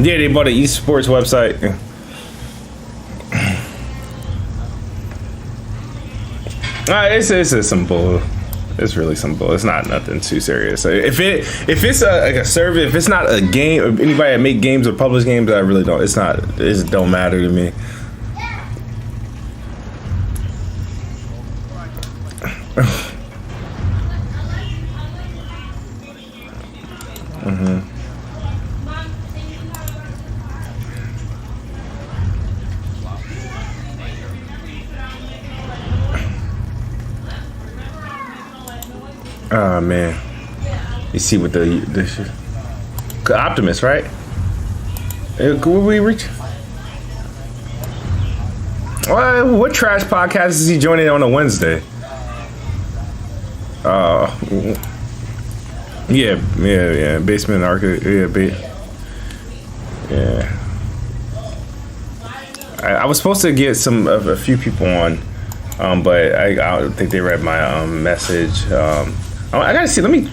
Yeah, they bought an esports website. It's some bull. It's really some bull. It's not nothing too serious. If it's like a service, if it's not a game, or anybody that make games or publish games, I really don't. It's not. It don't matter to me. Oh man, you see what the Optimus, right? Could we reach? What trash podcast is he joining on a Wednesday? Yeah. Basement Arcade. Yeah. I was supposed to get a few people on, but I don't think they read my message. I gotta see. Let me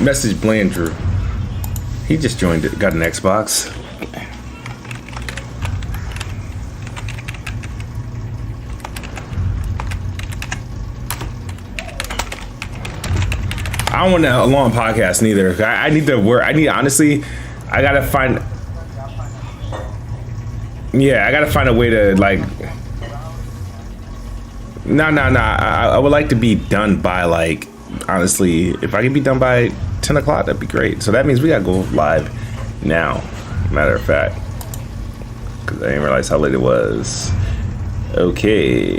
message Blandrew. He just joined it. Got an Xbox. I don't want a long podcast neither. I need to work. Honestly, I gotta find. Yeah, I gotta find a way to like. No. I would like to be done by like. Honestly, if I could be done by 10 o'clock, that'd be great. So that means we gotta go live now. Matter of fact, because I didn't realize how late it was. Okay.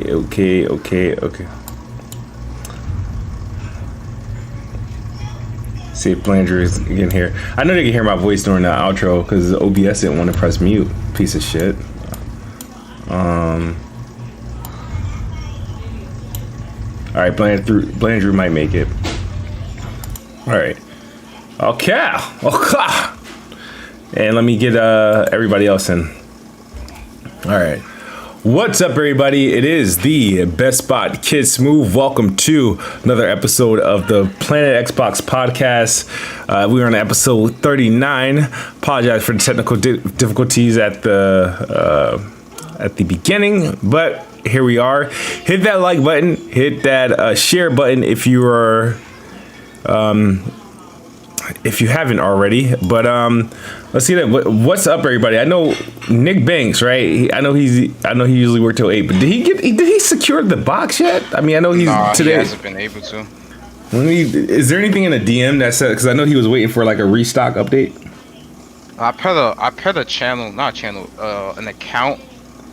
See if Blandrew is in here. I know they can hear my voice during the outro because OBS didn't want to press mute. Piece of shit. All right, Blandrew might make it. All right. Okay. And let me get everybody else in. All right. What's up, everybody? It is the Best Spot Kid Smooth. Welcome to another episode of the Planet Xbox podcast. We are on episode 39. Apologize for the technical difficulties at the beginning, but here we are. Hit that like button. Hit that share button if you are, if you haven't already. But let's see that. What's up, everybody? I know NickBanks, right? I know he usually worked till 8. But did he secure the box yet? I mean, I know today. He hasn't been able to. Is there anything in the DM that said? Because I know he was waiting for like a restock update. I put an account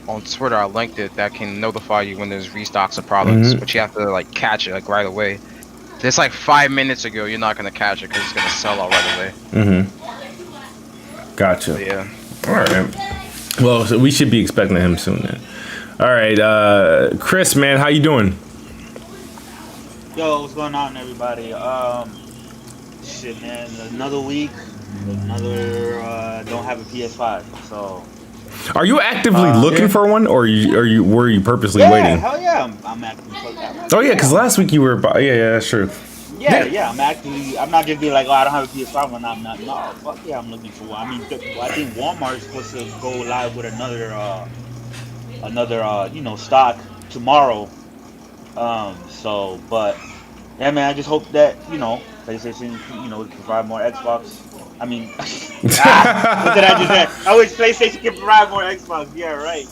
on Twitter. I linked it that can notify you when there's restocks of products, but you have to like catch it like right away. If it's like 5 minutes ago, you're not gonna catch it because it's gonna sell out right away. Gotcha. But yeah. All right. Well, so we should be expecting him soon then. All right, Chris, man, how you doing? Yo, what's going on, everybody? Shit, man, another week, don't have a PS5, so. Are you actively looking for one, or were you purposely waiting? Hell yeah, I'm actively looking. Oh yeah, because last week you were. Yeah, that's true. Yeah, I'm not just being like, oh, I don't have a PS5 one. I'm not. No, fuck yeah, I'm looking for one. I mean, I think Walmart's supposed to go live with another stock tomorrow. So, but yeah, man, I just hope that PlayStation, provide more Xbox. I mean, what did I just say? I wish PlayStation can provide more Xbox. Yeah, right.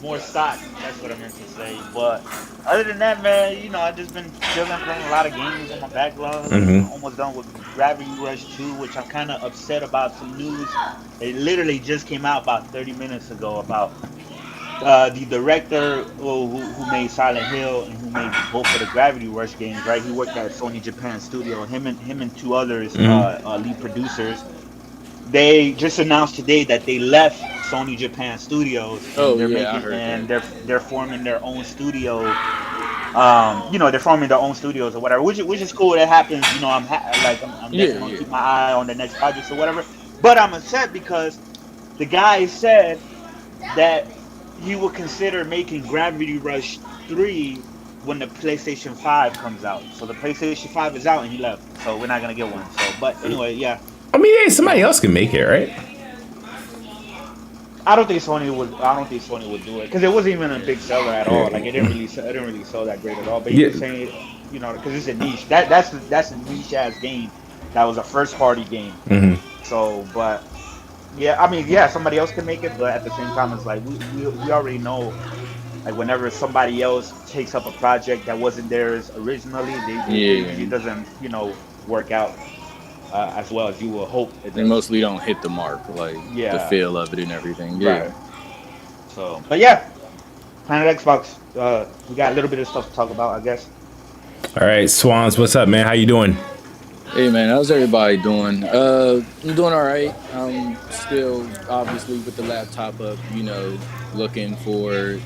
More stock. That's what I meant to say. But other than that, man, I've just been playing a lot of games on my backlog. Almost done with Gravity Rush 2, which I'm kind of upset about some news. It literally just came out about 30 minutes ago about the director who made Silent Hill and who made both of the Gravity Rush games, right? He worked at Sony Japan Studio. Him and two others, lead producers. They just announced today that they left Sony Japan Studios. They're forming their own studio. They're forming their own studios or whatever, which is cool. That happens. I'm definitely gonna keep my eye on the next projects or whatever. But I'm upset because the guy said that he would consider making Gravity Rush 3 when the PlayStation 5 comes out. So the PlayStation 5 is out and he left. So we're not gonna get one. So, but anyway, yeah. I mean, hey, somebody else can make it, right? I don't think Sony would. I don't think Sony would do it because it wasn't even a big seller at all. Like it didn't really sell that great at all. But Yeah. you're saying, you know, because it's a niche. That's a niche ass game. That was a first party game. Mm-hmm. So, but yeah, I mean, yeah, somebody else can make it, but at the same time, it's like we already know. Like whenever somebody else takes up a project that wasn't theirs originally, it doesn't, you know, work out as well as you would hope. They mostly don't hit the mark, like the feel of it and everything. Yeah. Right. So, but yeah, Planet Xbox. We got a little bit of stuff to talk about, I guess. All right, Swans, what's up, man? How you doing? Hey man, how's everybody doing? I'm doing all right. I'm still obviously with the laptop up, you know, looking for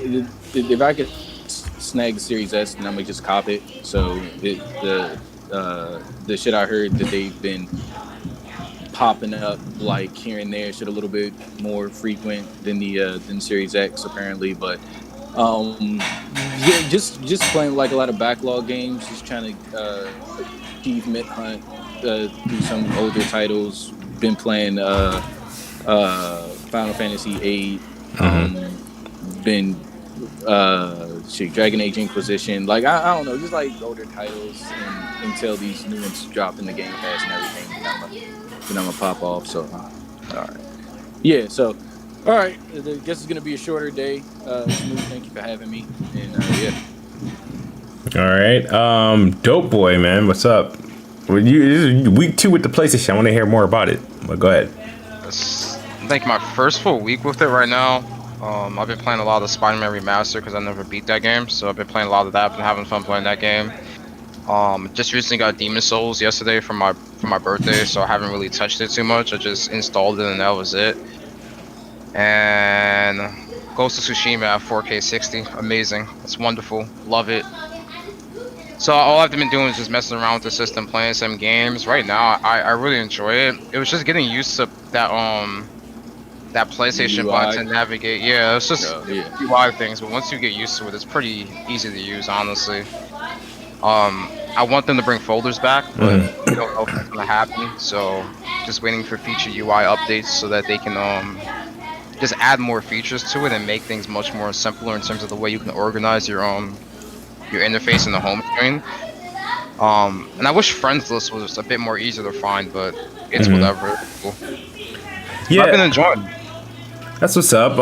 if I could snag the Series S, then I'm gonna just cop it. So the shit I heard that they've been popping up like here and there, shit a little bit more frequent than the Series X apparently, but yeah, just playing like a lot of backlog games, just trying to achievement hunt through some older titles. Been playing Final Fantasy VIII. Been Dragon Age Inquisition. Like I don't know, just like older titles until these new ones drop in the Game Pass and everything. Then I'm gonna pop off. So all right, yeah. So all right, I guess it's gonna be a shorter day. Smooth, thank you for having me. And yeah. All right, Dope Boy, man, what's up? Well, this is week 2 with the PlayStation. I want to hear more about it. But go ahead. I think my first full week with it right now. I've been playing a lot of Spider-Man Remaster because I never beat that game, so I've been playing a lot of that. I've been having fun playing that game. Just recently got Demon Souls yesterday for my birthday, so I haven't really touched it too much. I just installed it and that was it. And Ghost of Tsushima at 4K 60, amazing. It's wonderful, love it. So all I've been doing is just messing around with the system, playing some games. Right now, I really enjoy it. It was just getting used to that PlayStation button to navigate. Yeah, it's just UI things, but once you get used to it, it's pretty easy to use, honestly. I want them to bring folders back, but I don't know if that's gonna happen. So just waiting for future UI updates so that they can just add more features to it and make things much more simpler in terms of the way you can organize your interface in the home screen. And I wish friends list was a bit more easier to find, but it's whatever. It's cool. Yeah, I've been enjoying. That's what's up.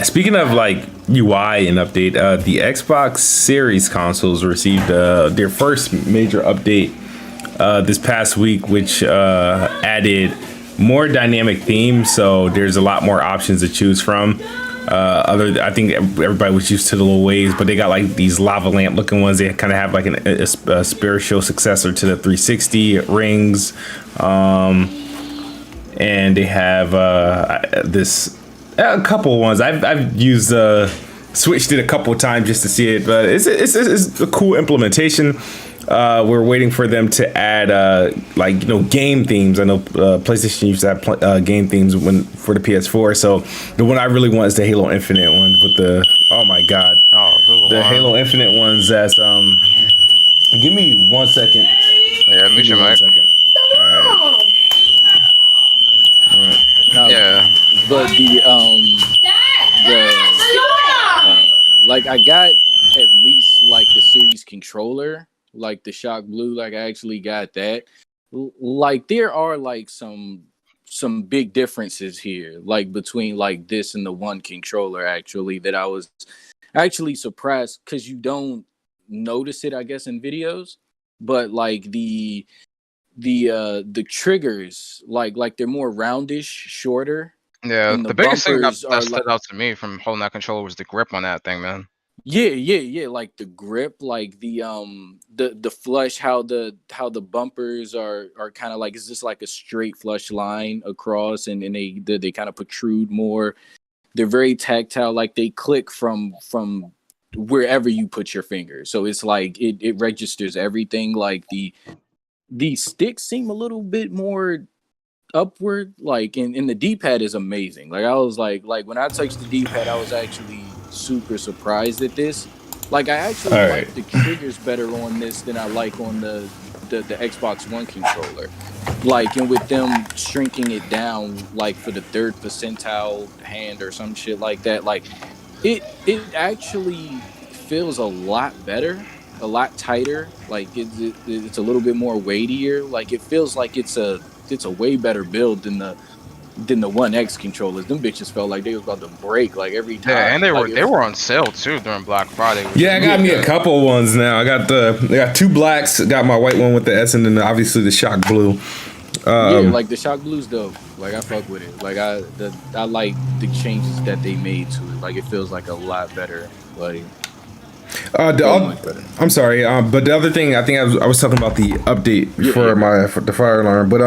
Speaking of like UI and update, the Xbox Series consoles received their first major update this past week, which added more dynamic themes. So there's a lot more options to choose from. I think everybody was used to the little waves, but they got like these lava lamp looking ones. They kind of have like a spiritual successor to the 360 rings. And they have a couple of ones. I've used switched it a couple of times just to see it, but it's a cool implementation. We're waiting for them to add game themes. I know PlayStation used to have game themes for the PS4. So the one I really want is the Halo Infinite one with the the Halo Infinite ones. That's give me 1 second. Yeah, mute your mic. Yeah, but like I got at least like the Series controller, like the Shock Blue. Like I actually got that. Like there are like some big differences here, like between like this and the one controller. Actually, that I was actually surprised because you don't notice it, I guess, in videos, but like the triggers, like they're more roundish, shorter. Yeah, the biggest thing that stood out to me from holding that controller was the grip on that thing, man. Yeah. Like the grip, like the flush, how the bumpers are kind of like, it's just like a straight flush line across, and they kind of protrude more. They're very tactile, like they click from wherever you put your finger. So it's like it registers everything. Like the sticks seem a little bit more upward, like and the D-pad is amazing. Like I was like when I touched the D-pad, I was actually super surprised at this. Like I actually like the triggers better on this than I like on the Xbox One controller. Like, and with them shrinking it down, like for the third percentile hand or some shit like that, like it actually feels a lot better, a lot tighter. Like it's a little bit more weightier. Like it feels like it's a way better build than the One X controllers. Them bitches felt like they was about to break like every time. Yeah, and they like, were on sale too during Black Friday. Yeah, I got me a couple ones now. I got two blacks. Got my white one with the S, and then obviously the shock blue. Yeah, like the shock blue's dope. Like I fuck with it. Like I like the changes that they made to it. Like it feels like a lot better. Like much better. I'm sorry, but the other thing I think I was talking about the update for the fire alarm, but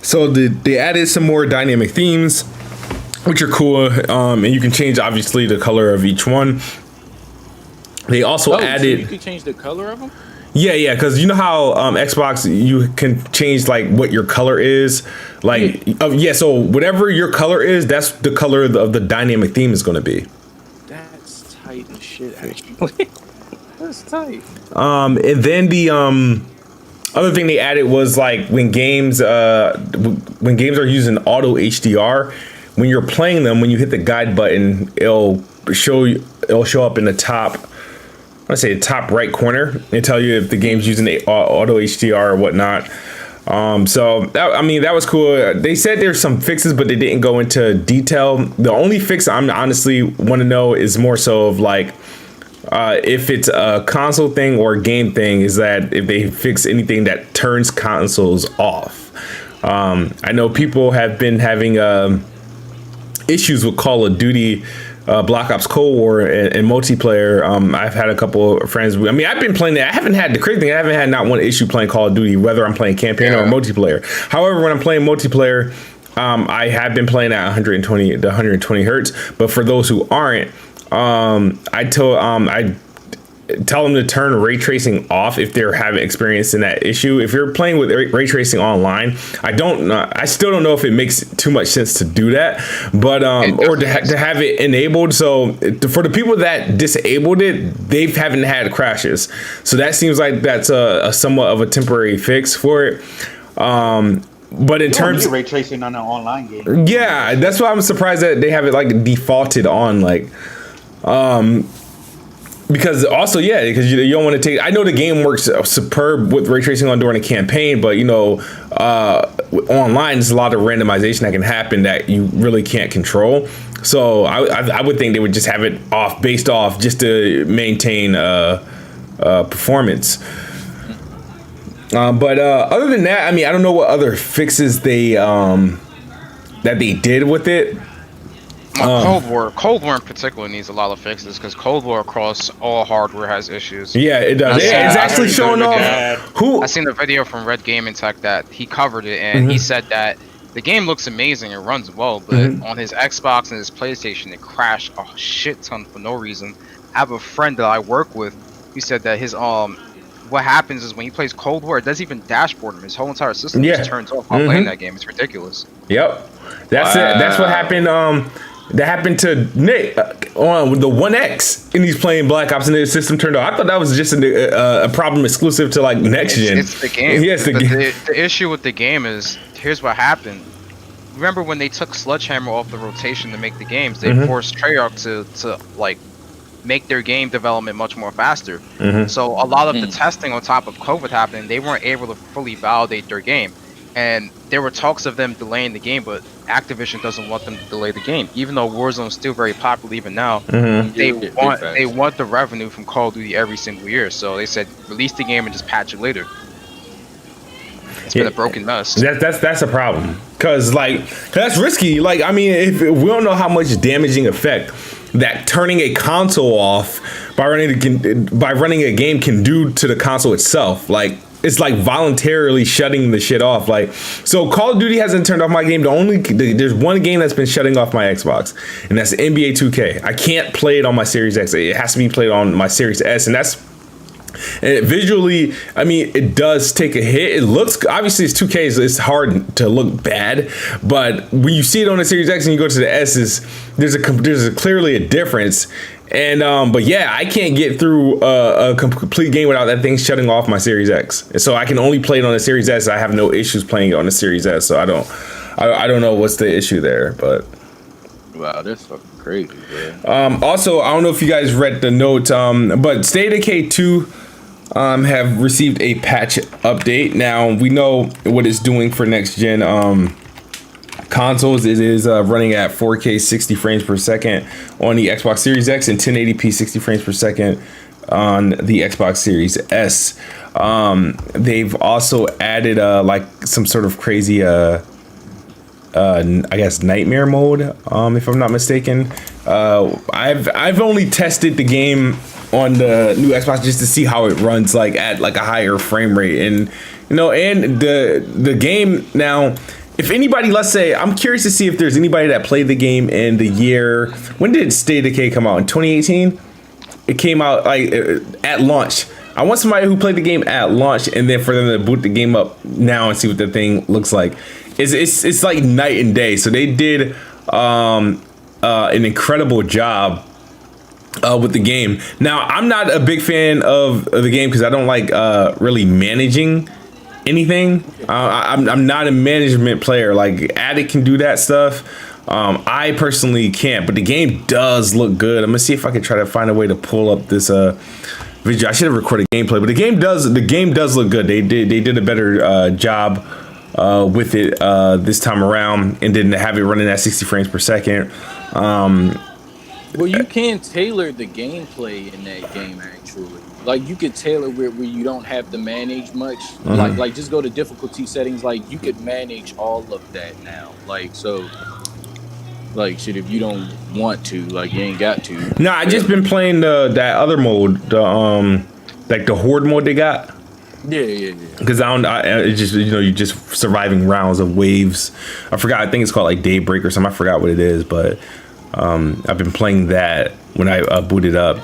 so they added some more dynamic themes, which are cool, and you can change obviously the color of each one. They also added. So you could change the color of them. Yeah, because you know how Xbox you can change like what your color is, like so whatever your color is, that's the color of the dynamic theme is going to be. That's tight as shit, actually. That's tight. And then the other thing they added was like when games are using auto HDR, when you're playing them, when you hit the guide button, it'll show up in the top. I want to say the top right corner and tell you if the game's using auto HDR or whatnot. So that was cool. They said there's some fixes, but they didn't go into detail. The only fix I'm honestly want to know is more so of like if it's a console thing or a game thing, is that if they fix anything that turns consoles off. I know people have been having issues with Call of Duty. Black Ops Cold War and multiplayer. I've had a couple of friends. I mean, I've been playing that. I haven't had the crazy thing. I haven't had not one issue playing Call of Duty, whether I'm playing campaign or multiplayer. However, when I'm playing multiplayer, I have been playing at 120 hertz. But for those who aren't, I tell them to turn ray tracing off if they're having experience in that issue. If you're playing with ray tracing online, I still don't know if it makes too much sense to do that, but or to have it enabled. So for the people that disabled it, they haven't had crashes. So that seems like that's a somewhat of a temporary fix for it. But in terms of ray tracing on an online game, yeah, that's why I'm surprised that they have it like defaulted on like. Because also, because you don't want to take. I know the game works superb with ray tracing on during a campaign, but online there's a lot of randomization that can happen that you really can't control. So I would think they would just have it off, based off, just to maintain performance. But other than that, I mean, I don't know what other fixes that they did with it. Cold War in particular needs a lot of fixes because Cold War across all hardware has issues. Yeah, it does. It's actually showing off. I seen the video from Red Gaming Tech that he covered it, and he said that the game looks amazing, it runs well, but on his Xbox and his PlayStation, it crashed a shit ton for no reason. I have a friend that I work with. He said that his what happens is when he plays Cold War, it doesn't even dashboard him. His whole entire system just turns off while playing that game. It's ridiculous. Yep, that's it. That's what happened. That happened to Nick on the One X, and he's playing Black Ops, and the system turned off. I thought that was just a problem exclusive to like next gen. It's the game. Yes, the issue with the game is here's what happened. Remember when they took Sledgehammer off the rotation to make the games? They forced Treyarch to like make their game development much more faster. So a lot of the testing on top of COVID happening, they weren't able to fully validate their game. And there were talks of them delaying the game, but Activision doesn't want them to delay the game, even though Warzone is still very popular even now. They want the revenue from Call of Duty every single year, so they said release the game and just patch it later. It's been a broken mess. That's a problem, because that's risky. Like, I mean, if we don't know how much damaging effect that turning a console off by running a game can do to the console itself. Like, it's like voluntarily shutting the shit off. Like, so Call of Duty hasn't turned off my game. There's one game that's been shutting off my Xbox, and that's NBA 2K. I can't play it on my Series X. It has to be played on my Series S, and that's visually, I mean, it does take a hit. It looks, obviously it's 2K, so it's hard to look bad, but when you see it on the Series X and you go to the S, there's clearly a difference. And but yeah, I can't get through a complete game without that thing shutting off my Series X. And so I can only play it on the Series S. I have no issues playing it on the Series S. So I don't know what's the issue there, but wow, that's fucking crazy, bro. Also, I don't know if you guys read the note, but State of Decay 2 have received a patch update. Now we know what it's doing for next gen consoles. It is running at 4K 60 frames per second on the Xbox Series X and 1080p 60 frames per second on the Xbox Series S. They've also added like some sort of crazy I guess nightmare mode, if I'm not mistaken. I've only tested the game on the new Xbox just to see how it runs like at like a higher frame rate, and and the game now. If anybody, let's say, I'm curious to see if there's anybody that played the game in the year. When did State of Decay come out? In 2018? It came out like at launch. I want somebody who played the game at launch, and then for them to boot the game up now and see what the thing looks like. It's like night and day. So they did an incredible job with the game. Now, I'm not a big fan of the game because I don't like really managing anything. I'm not a management player. Like Addict can do that stuff. I personally can't, but the game does look good. I'm gonna see if I can try to find a way to pull up this video. I should have recorded gameplay, but the game does look good. They did a better job with it this time around, and didn't have it running at 60 frames per second. Well, you can tailor the gameplay in that game, actually. Like, you could tailor where you don't have to manage much. Like just go to difficulty settings. Like, you could manage all of that now. Like, so, like, shit, if you don't want to, like, you ain't got to. No, I just been playing that other mode, like the horde mode they got. Yeah. Because it's just you just surviving rounds of waves. I forgot. I think it's called like Daybreak or something. I forgot what it is, but I've been playing that when I booted up.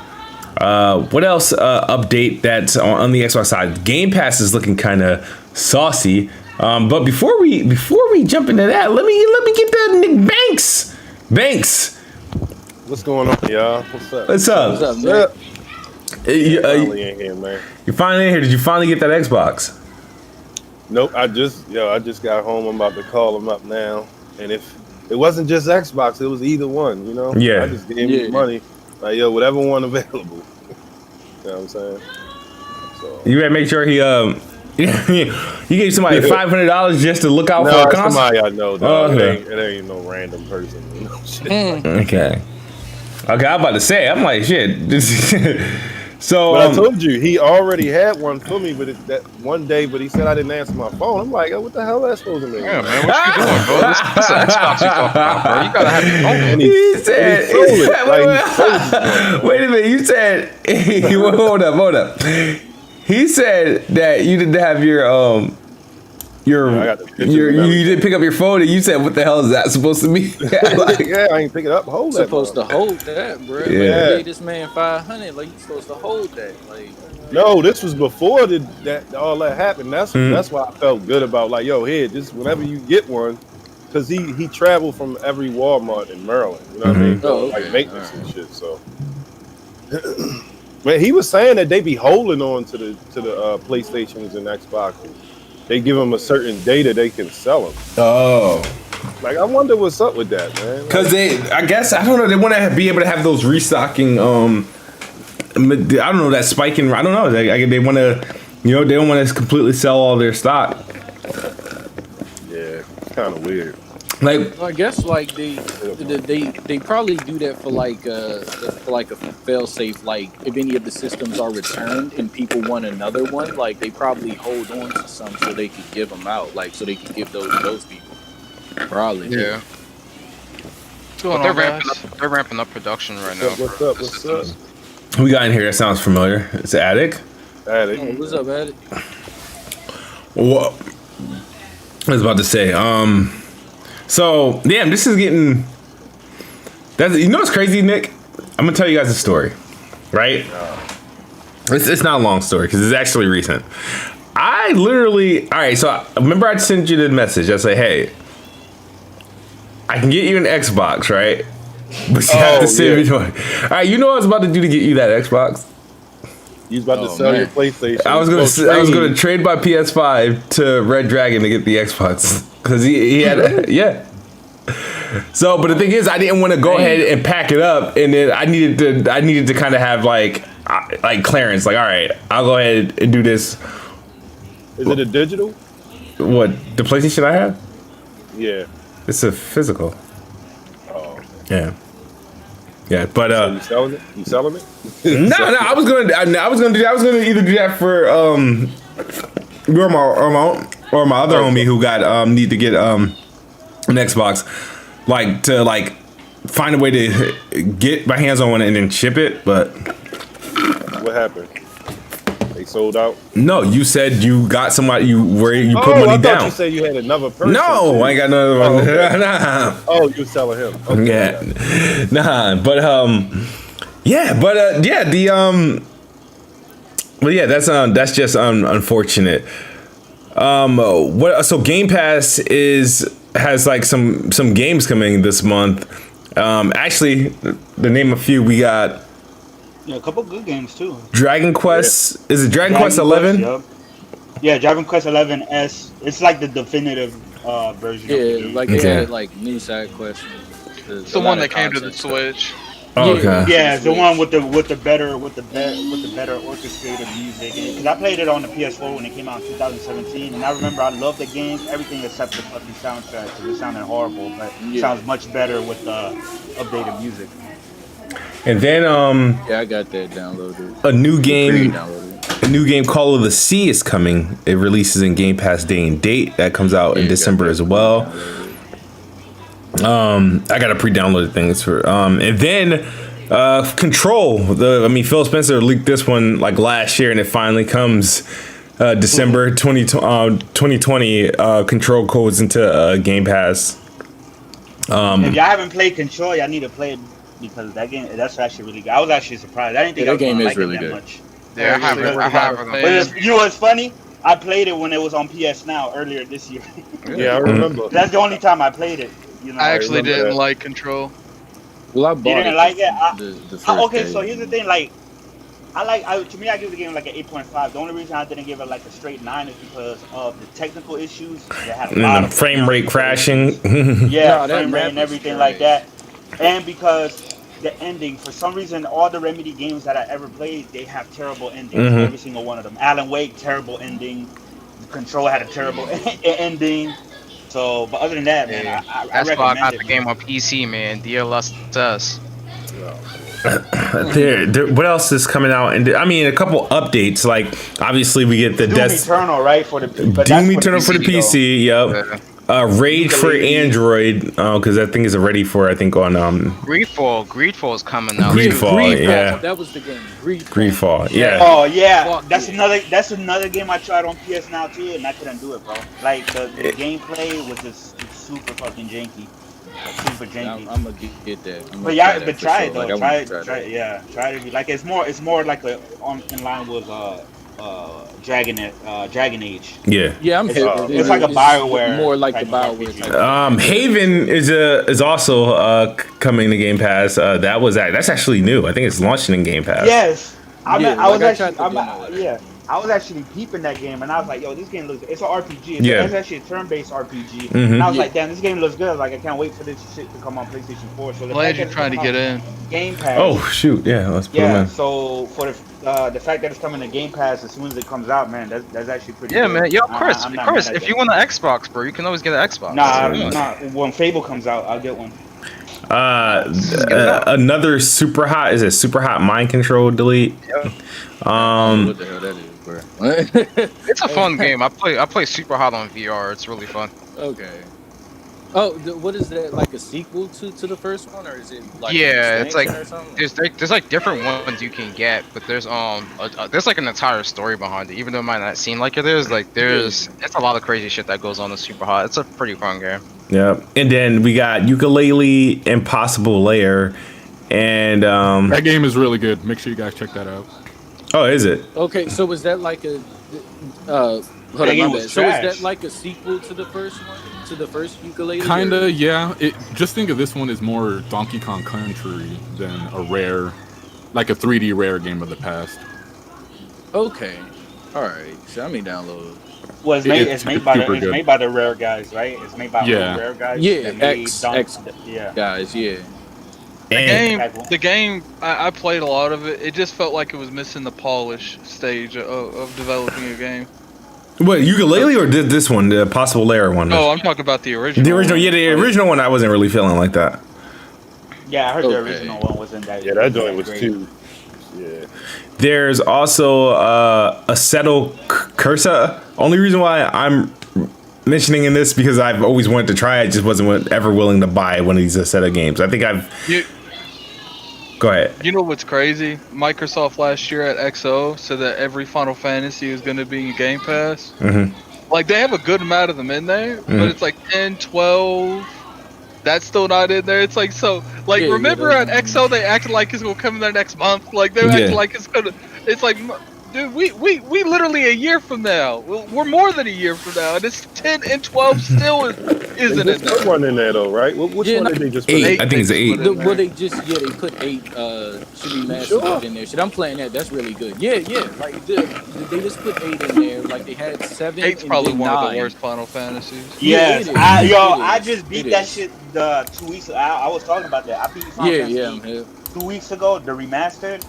What else? Update that's on the Xbox side. Game Pass is looking kind of saucy. But before we jump into that, let me get that NickBanks. Banks. What's going on, y'all? What's up? What's up? What's up, man? Finally in here, man. You're finally in here. Did you finally get that Xbox? Nope. I just got home. I'm about to call them up now. And if it wasn't just Xbox, it was either one. Yeah. I just gave me money. Like, whatever one available. You know what I'm saying? So You better make sure he you gave somebody $500 just to look out for a console. Somebody I know. Dog. Okay. It ain't no random person. Shit. Okay. I'm about to say. I'm like shit. So But I told you he already had one for me, but that one day. But he said I didn't answer my phone. I'm like, what the hell that's supposed to mean? Yeah, man, what you doing, bro? This is an Xbox you talking about, bro. You gotta have your phone. And he said, he sold it. Like, he sold it. wait a minute. You said hold up. He said that you didn't have you didn't pick up your phone, and you said, "What the hell is that supposed to mean?" Yeah, I ain't pick it up. Hold that. Supposed to hold that, bro. Yeah. Like, you gave this man 500. Like, you supposed to hold that. Like, no, this was before that all that happened. That's why I felt good about like, here, just whenever you get one, because he traveled from every Walmart in Maryland. You know what I mean? Oh, okay. Like maintenance and shit. So, but he was saying that they be holding on to the PlayStations and Xboxes. They give them a certain data they can sell them. Oh, like I wonder what's up with that, man. because I guess I don't know. They want to be able to have those restocking. I don't know, that spiking. I don't know. They want to, they don't want to completely sell all their stock. Yeah, it's kind of weird. Like, I guess like they probably do that for like a fail safe. Like if any of the systems are returned and people want another one, like they probably hold on to some so they could give them out, like so they can give those people. Probably. Yeah. But they're ramping up production right now. What's up? who we got in here that sounds familiar? It's Addict. Addict. Oh, what's up, Addict? Well, I was about to say, so damn, this is getting. What's crazy, Nick? I'm gonna tell you guys a story, right? It's not a long story because it's actually recent. I literally, all right. So I remember I sent you the message. I say, hey, I can get you an Xbox, right? But you have to sit between. All right, you know what I was about to do to get you that Xbox? You was about to sell your PlayStation. I was gonna trade my PS5 to Red Dragon to get the Xbox because he had So, but the thing is, I didn't want to go ahead and pack it up, and then I needed to kind of have like clearance. Like, all right, I'll go ahead and do this. Is it a digital? What, the PlayStation I have? Yeah. It's a physical. Oh. Yeah. Yeah, but So you selling it? You selling it? No, I was gonna do that. I was gonna either do that for my other homie who got need to get an Xbox, like to like find a way to get my hands on one and then ship it. But What happened? They sold out? no, you said you got somebody you put I money thought down. you said you had another person. No, I ain't got another one. okay. Nah. Oh, you selling him? Okay, Yeah, nah, but that's just unfortunate. So Game Pass has like some games coming this month. Actually, to name a few, we got Yeah, a couple good games too. Dragon Quest. Is it Dragon Quest 11? Yep. Yeah, Dragon Quest 11 S. It's like the definitive version. Yeah, of the game. like they had like new side quests. It's the one that came to the Switch. Oh, okay. Yeah, it's the one with the better orchestrated music. Because I played it on the PS4 when it came out in 2017, and I remember I loved the game, everything except the fucking soundtrack. Because it sounded horrible, but it sounds much better with the updated music. And then Yeah, I got that downloaded. a new game. Downloaded. A new game, Call of the Sea, is coming. It releases in Game Pass day and date. That comes out in December as well. I got a pre-downloaded things for and then Control. Phil Spencer leaked this one like last year, and it finally comes December 2020. Control codes into Game Pass. If y'all haven't played Control, y'all need to play it because that's actually really good. I was actually surprised. I didn't think Yeah, I was that game gonna is like really it that good. much. Yeah, I haven't But played. you know what's funny? I played it when it was on PS Now earlier this year. Yeah, I remember. That's the only time I played it. You know, I actually remember didn't that. like Control. Well, I bought you didn't it. like it. The first Okay, day. so here's the thing. To me, I give the game like an 8.5. The only reason I didn't give it like a straight 9 is because of the technical issues. They had a lot And the of frame rate crashing. Yeah, No, that frame rate map and is everything trash. like that. And because the ending, for some reason, all the Remedy games that I ever played, they have terrible endings. Every single one of them. Alan Wake, terrible ending. Control had a terrible ending. So, but other than that, man, I That's why I recommend got it. the game on PC, man. DLSS. What else is coming out? And a couple updates. Like obviously we get the Doom Eternal, right? For the but that's Doom Eternal for the PC. Yep. Yeah. Rage for Android because that thing is already for on Greedfall is coming out. Greedfall, too. yeah. That was the game. Greedfall, yeah. Oh yeah, Fuck that's yeah. another game I tried on PS Now too, and I couldn't do it, bro. Like the gameplay was just super fucking janky, super janky. I'm gonna get that. But yeah, but for try sure. it though. Like, I Try wanna it. try Try that. it. Yeah, try it. Like it's more like in line with Dragon Age. Yeah. Yeah, I'm hip. It's like a BioWare More like the type of BioWare RPG. type. Haven is also coming to Game Pass. That's actually new. I think it's launching in Game Pass. Yes, I was actually peeping that game, and I was like, "Yo, this game looks. It's an RPG. It's actually a turn-based RPG." And I was like, "Damn, this game looks good. Like, I can't wait for this shit to come on PlayStation 4." So Glad you're trying to get in. Game Pass. Oh shoot! Yeah, let's put them Yeah, in. so for the fact that it's coming to Game Pass as soon as it comes out, man, that's actually pretty. Yeah, good. man. Yo, Chris, I'm not mad at if that. you want an Xbox, bro, you can always get an Xbox. Nah. When Fable comes out, I'll get one. Another super hot super hot mind control delete. What the hell that is, bro? It's a fun game. I play Super Hot on VR. It's really fun. Okay. Oh, what is that? Like a sequel to the first one, or is it like Yeah, it's like or something? there's like different ones you can get, but there's like an entire story behind it. Even though it might not seem like it is, like it's a lot of crazy shit that goes on in Super Hot. It's a pretty fun game. Yeah, and then we got Ukulele Impossible Layer, and That game is really good. Make sure you guys check that out. oh, is it? Okay, so was that like a Hold That on, game my was bad. So is trash. that like a sequel to the first one, to the first ukulele? Kinda, or- yeah. Just think of this one as more Donkey Kong Country than a rare, like a 3D rare game of the past. Okay, all right. So let me download. Well, it's made by super good. the Rare guys, right? It's made by Yeah. Rare guys. Yeah, that made X yeah. guys. Yeah. And The game, I played a lot of it. It just felt like it was missing the polish stage of developing a game. what, ukulele or did this one, the possible layer one? Oh, I'm talking about the original. The original, one. yeah, the original one I wasn't really feeling like that. Yeah, I heard the Okay. original one wasn't that. Yeah, that joint was great. too. Yeah. There's also a Settle Cursa. Only reason why I'm mentioning in this because I've always wanted to try it, just wasn't ever willing to buy one of these Assetto games. I think You, Go ahead. you know what's crazy? Microsoft last year at XO said that every Final Fantasy is going to be in Game Pass. Mhm. Like, they have a good amount of them in there, but it's like 10, 12. That's still not in there. It's like, so, like, Yeah, remember yeah, at XO they acted like it's going to come in there next month? Like, they're acting like it's going to. It's like, dude, we literally a year from now. We're more than a year from now, and it's 10 and 12 still isn't in There's there. one in there though, right? Which Yeah, one did they just put? 8. I think it's an 8. Well, they just they put 8 should be massive Sure. in there. Shit, I'm playing that. That's really good. Yeah. Like they just put 8 in there. Like they had 7. 8's and probably then one 9. of the worst Final Fantasies. Yes, it is. I It just beat is. that shit 2 weeks ago. I was talking about that. I beat Final Fantasy Yeah. 2 weeks ago, the remastered,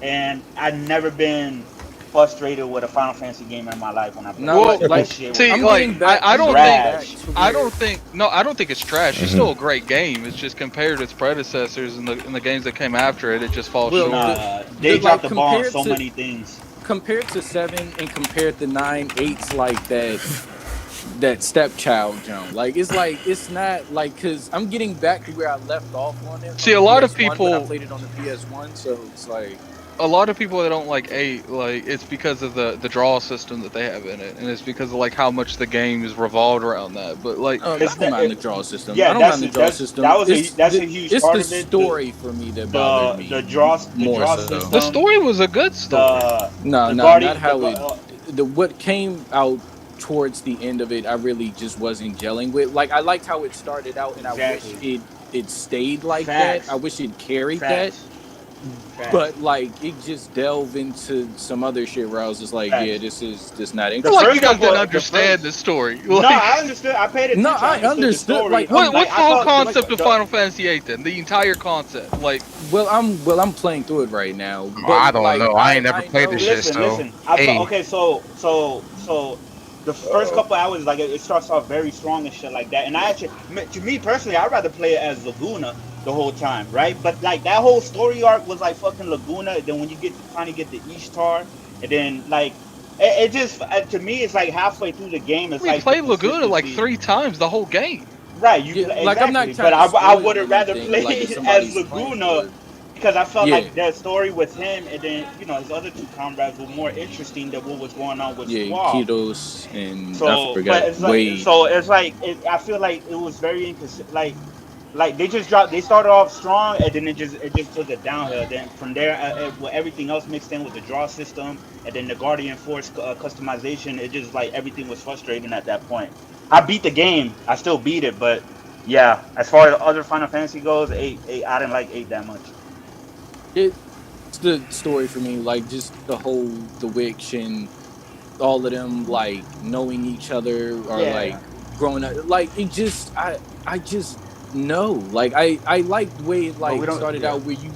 and I've never been frustrated with a Final Fantasy game in my life when I played No, Well, that like, shit. see, I'm like, getting back I don't to trash. back to I where- don't think I don't think it's trash. It's still a great game. It's just compared to its predecessors and the games that came after it, it just falls Well, short. Nah, they like, dropped the ball on compared so to- many things. compared to 7 and compared to 9, 8's like that stepchild jump. Like it's not like, because I'm getting back to where I left off on it. See, on a lot of PS1, but people- I played it on the PS1, so it's like A lot of people that don't like 8, like, it's because of the draw system that they have in it, and it's because of like how much the game is revolved around that. But like, I It's don't the- mind the draw system. yeah, I don't that's mind the a- draw that's- system. that was a- It's that's a the- huge It's part the of it. story for me that bothered me. The draw more so. system. the story was a good story. No, the no, Guardian- not how the- it. What came out towards the end of it, I really just wasn't gelling with. Like, I liked how it started out, and I Exactly. wish it stayed like Facts. that. I wish it carried Facts. that. Facts. But like, it just delved into some other shit where I was just like, Facts. yeah, this is just not I feel interesting. like you first guys couple- didn't the understand first- the story. No, Like, I understood. I paid attention. No, I understood, the story. like, what's Like, the I whole thought- concept of the- Final Fantasy 8 then? The entire concept, like. Well, I'm playing through it right now. But I don't like, know. I ain't never played know- this shit. Listen. Hey. Okay, so the first couple hours, like, it starts off very strong and shit like that. And I actually, to me personally, I'd rather play it as Laguna the whole time, right? But like that whole story arc was like fucking Laguna. And then when you finally get to Ishtar, and then like it just to me it's like halfway through the game. It's We like played the Laguna like consistency. 3 times the whole game. Right, you Yeah, exactly. like, I'm not but trying to I spoil would have rather anything, like, played if as somebody's playing Laguna it. because I felt Yeah. like that story with him and then his other 2 comrades were more interesting than what was going on with Yeah, Suave. Kitos and So, I but forgot it's like, Wade. so it's like I feel like it was very inconsistent. Like they just dropped. They started off strong, and then it just took it downhill. Then from there, with everything else mixed in with the draw system, and then the Guardian Force customization, it just like everything was frustrating at that point. I beat the game. I still beat it, but yeah, as far as other Final Fantasy goes, 8, I didn't like 8 that much. It's the story for me, like just the witch and all of them like knowing each other or Yeah. like growing up. Like it just I just know. Like I liked the way it like we don't- started yeah. out where you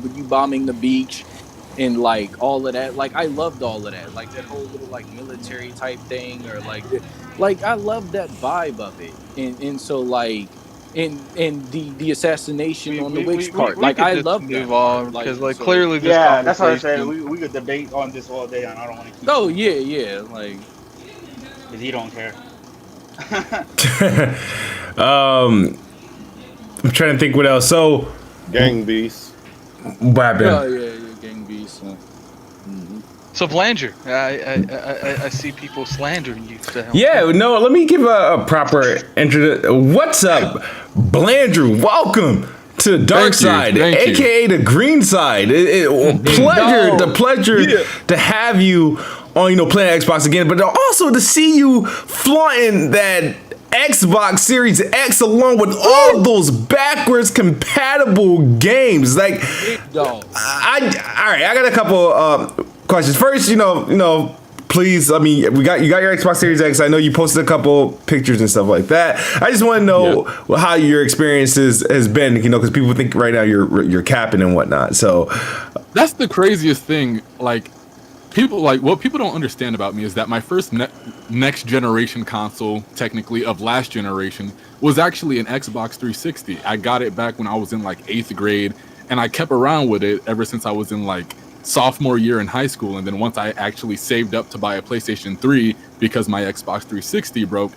with you bombing the beach and like all of that. Like I loved all of that. Like that whole little like military type thing or like I loved that vibe of it. And so like and the assassination on the witch part. Like I love that. Move on part. because like so- clearly this Yeah, that's what I said. conversation- We could debate on this all day, and I don't want to keep. Oh yeah, like because he don't care. I'm trying to think what else. So, Gang Beast. what happened? oh yeah, gang beast. So Blandrew, I see people slandering you. So. Yeah, no, let me give a proper intro. What's up, Blandrew? Welcome to Dark Side, thank you. aka the Green Side. The pleasure to have you on playing Xbox again, but also to see you flaunting that Xbox Series X along with all those backwards compatible games. Like, all right, I got a couple questions. First, please, I mean, you got your Xbox Series X. I know you posted a couple pictures and stuff like that. I just want to know how your experience has been, because people think right now you're capping and whatnot. So that's the craziest thing. Like, what people don't understand about me is that my first next generation console, technically of last generation, was actually an Xbox 360. I got it back when I was in like 8th grade, and I kept around with it ever since I was in like sophomore year in high school. And then once I actually saved up to buy a PlayStation 3 because my Xbox 360 broke,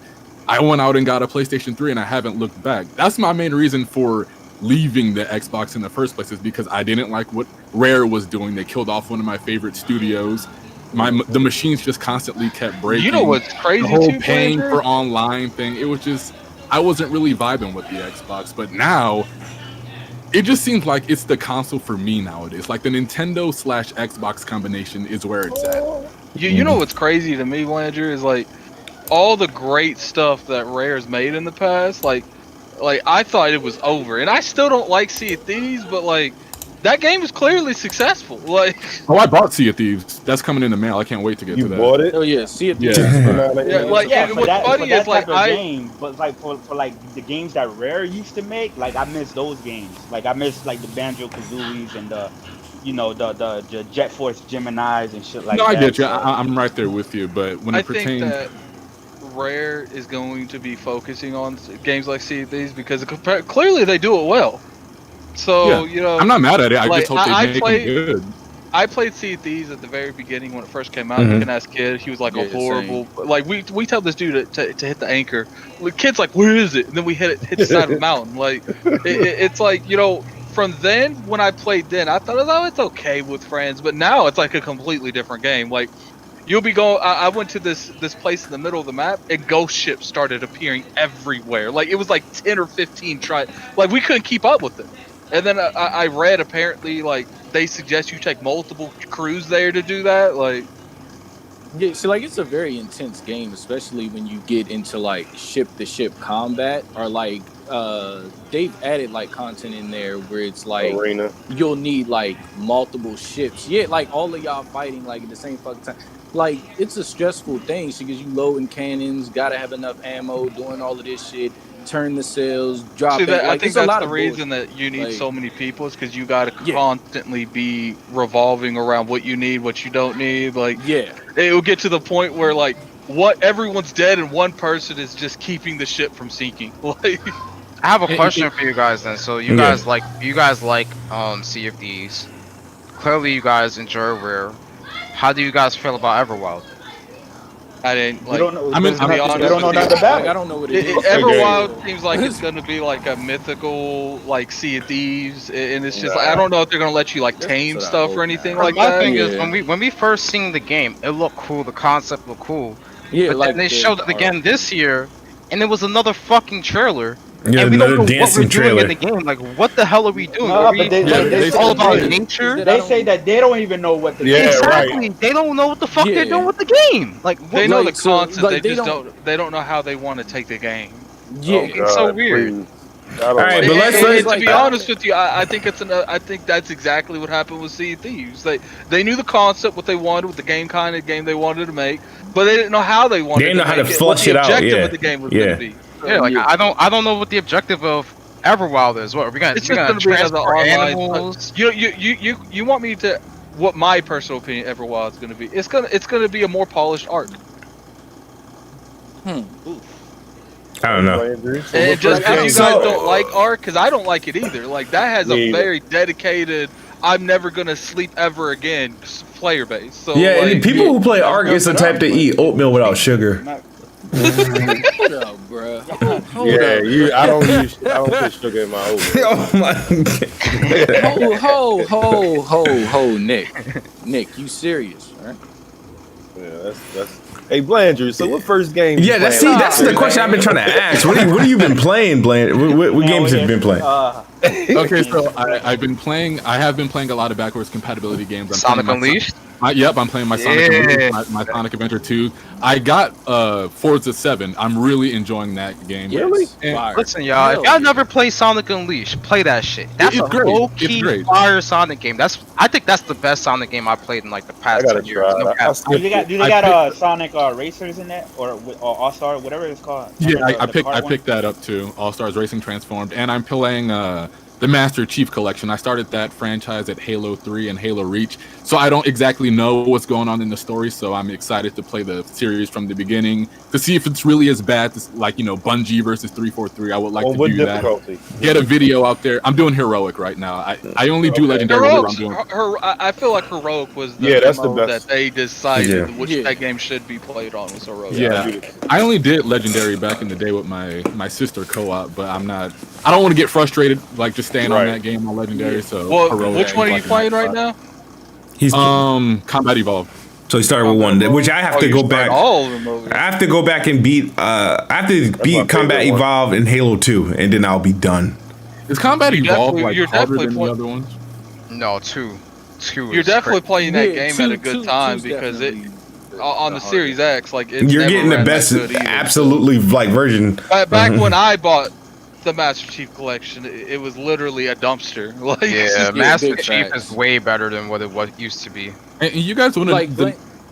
I went out and got a PlayStation 3 and I haven't looked back. That's my main reason for leaving the Xbox in the first place, is because I didn't like what Rare was doing. They killed off one of my favorite studios. The machines just constantly kept breaking. You know what's crazy? The whole paying for online thing, it was just, I wasn't really vibing with the Xbox. But now it just seems like it's the console for me nowadays. Like the Nintendo/Xbox combination is where it's at. You know what's crazy to me, Blandrew, is like all the great stuff that Rare's made in the past. Like I thought it was over, and I still don't like Sea of Thieves, but like that game is clearly successful. Like, I bought Sea of Thieves. That's coming in the mail. I can't wait to get to that. You bought it? Oh yeah, Sea of Yeah. Thieves. What's funny is like game, but like for like the games that Rare used to make, like I miss those games. Like I miss like the Banjo-Kazooies and the Jet Force Geminis and shit like that. No, I get you. I'm right there with you. But when it pertains, think that Rare is going to be focusing on games like Sea of Thieves because clearly they do it well. So I'm not mad at it. I like, just hope they make it good. I played Sea of Thieves at the very beginning when it first came out. You can ask kid, he was like a horrible. Same. Like we tell this dude to hit the anchor. The kid's like, where is it? And then we hit the side of the mountain. Like it's like from then when I played then, I thought, oh, it's okay with friends, but now it's like a completely different game. Like you'll be going. I went to this place in the middle of the map, and ghost ships started appearing everywhere. Like it was like 10 or 15 like we couldn't keep up with it. And then I read apparently like they suggest you take multiple crews there to do that. Like, yeah, so like it's a very intense game, especially when you get into like ship-to-ship combat, or like they've added like content in there where it's like Arena. You'll need like multiple ships. Yeah, like all of y'all fighting like at the same fucking time. Like it's a stressful thing because you loading cannons, gotta have enough ammo, doing all of this shit. Turn the sails, drop it. I think that's the reason that you need so many people is because you got to constantly be revolving around what you need, what you don't need. Like, it will get to the point where like everyone's dead and one person is just keeping the ship from sinking. Like, I have a question for you guys then. So you guys like Sea of Thieves. Clearly, you guys enjoy Rare. How do you guys feel about Everwild? I didn't like. You don't know, I mean, to be honest, you don't know nothing about it. I don't know what it is. Everwild seems like it's gonna be like a mythical, like Sea of Thieves, and it's just like I don't know if they're gonna let you like tame stuff or anything like My that. thing is when we first seen the game, it looked cool. The concept looked cool. Yeah, but like then they showed it again this year, and it was another fucking trailer. Yeah, and we don't another know what we're dancing trailer. doing in the game. Like, what the hell are we doing? No, but it's all about nature. They say that they don't even know what the game is. Exactly. They don't know what the fuck they're doing with the game. Like, They know like, the so, concept. like, they don't know how they want to take the game. Yeah, It's so weird. All right, but let's to be honest with you, I think I think that's exactly what happened with Sea of Thieves. They knew the concept, what they wanted, with the game kind of game they wanted to make, but they didn't know how they wanted. They didn't know how to make flush what it out. the objective Yeah, of the game was going to be. Yeah, like I don't know what the objective of Everwild is. What are we gonna? It's we just gonna going to be another transport online. animals? You want me to? What my personal opinion Everwild is going to be? It's gonna be a more polished arc. I don't know. And just because you guys don't like Ark, because I don't like it either. Like that has a very dedicated, I'm never gonna sleep ever again player base. So yeah, like, and people who play Ark is the type to eat oatmeal without sugar. Hold up, bro. I don't put sugar in my oatmeal. Oh my god. Ho, Nick, you serious, right? Yeah, that's. Hey, Blandrew, so what first game? Yeah, that's the question I've been trying to ask. What have you been playing, Blandrew? What games have you been playing? Okay, so I have been playing a lot of backwards compatibility games. Sonic Unleashed. Yep, I'm playing my Sonic Adventure, my Sonic Adventure 2. I got Forza 7. I'm really enjoying that game. Really? And Listen, y'all, if y'all never play Sonic Unleashed, play that shit. That's It's a great. low-key It's great. fire Sonic game. I think that's the best Sonic game I played in like the I past gotta 10 years. try. No I cap. Do they got Sonic Racers in that, or All Star, whatever it's called? Yeah, Sonic, I the picked card one? that up too. All Stars Racing Transformed, and I'm playing the Master Chief Collection. I started that franchise at Halo 3 and Halo Reach, so I don't exactly know what's going on in the story. So I'm excited to play the series from the beginning to see if it's really as bad as Bungie versus 343. I would like to what do difficulty? that. Get a video out there. I'm doing heroic right now. I only do legendary. whenever I'm doing. I feel like heroic was the Yeah, that's the demo best. that they decided which Yeah. that game should be played on was heroic. Yeah, I only did legendary back in the day with my sister co-op, but I don't want to get frustrated like just staying on Right. that game on legendary. So Well, heroic which is one are you like a playing nice right now? He's Combat Evolved. so he started with one, which I have to you go started back. all of them over. I have to go back and beat. I have to my beat Combat favorite one. Evolved in Halo 2, and then I'll be done. Is Combat You're Evolved definitely- like you're harder definitely than the play- other ones? No, two. You're is definitely playing that Yeah, game two- at a good two- time two's because it definitely on the hardest. Series X, like it's You're never getting the ran that best, good either. absolutely like version. Back when I bought the Master Chief Collection, it was literally a dumpster. Like, Yeah, big Master facts. Chief is way better than what it used to be. And you guys want to Like,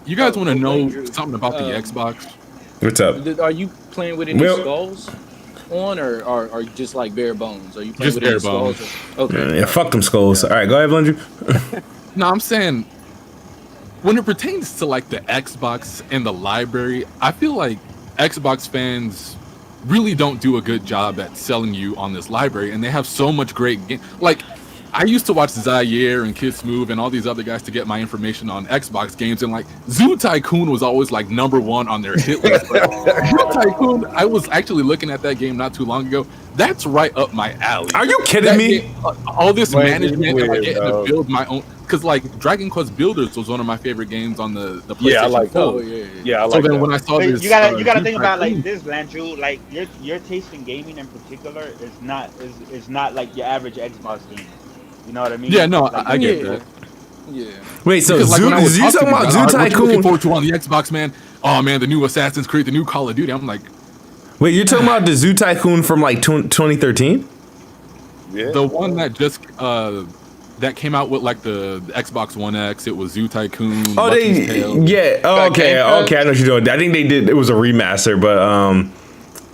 you guys want to know Blandrew, something about the Xbox? What's up? Are you playing with any Well- skulls on, or just like bare bones? Are you playing Just with bare any skulls? bones. Okay. Yeah, fuck them skulls. All right, go ahead, Blandrew. No, I'm saying when it pertains to like the Xbox and the library, I feel like Xbox fans really don't do a good job at selling you on this library, and they have so much great game. Like, I used to watch Zaire and Kid Smooth and all these other guys to get my information on Xbox games, and like Zoo Tycoon was always like #1 on their hit list. But Zoo Tycoon, I was actually looking at that game not too long ago. That's right up my alley. Are you kidding That me? game, all this Wait, management and like weird, getting dog. to build my own, because like Dragon Quest Builders was one of my favorite games on the PlayStation Yeah, I like 4. Oh yeah. Yeah, I So like then that. when I saw But this, you gotta Zoo think about like Tycoon- this, Blandrew. Like your taste in gaming in particular is not like your average Xbox game. You know what I mean? Yeah, no, Like, I get yeah. that. Yeah. Wait, so Because, like, when I was you talking about Zoo what you looking Tycoon? forward to on the Xbox, man? Oh man, the new Assassin's Creed, the new Call of Duty. I'm like, Wait, you're talking about the Zoo Tycoon from like 2013? Yeah. the one that just that came out with like the Xbox One X. It was Zoo Tycoon. Oh, Lucky's Tale. yeah. Oh, Got okay, Game Pass? okay. I know what you're doing. I think they did. It was a remaster, but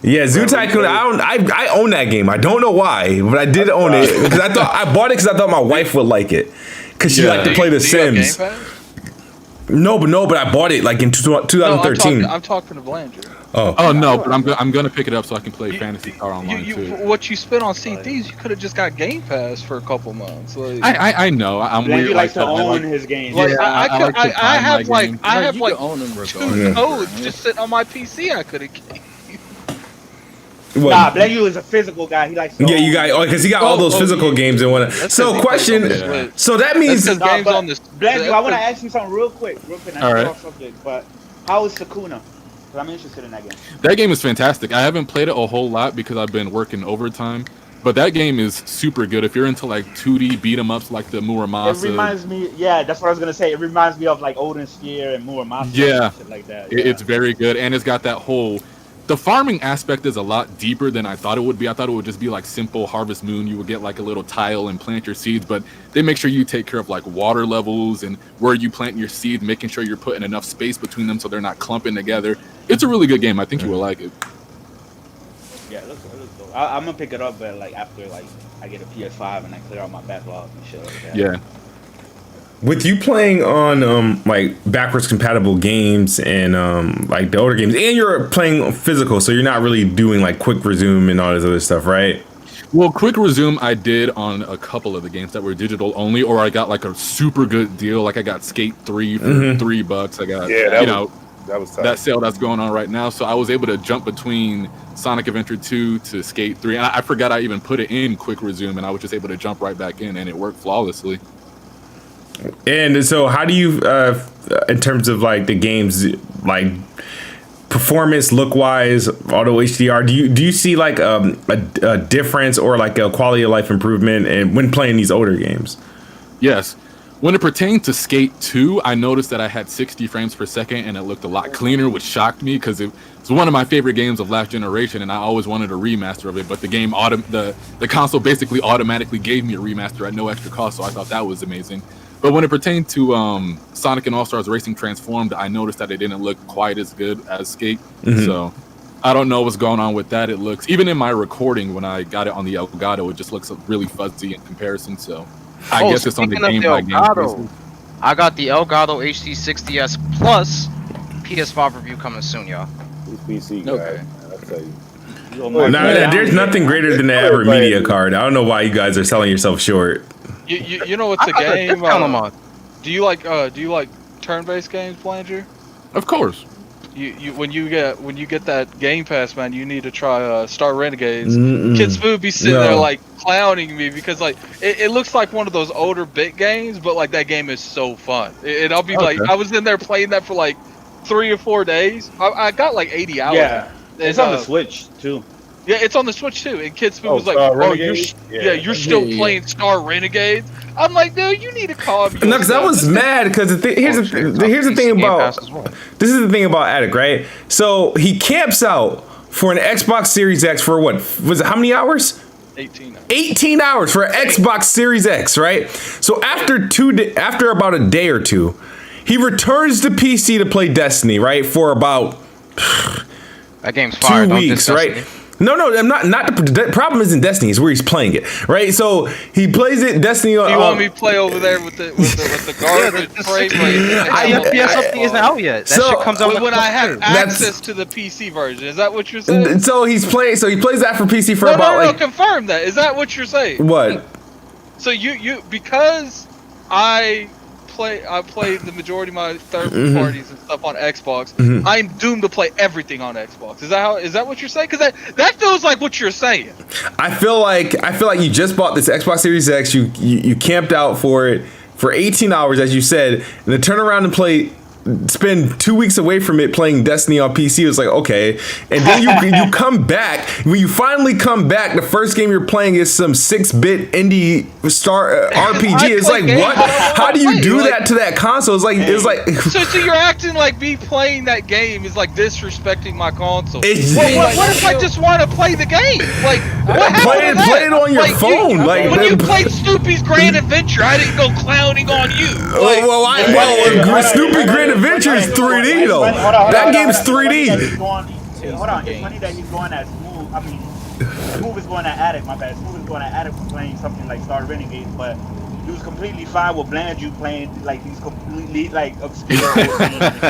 yeah, Zoo Tycoon. I own that game. I don't know why, but I did own it because I bought it because I thought my wife would like it because she Yeah. liked to play The Do you have Game Sims. Pass? But I bought it like in No, 2013. I'm talking to Blandrew. Oh no, but I'm gonna pick it up so I can play Fantasy Star Online You, too. for what you spent on CDs, you could have just got Game Pass for a couple months. Like, I know. I'm Blandrew weird likes like to that. I own like- his games. like Yeah, I I like to time have my like games. I No, have you like can own them two regardless. codes just sitting on my PC. I could have. What? Nah, Blandrew is a physical guy. He likes to Yeah, own you got because he got all those physical games and whatnot. That's So 'cause he question. plays on the Switch. So that means That's 'cause Nah, games but on this. Blandrew, I want to ask you something real quick. I All know right. off subject, but how is Sakuna? 'Cause I'm interested in that game. That game is fantastic. I haven't played it a whole lot because I've been working overtime. But that game is super good. If you're into like 2D beat 'em ups like the It Muramasa, reminds me, yeah, that's what I was gonna say. It reminds me of like Odin Sphere and Muramasa. Yeah. and shit like that. it's very good, and it's got that whole. The farming aspect is a lot deeper than I thought it would be. I thought it would just be like simple Harvest Moon. You would get like a little tile and plant your seeds, but they make sure you take care of like water levels and where you plant your seed, making sure you're putting enough space between them so they're not clumping together. It's a really good game. I think you will like it. Yeah, it looks dope. I'm gonna pick it up, but like after like I get a PS5 and I clear out my backlog and shit like that. Yeah. with you playing on like backwards compatible games and like the older games, and you're playing physical, so you're not really doing like quick resume and all this other stuff, right? Well, quick resume I did on a couple of the games that were digital only, or I got like a super good deal. Like I got Skate 3 for $3. I got that was tough. that sale that's going on right now. So I was able to jump between Sonic Adventure 2 to Skate 3. And I forgot I even put it in quick resume, and I was just able to jump right back in, and it worked flawlessly. And so how do you in terms of like the games, like performance, look wise, auto HDR, do you see like a difference or like a quality of life improvement and when playing these older games? Yes. When it pertained to Skate 2, I noticed that I had 60 frames per second and it looked a lot cleaner, which shocked me because it's one of my favorite games of last generation, and I always wanted a remaster of it. But the game, the console basically automatically gave me a remaster at no extra cost, so I thought that was amazing. But when it pertained to Sonic and All-Stars Racing Transformed, I noticed that it didn't look quite as good as Skate. So I don't know what's going on with that. It looks, even in my recording when I got it on the Elgato, it just looks really fuzzy in comparison. So I guess it's on the game by game basis. I got the Elgato HD60S Plus PS5 review coming soon, y'all. These PC guys, I'll tell you. There's nothing greater than the average media card. I don't know why you guys are selling yourself short. You know what's a game? Do you like turn-based games, Blandrew? Of course. When you get that Game Pass, man, you need to try Star Renegades. Kid Smooth be sitting there like clowning me because like it looks like one of those older bit games, but like that game is so fun. And I'll be like, I was in there playing that for like 3 or 4 days. I got like 80 hours. Yeah, it's on the Switch too. Yeah, it's on the Switch too. And Kid Smooth was like, "Oh, you're still playing Star Renegades." I'm like, "No, you need to calm yourself." No, because I was mad because here's the thing about this is the thing about Addict, right? So he camps out for an Xbox Series X for what was it? How many hours? 18 hours. 18 hours for an Xbox Series X, right? So after about a day or two, he returns to PC to play Destiny, right? For about that game's fire. 2 weeks, right? No, I'm not. The problem isn't Destiny; it's where he's playing it, right? So he plays it. Destiny. You want me to play over there with the garbage frame rate? The PS something isn't out yet. That shit comes out when I have access to the PC version. Is that what you're saying? So he plays that for PC for no, confirm that. Is that what you're saying? What? So you because I play the majority of my third parties and stuff on Xbox. I'm doomed to play everything on Xbox. Is that what you're saying? Because that feels like what you're saying. I feel like you just bought this Xbox Series X. You camped out for it for 18 hours, as you said, and then turn around and spend 2 weeks away from it playing Destiny on PC. It was like, okay. And then you come back. When you finally come back, the first game you're playing is some 6-bit indie star RPG. It's like, what? How do you do that to that console? It's like So you're acting like me playing that game is like disrespecting my console. What if I just want to play the game? Like, what happened to play it on your phone. When you played Snoopy's Grand Adventure, I didn't go clowning on you. Snoopy Grand Adventure is 3D though. That game's 3D. Hold on, it's funny that he's going at Smooth. I mean, Smooth is going at Addict. My bad. Smooth is going at Addict for playing something like Star Renegades, but he was completely fine with Blandrew playing like these completely like obscure.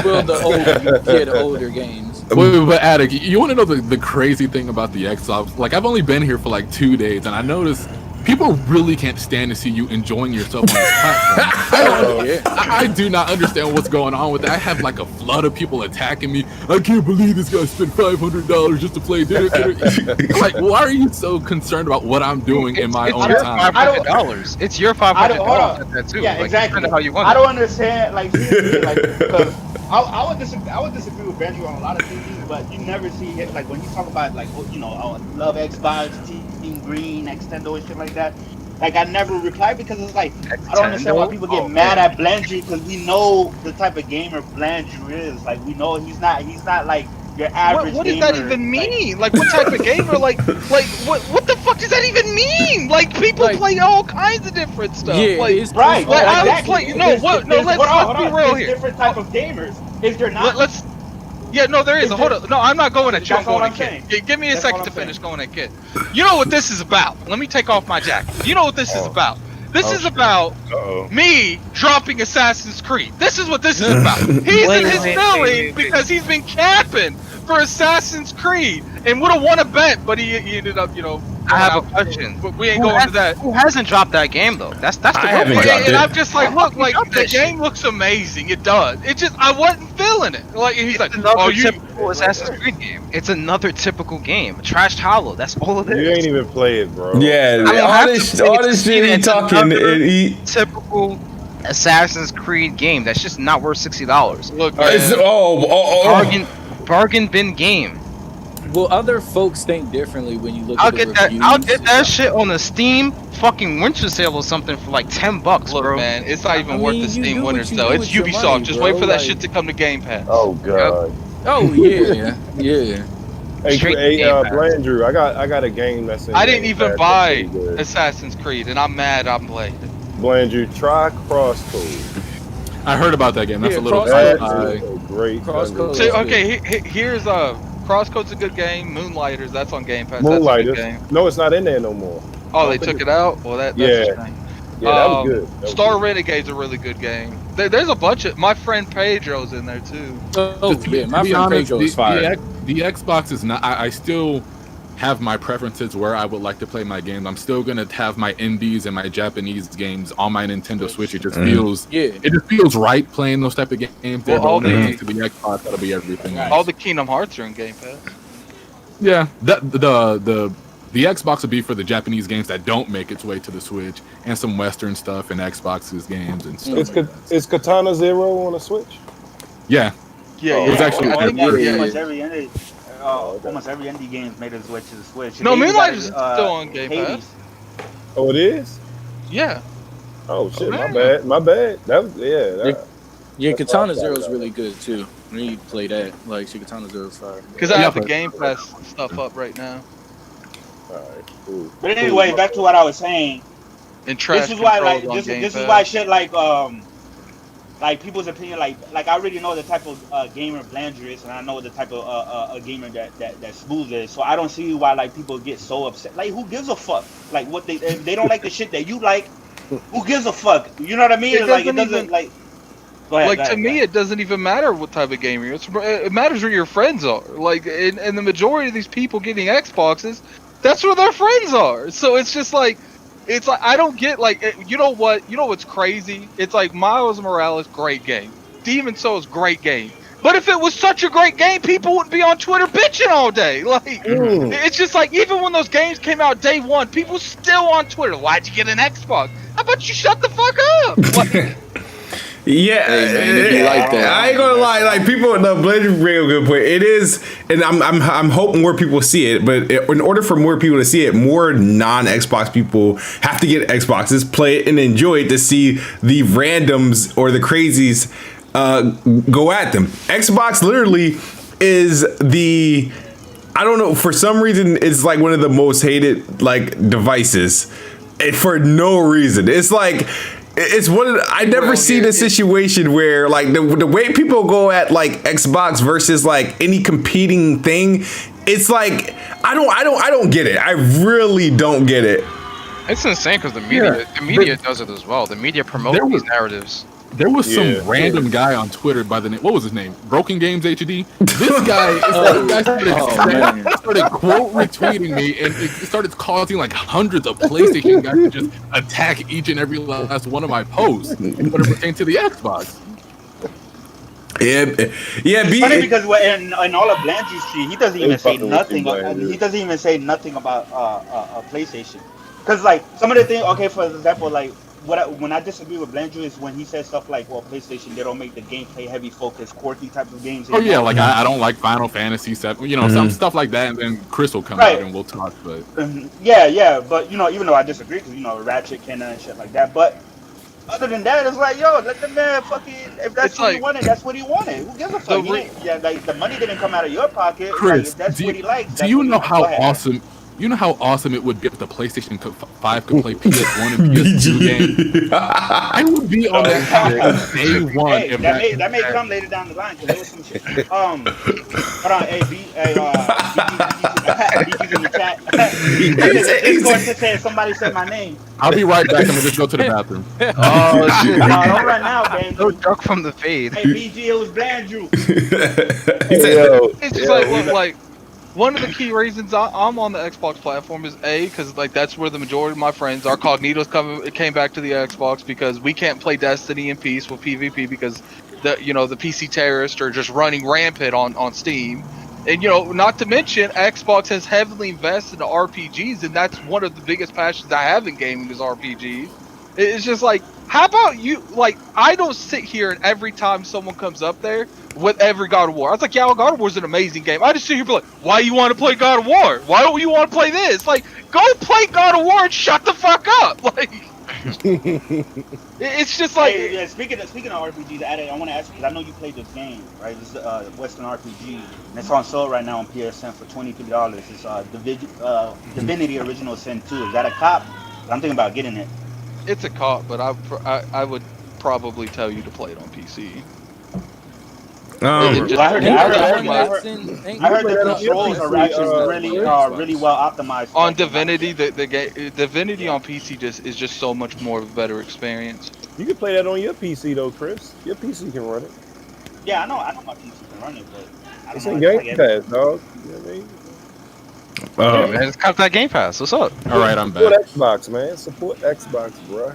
Well, the older games. Wait, but Addict, you want to know the crazy thing about the Xbox? Like, I've only been here for like 2 days, and I noticed people really can't stand to see you enjoying yourself on this platform. I do not understand what's going on with that. I have like a flood of people attacking me. I can't believe this guy spent $500 just to play. Like, why are you so concerned about what I'm doing in my own time? $500. It's your $500 that too. Yeah, exactly. How you want I don't understand. Like, seriously, like, because I would disagree with Benji on a lot of things, but you never see it. Like when you talk about like, you know, love Xbox, Team Green, Extendo, and shit like that. Like I never reply because it's like I don't understand why people get mad at Blandrew because we know the type of gamer Blandrew is. Like we know he's not like your average. What does that even mean? Like what type of gamer? Like what the fuck does that even mean? Like people play all kinds of different stuff. Yeah, like, right. Like exactly. I was playing. No, what? No, let's be real here. Different type of gamers. Is there not? Yeah, no, there is. Hold up. No, I'm not going at you. I'm going at Kid. Give me a second to finish going at Kid. You know what this is about? Let me take off my jacket. You know what this is about? This is about me dropping Assassin's Creed. This is what this is about. He's in his feelings because he's been capping for Assassin's Creed and would have won a bet, but he ended up, you know. I have a question. But we ain't going to that. Who hasn't dropped that game though? That's the I haven't dropped it. And I'm just like, look, like the game looks amazing. It does. It just I wasn't feeling it. Like he's like, another typical Assassin's Creed game. It's another typical game. Trashed Hollow. That's all it is. You ain't even play it, bro. Yeah, all this shit he talking. Typical Assassin's Creed game. That's just not worth $60. Look, Bargain bin game. Well, other folks think differently when you look I'll at the get that. reviews. I'll get that shit on the Steam fucking winter sale or something for like $10, Look, bro. man, it's not even I worth mean, the you Steam do what Winter you Sale. do It's with your Ubisoft. money, Just bro, wait for that like- shit to come to Game Pass. Oh god. Oh yeah, yeah. Hey, Straight hey Game Pass. Blandrew, I got a game that's in I didn't Game even Pass buy that's pretty good. Assassin's Creed, and I'm mad I'm playing it. Blandrew, try Crosscode. I heard about that game. That's Yeah, a little. That Crosscode. is a great Crosscode. So, dungeon. okay, here's Crosscode's a good game. Moonlighters, that's on Game Pass. That's a good Moonlighters. game. No, it's not in there no more. Oh, they took it out. Well, that's Yeah. a shame. Yeah, that was good. That was Star good. Renegade's a really good game. There's a bunch of my friend Pedro's in there too. Oh To yeah, my be friend honest, Pedro is fire. the Xbox is not. I still have my preferences where I would like to play my games. I'm still gonna have my indies and my Japanese games on my Nintendo Switch. It just feels, Yeah. it just feels right playing those type of games. They're Well, all the only the- to the Xbox. That'll be everything. Right. All the Kingdom Hearts are in Game Pass. Yeah, the Xbox would be for the Japanese games that don't make its way to the Switch, and some Western stuff and Xbox's games and stuff. Is Katana Zero on the Switch? Yeah, Yeah, Oh, it was actually I think, pretty yeah, Almost every indie, almost every indie game's made its way to the Switch. No, They even Moonlighters got is it, still on Game Hades. Pass. Oh, it is. Yeah. Oh shit, my man. bad. My bad. That was That, Yeah, That's Katana what I Zero thought is about really good too. When you play that, like, Katana Zero is fire. Because I Yeah, have the but- Game Pass stuff up right now. all right, cool. But anyway, back to what I was saying. And Trash This is why, Control's like, on this Game is Pass. why shit like people's opinion, like I already know the type of gamer Blandrew is, and I know the type of gamer that Smooth is. So I don't see why like people get so upset. Like, who gives a fuck? Like, what if they don't like the shit that you like, who gives a fuck? You know what I mean? It Like, it doesn't doesn't even- like. Go ahead, Like, go ahead, to me, it doesn't even matter what type of gamer you're. It matters where your friends are. Like, and the majority of these people getting Xboxes, that's where their friends are. So it's just like, it's like, I don't get, like, you know what's crazy? It's like Miles Morales, great game. Demon's Souls, great game. But if it was such a great game, people wouldn't be on Twitter bitching all day. Like, it's just like, even when those games came out day one, people still on Twitter. Why'd you get an Xbox? How about you shut the fuck up? Like, Yeah, Hey, man, it be like that. I ain't gonna lie. Like people, the Blandrew bring a good point. It is, and I'm hoping more people see it. But in order for more people to see it, more non-Xbox people have to get Xboxes, play it, and enjoy it to see the randoms or the crazies go at them. Xbox literally is the, I don't know, for some reason it's like one of the most hated like devices, and for no reason. It's like, it's one of the, I never Well, seen here- a situation where like the way people go at like Xbox versus like any competing thing, it's like I don't get it. I really don't get it. It's insane because the media does it as well. The media promotes There was- these narratives. there was some Yeah. random guy on Twitter by the name. What was his name? Broken Games HD. This guy, started quote retweeting me, and it started causing like hundreds of PlayStation guys to just attack each and every last one of my posts when it pertains to the Xbox. Yeah, It's funny because in all of Blandrew's tree, he doesn't even They say fucking nothing. with you, Blandrew. He doesn't even say nothing about PlayStation. Because like some of the things, okay, for example, like when I disagree with Blandrew is when he says stuff like, well, PlayStation, they don't make the gameplay heavy focus, quirky type of games. Oh yeah, like I don't like Final Fantasy 7, you know, some stuff like that, and then Chris will come Right. out and we'll talk. But Yeah, but you know, even though I disagree, because you know, Ratchet, Kenna, and shit like that, but. Other than that, it's like, yo, let the man fucking, if that's It's what he like- wanted, that's what he wanted. Who gives a fuck? Yeah, like, the money didn't come out of your pocket. Like, Chris, if that's do what he likes. do that's you what he know likes. how Go ahead. awesome? You know how awesome it would be if the PlayStation 5 could play PS1 and PS2 games? I would be on that house day one. Hey, if that may come later down the line because there was some shit. Hold on, BG's in the chat. Discord just said somebody said my name. I'll be right back. I'm gonna just go to the bathroom. Oh shit! No, don't run now, man. So drunk from the fade. Hey, BG, it was Blandrew. it's just like, look, like, one of the key reasons I'm on the Xbox platform is because like that's where the majority of my friends are. Cognito's came back to the Xbox because we can't play Destiny in peace with PvP because the PC terrorists are just running rampant on Steam. And not to mention Xbox has heavily invested in RPGs, and that's one of the biggest passions I have in gaming is RPGs. It's just like How about you? Like, I don't sit here and every time someone comes up there with every God of War, I was like, yeah, well, God of War is an amazing game. I just sit here and be like, why you want to play God of War? Why don't you want to play this? Like, go play God of War and shut the fuck up. Like, it's just like. Hey, yeah, speaking of RPGs, Addict, I want to ask you because I know you played this game, right? This is Western RPG, and it's on sale right now on PSN for $23. It's Divinity Original Sin 2. Is that a cop? I'm thinking about getting it. It's a cop, but I would probably tell you to play it on PC. I heard the controls are actually really well optimized. On Divinity, the game Divinity on PC is just so much more of a better experience. You can play that on your PC though, Chris. Your PC can run it. Yeah, I know my PC can run it, but I It's don't in know. Game Pass, dog. You know what I mean? Yeah, man, it's got that Game Pass. What's up? All right, I'm Support back. Xbox, man. Support Xbox, bro.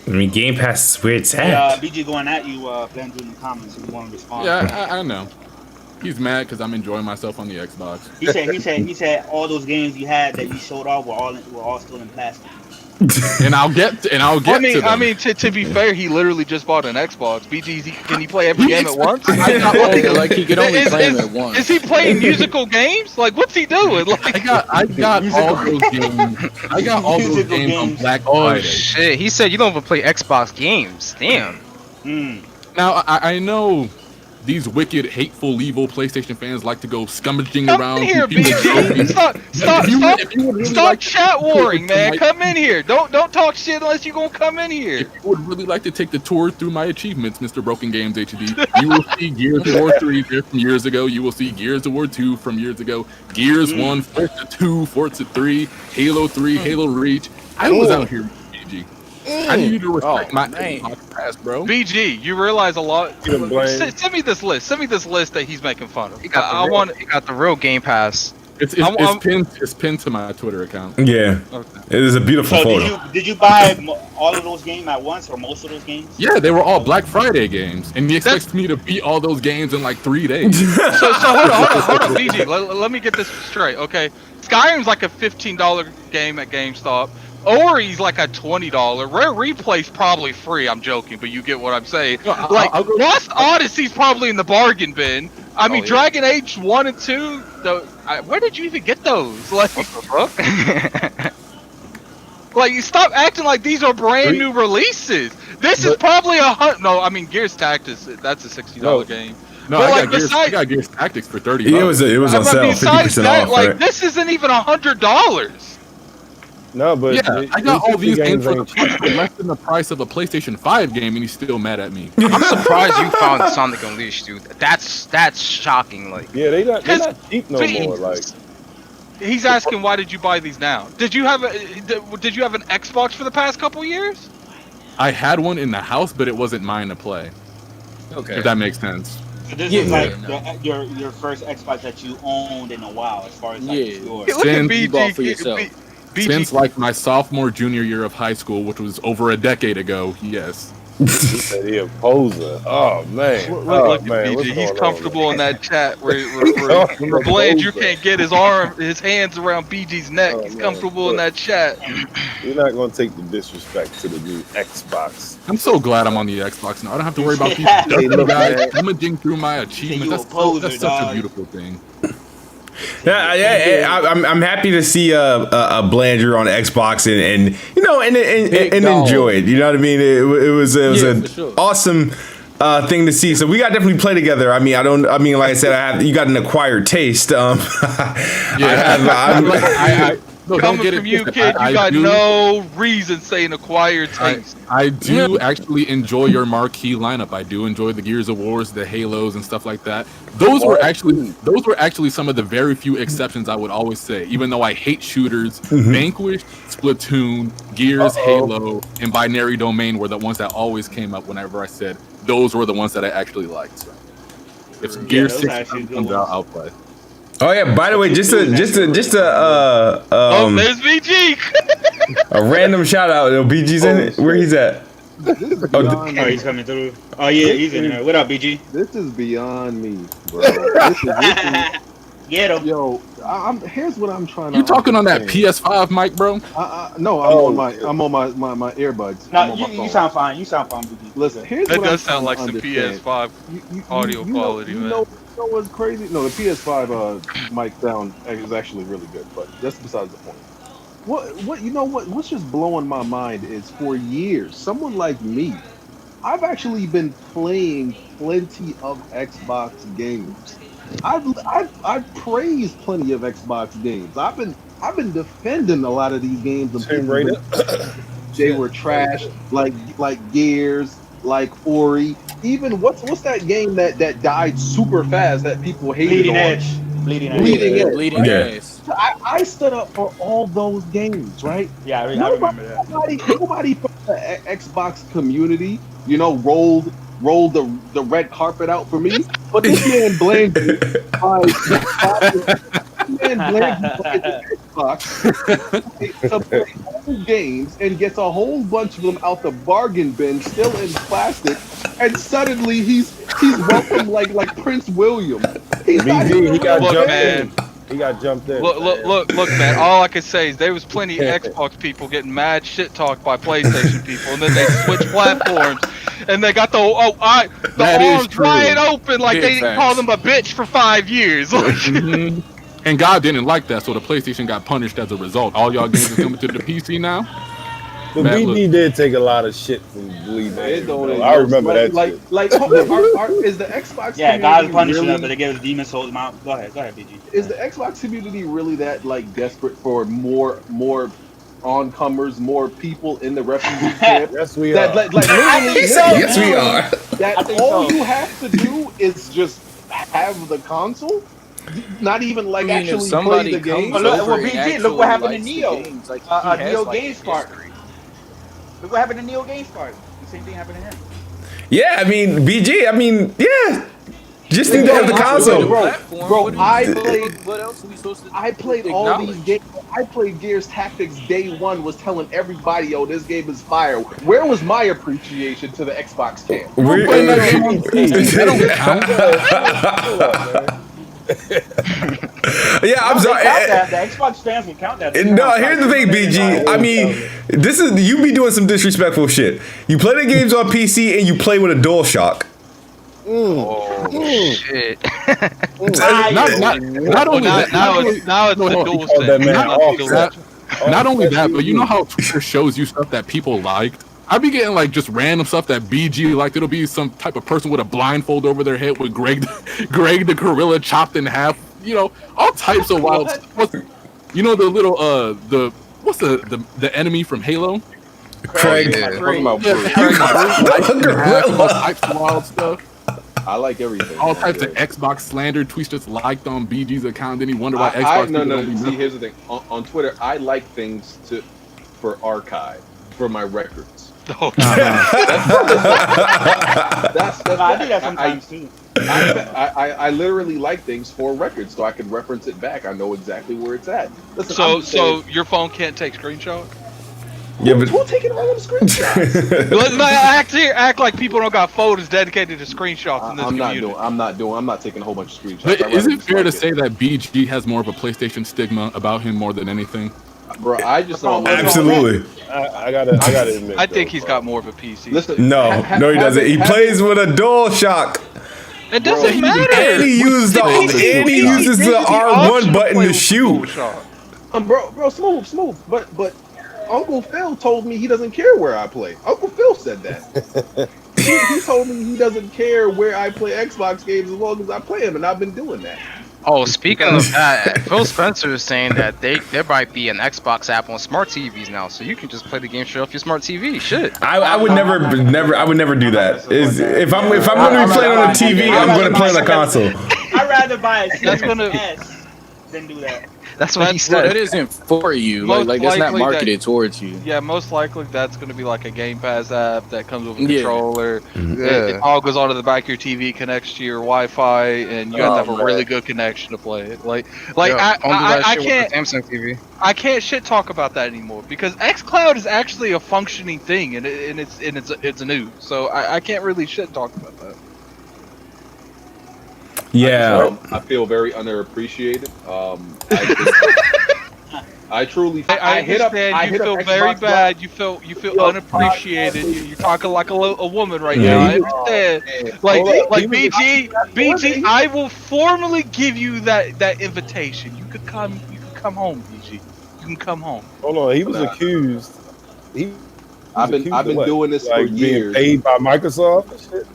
I mean, Game Pass is where it's Hey, at. BG going at you, Blandrew in the comments if you want to respond. Yeah, I know. He's mad because I'm enjoying myself on the Xbox. He said all those games you had that you showed off were all still in plastic. And I'll get to them. I mean, to be fair, he literally just bought an Xbox. BG, can he play every game at once? Like he could only play them at once. Is he playing musical games? Like, what's he doing? Like, I got all those games. I got all those games on Black Oh Friday. shit! He said you don't even play Xbox games. Damn. Now I know these wicked, hateful, evil PlayStation fans like to go scummaging come around. in here, people's BG. trophies. Stop chat warring, man. Come in here. Don't talk shit unless you gonna come in here. If you would really like to take the tour through my achievements, Mr. Broken Games HD, you will see Gears of War 3 from years ago. You will see Gears of War 2 from years ago. Gears 1, Forza 2, Forza 3, Halo 3, Halo Reach. I was out here with BG. I need you to respect my Xbox Pass, bro. BG, you realize a lot. Get him blamed. Send me this list. Send me this list that he's making fun of. He got the real Game Pass. It's pinned to my Twitter account. Yeah, it is a beautiful So photo. did you buy all of those games at once or most of those games? Yeah, they were all Black Friday games, and he expects me to beat all those games in like 3 days. So hold on, BG. Let me get this straight, okay? Skyrim's like a $15 game at GameStop. Ori's like a $20. Rare Replay's probably free. I'm joking, but you get what I'm saying. I'll go- Lost Odyssey's probably in the bargain bin. I mean, Dragon Age 1 and 2. Where did you even get those? Like, like, you stop acting like these are brand new releases. This is probably no. I mean, Gears Tactics. That's a $60 game. No, But, I, like, got Gears Tactics for $30. It was on sale, besides 50% that, off. like, Right? this isn't even $100. No, but Yeah, I got all these games for less than the price of a PlayStation 5 game, and he's still mad at me. I'm surprised you found Sonic Unleashed, dude. That's shocking. Like, Yeah, they're not cheap no more. Like, He's asking, why did you buy these now? Did you have an Xbox for the past couple years? I had one in the house, but it wasn't mine to play. Okay. If that makes sense. So this is like your first Xbox that you owned in a while, as far as like yours. Look at Since you bought for BG. yourself. Since like my sophomore, junior year of high school, which was over a decade ago, yes. he said he a poser. Oh man. Look man. at What's BG. He's going comfortable on, in that chat where a Blandrew poser. can't get his hands around BG's neck. Oh, He's man, comfortable in that chat. You're not gonna take the disrespect to the new Xbox. I'm so glad I'm on the Xbox now. I don't have to worry about these Hey, dirty look, guys man. rummaging through my achievements. You a That's poser, such dog. a beautiful thing. I'm happy to see a Blandrew on Xbox and you know and Big dog. enjoy it. You know what I mean? It was Yeah, an for sure. awesome thing to see. So we got to definitely play together. I mean, like I said, you got an acquired taste. No, don't Coming get from it you, twisted. kid, you got no reason saying acquired taste. I do actually enjoy your marquee lineup. I do enjoy the Gears of Wars, the Halos, and stuff like that. Those were actually some of the very few exceptions I would always say. Even though I hate shooters, Vanquish, Splatoon, Gears, Halo, and Binary Domain were the ones that always came up whenever I said those were the ones that I actually liked. So if Gears those 6 actually good comes ones. out, I'll play. Oh yeah. By the way, just there's BG. a random shout out. BG's in it. Where he's at? Oh, he's coming through. Oh yeah, he's in there. What up, BG? This is beyond me, bro. Get him. Yo, here's what I'm trying to. You talking on that understand. PS5 mic, bro? No, I'm on my earbuds. No, I'm on my you phone. sound fine. You sound fine, BG. Listen, here's That what I'm does sound like trying some to understand. PS5 audio quality, man. You know what's crazy? No, the PS5 mic sound is actually really good, but that's besides the point. What's just blowing my mind is for years, someone like me, I've actually been playing plenty of Xbox games. I've praised plenty of Xbox games. I've been defending a lot of these games. They were trash, like Gears, like Ori. Even what's that game that died super fast that people hated Bleeding Edge. Edge. I stood up for all those games, right? Yeah, I remember that. Nobody from the Xbox community, rolled the red carpet out for me. But this man Blandrew Xbox to play old games and gets a whole bunch of them out the bargain bin, still in plastic, and suddenly he's welcome like Prince William. He got jumped in. Look, man. All I can say is there was plenty of Xbox people getting mad shit talked by PlayStation people, and then they switched platforms, and they got the arms wide open like they didn't call them a bitch for 5 years. And God didn't like that, so the PlayStation got punished as a result. All y'all games are coming to the PC now. But BG did take a lot of shit from Bleeding Edge. I remember that. Is the Xbox? Yeah, God's punishing us, but they gave us Demon Souls mount. Go ahead, BG. Is the Xbox community really that desperate for more oncomers, more people in the refugee camp? Yes, we are. Yes, we are. That all you have to do is just have the console. Not even actually play the game. Well, BG, look what happened to Neo. Neo Games Park. Look what happened to Neo Games Park. The same thing happened to him. Yeah, I mean, BG. I mean, yeah. Just need to have the console. Bro, I played all these games. I played Gears Tactics day one, was telling everybody, yo, this game is fire. Where was my appreciation to the Xbox camp? We're playing that game on PC. That don't count. Yeah, I'm sorry. The Xbox fans will count that. No, here's the thing, BG. I mean, you be doing some disrespectful shit. You play the games on PC and you play with a DualShock. Shit. Not only that, but you know how Twitter shows you stuff that people liked? I be getting just random stuff that BG liked. It'll be some type of person with a blindfold over their head with Greg the gorilla chopped in half. All types of wild stuff. The little what's the enemy from Halo? Craig. All types of wild stuff. I like everything. All types of Xbox slander tweets just liked on BG's account. Then he wonder why Xbox. No. See, here's the thing. On Twitter, I like things for archive for my records. I do that sometimes too. I literally like things for records, so I can reference it back. I know exactly where it's at. Listen, so your phone can't take screenshots? Yeah, but who's taking random screenshots? act like people don't got folders dedicated to screenshots in this community. I'm not taking a whole bunch of screenshots. But is it fair to say that BG has more of a PlayStation stigma about him more than anything? Bro, I just don't. Absolutely. I gotta admit. I think he's got more of a PC. Listen, no, he doesn't. He plays with a DualShock. It doesn't matter. And he uses the R1 button to shoot. Bro, smooth. But Uncle Phil told me he doesn't care where I play. Uncle Phil said that. he told me he doesn't care where I play Xbox games as long as I play them, and I've been doing that. Oh, speaking of that, Phil Spencer is saying that there might be an Xbox app on smart TVs now, so you can just play the game straight off your smart TV. Shit. I would never do that. If I'm going to be playing on a TV, I'm going to play on a console. I'd rather buy a Series S than do that. That's what he said. It isn't for you. Like it's not marketed towards you. Yeah, most likely that's going to be like a Game Pass app that comes with a controller. Yeah. It all goes onto the back of your TV, connects to your Wi-Fi, and you have to have a really good connection to play it. I can't. Samsung TV. I can't shit talk about that anymore because xCloud is actually a functioning thing, and it's new. So I can't really shit talk about that. Yeah. I feel very underappreciated. I truly. I understand. You feel very bad. You feel unappreciated. You're talking like a woman right now. I understand. Like BG, I will formally give you that invitation. You could come home, BG. You can come home. Hold on, he was accused. I've been doing this for years. Paid by Microsoft and shit.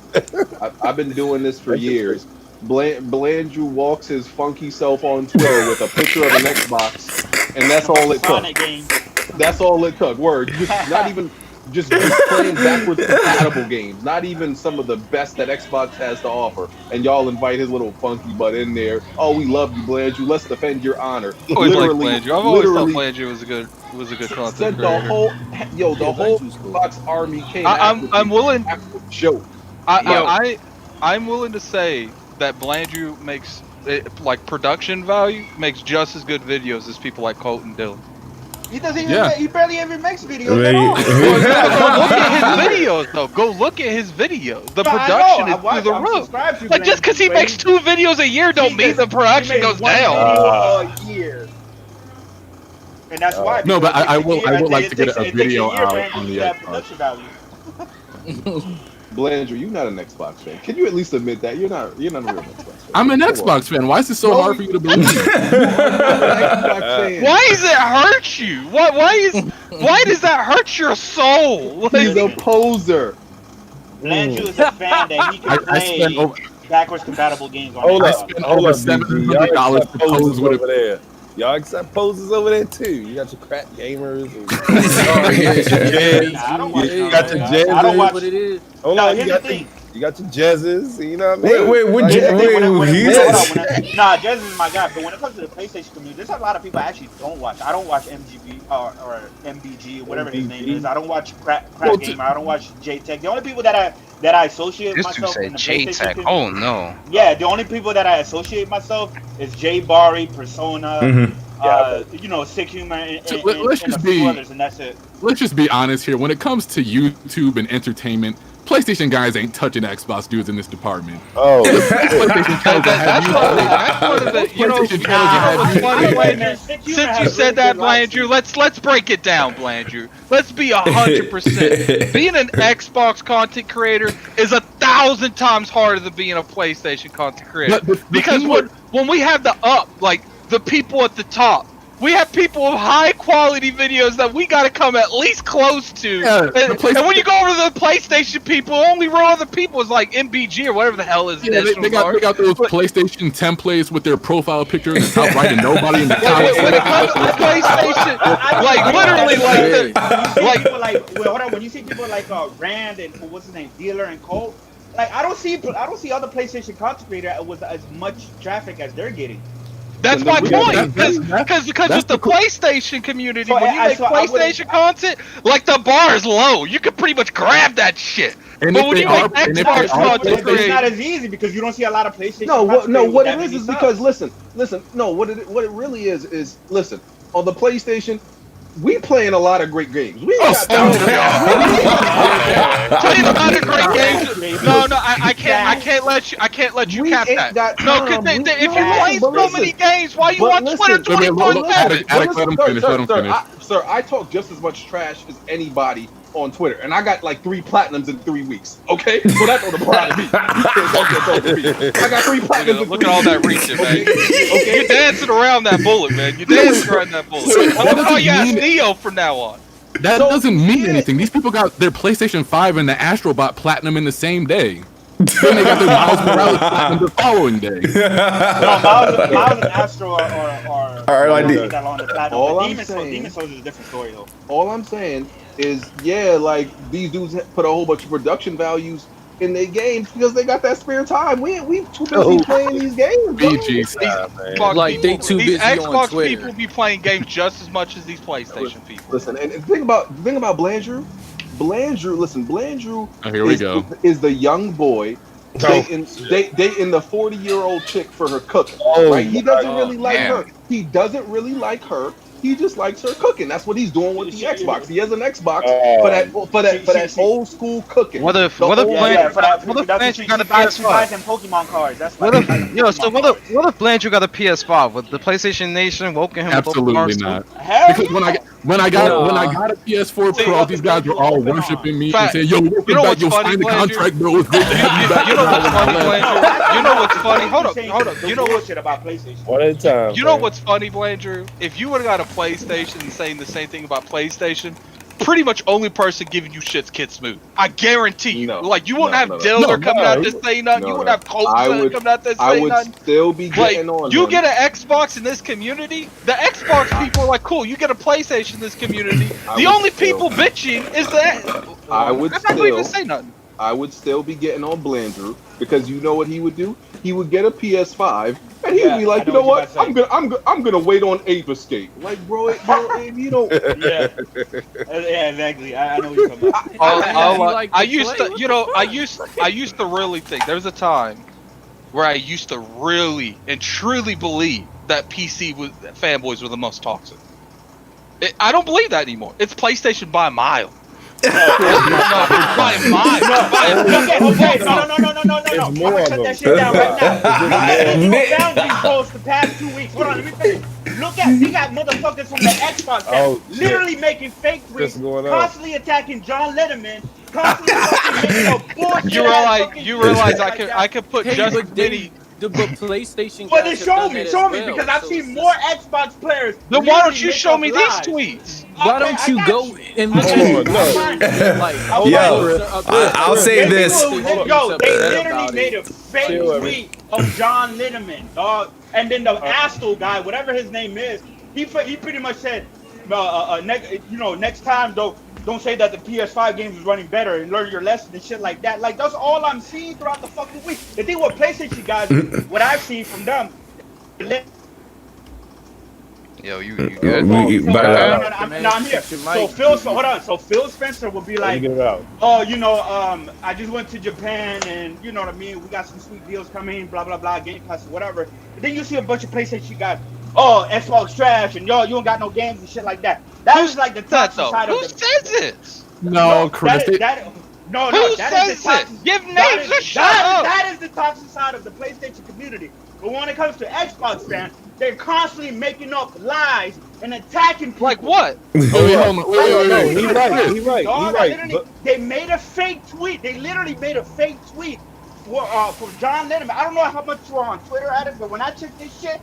I've been doing this for years. Blandrew walks his funky self on Twitter with a picture of an Xbox, and that's all it took. That's all it took. Word. Not even just playing backwards compatible games. Not even some of the best that Xbox has to offer. And y'all invite his little funky butt in there. Oh, we love you, Blandrew. Let's defend your honor. I've always thought Blandrew was a good content creator. The whole Xbox army came. I'm willing. Joke. I'm willing to say that Blandrew makes like production value makes just as good videos as people like Colt and Dylan. He doesn't even. He barely ever makes videos Right. at all. Go look at his videos. The production is through the roof. Like just because he makes 2 videos a year don't mean the production goes down. A year. And that's why. No, but I would like to get a video out on the Xbox. Blandrew, you're not an Xbox fan. Can you at least admit that you're not a real Xbox fan? I'm an Xbox fan. Why is it so hard for you to believe? Why does it hurt you? Why does that hurt your soul? He's a poser. Blandrew is a fan that he can play backwards compatible games on. Hold I up, spent over $700 to pose with over there. Y'all accept poses over there too. You got your crack gamers. And I don't watch. you got your jazzes. I don't watch. What it is? Hold on, you got your jazzes. You know what I mean? Wait, Nah, Jazz is my guy. But when it comes to the PlayStation community, there's a lot of people I actually don't watch. I don't watch MGB or MBG or whatever his name is. I don't watch Crack Gamer. I don't watch J-Tech. The only people that I associate myself in the PlayStation community. Oh no. Yeah, the only people that I associate myself is Jay Barry, Persona, Sick Humor, and a few others, and that's it. Let's just be honest here. When it comes to YouTube and entertainment, PlayStation guys ain't touching Xbox dudes in this department. Oh, PlayStation channels That's one of the, since you said that, Blandrew, let's break it down, Blandrew. Let's be 100%. Being an Xbox content creator is 1,000 times harder than being a PlayStation content creator. Because when we have the people at the top, we have people with high quality videos that we gotta come at least close to. And when you go over to the PlayStation people, only row other people is like MBG or whatever the hell is. Yeah, they got those PlayStation templates with their profile picture in the top right and nobody in the comments. When it comes to PlayStation, when you see people like Rand and what's his name, Dealer and Colt, like I don't see other PlayStation content creators with as much traffic as they're getting. That's my point. Because with the PlayStation community, when you make PlayStation content, like the bar is low. You can pretty much grab that shit. But when you make Xbox content, it's not as easy because you don't see a lot of PlayStation. What it is because listen. No, what it really is listen. On the PlayStation, we playing a lot of great games. We got playing a lot of great games. No, I can't let you cap that. No, because if you play so many games, why you on Twitter 24/7? Sir, I talk just as much trash as anybody on Twitter, and I got like 3 platinums in 3 weeks. Okay, so that's on the part of me. I got 3 platinums. Look at all that reaching, man. Okay, you're dancing around that bullet, man. You're dancing around that bullet. I'm gonna call you Neo from now on. That doesn't mean anything. These people got their PlayStation 5 and the Astrobot Platinum in the same day. Then they got their Miles Morales Platinum the following day. No, Miles and Astro are like Demon Souls is a different story, though. All I'm saying is, like these dudes put a whole bunch of production values in their games because they got that spare time. We too busy playing these games. BG style, man. Like they too busy Xbox on Twitter. people be playing games just as much as these PlayStation people. Listen, and the thing about Blandrew. Blandrew is the young boy dating the 40-year-old chick for her cooking. Right? He doesn't really like her. He doesn't really like her. He just likes her cooking. That's what he's doing with the Xbox. He has an Xbox for that old school cooking. What if She Blandrew got a buys PS5? them Pokemon cards. That's What why. if Blandrew got a PS5? Would the PlayStation Nation welcome him? Absolutely not. Hell Because when I got a PS4 Pro, these guys were all worshiping me and saying, "Yo, You know what's funny, sign the Blandrew? contract, bro. It's great to have you back." You know what's funny, Blandrew? You know what's funny? Hold up. You know bullshit about PlayStation. One at a time. You know man. what's funny, Blandrew? If you would have got a PlayStation and saying the same thing about PlayStation, pretty much only person giving you shit's Kid Smooth. I guarantee you. No, Like, you wouldn't no, have no, no. Diller coming out No, to say nothing. no, You wouldn't no. have Colt I coming would- out to I say would nothing. still be Like, getting on. you him. get an Xbox in this community, the Xbox people are like, cool. You get a PlayStation in this community. The would only still- people bitching is that. I would I'm not gonna even still- say nothing. I would still be getting on Blandrew because you know what he would do? He would get a PS5 and he'd Yeah, be like, I you know know what what? you I'm gonna wait on Ape Escape. Like, bro, Abe, you know. Yeah, exactly. I know what you're talking about. I used to, you know, I used to really think there was a time where I used to really and truly believe that that fanboys were the most toxic. I don't believe that anymore. It's PlayStation by a mile. By a mile. Okay, no. I'm more gonna of shut them. that shit down right now. Nick. Boundaries post the past 2 weeks. Hold on, let me finish. Look at, we got motherfuckers from the Xbox Oh, that literally making fake What's tweets, going on? constantly attacking John Letterman, constantly fucking making a bullshit. You realize I could put just but many. but PlayStation. But guys then have done show that me, as well, because I've so seen it's more just- Xbox players. Then why don't literally you make show up me lies. these tweets? Why Okay, don't I you got go you. and Hold literally on, no. like Yo, I'll say They this. literally- Yo, they literally made a fake Chill, everybody. tweet of John Linneman, dog, and then the Astle guy, whatever his name is, he pretty much said, next time don't say that the PS5 games is running better and learn your lesson and shit like that. Like, that's all I'm seeing throughout the fucking week. The thing with PlayStation guys, what I've seen from them. Yo, you good? I'm here. So hold on. So Phil Spencer will be Let me like, get it out. oh, I just went to Japan and you know what I mean. We got some sweet deals coming, blah blah blah, Game Pass, whatever. And then you see a bunch of PlayStation guys. Oh, Xbox trash, and yo, you don't got no games and shit like that. That is like the toxic side Who of the. says it? No, Chris. Who Who says it? Give names or shut up. That is the toxic side of the PlayStation community. But when it comes to Xbox fans, they're constantly making up lies and attacking people. Like what? Wait, hold on. Wait. He right. Dog, He right. But they made a fake tweet. They literally made a fake tweet for John Lennon. I don't know how much you are on Twitter at it, but when I check this shit,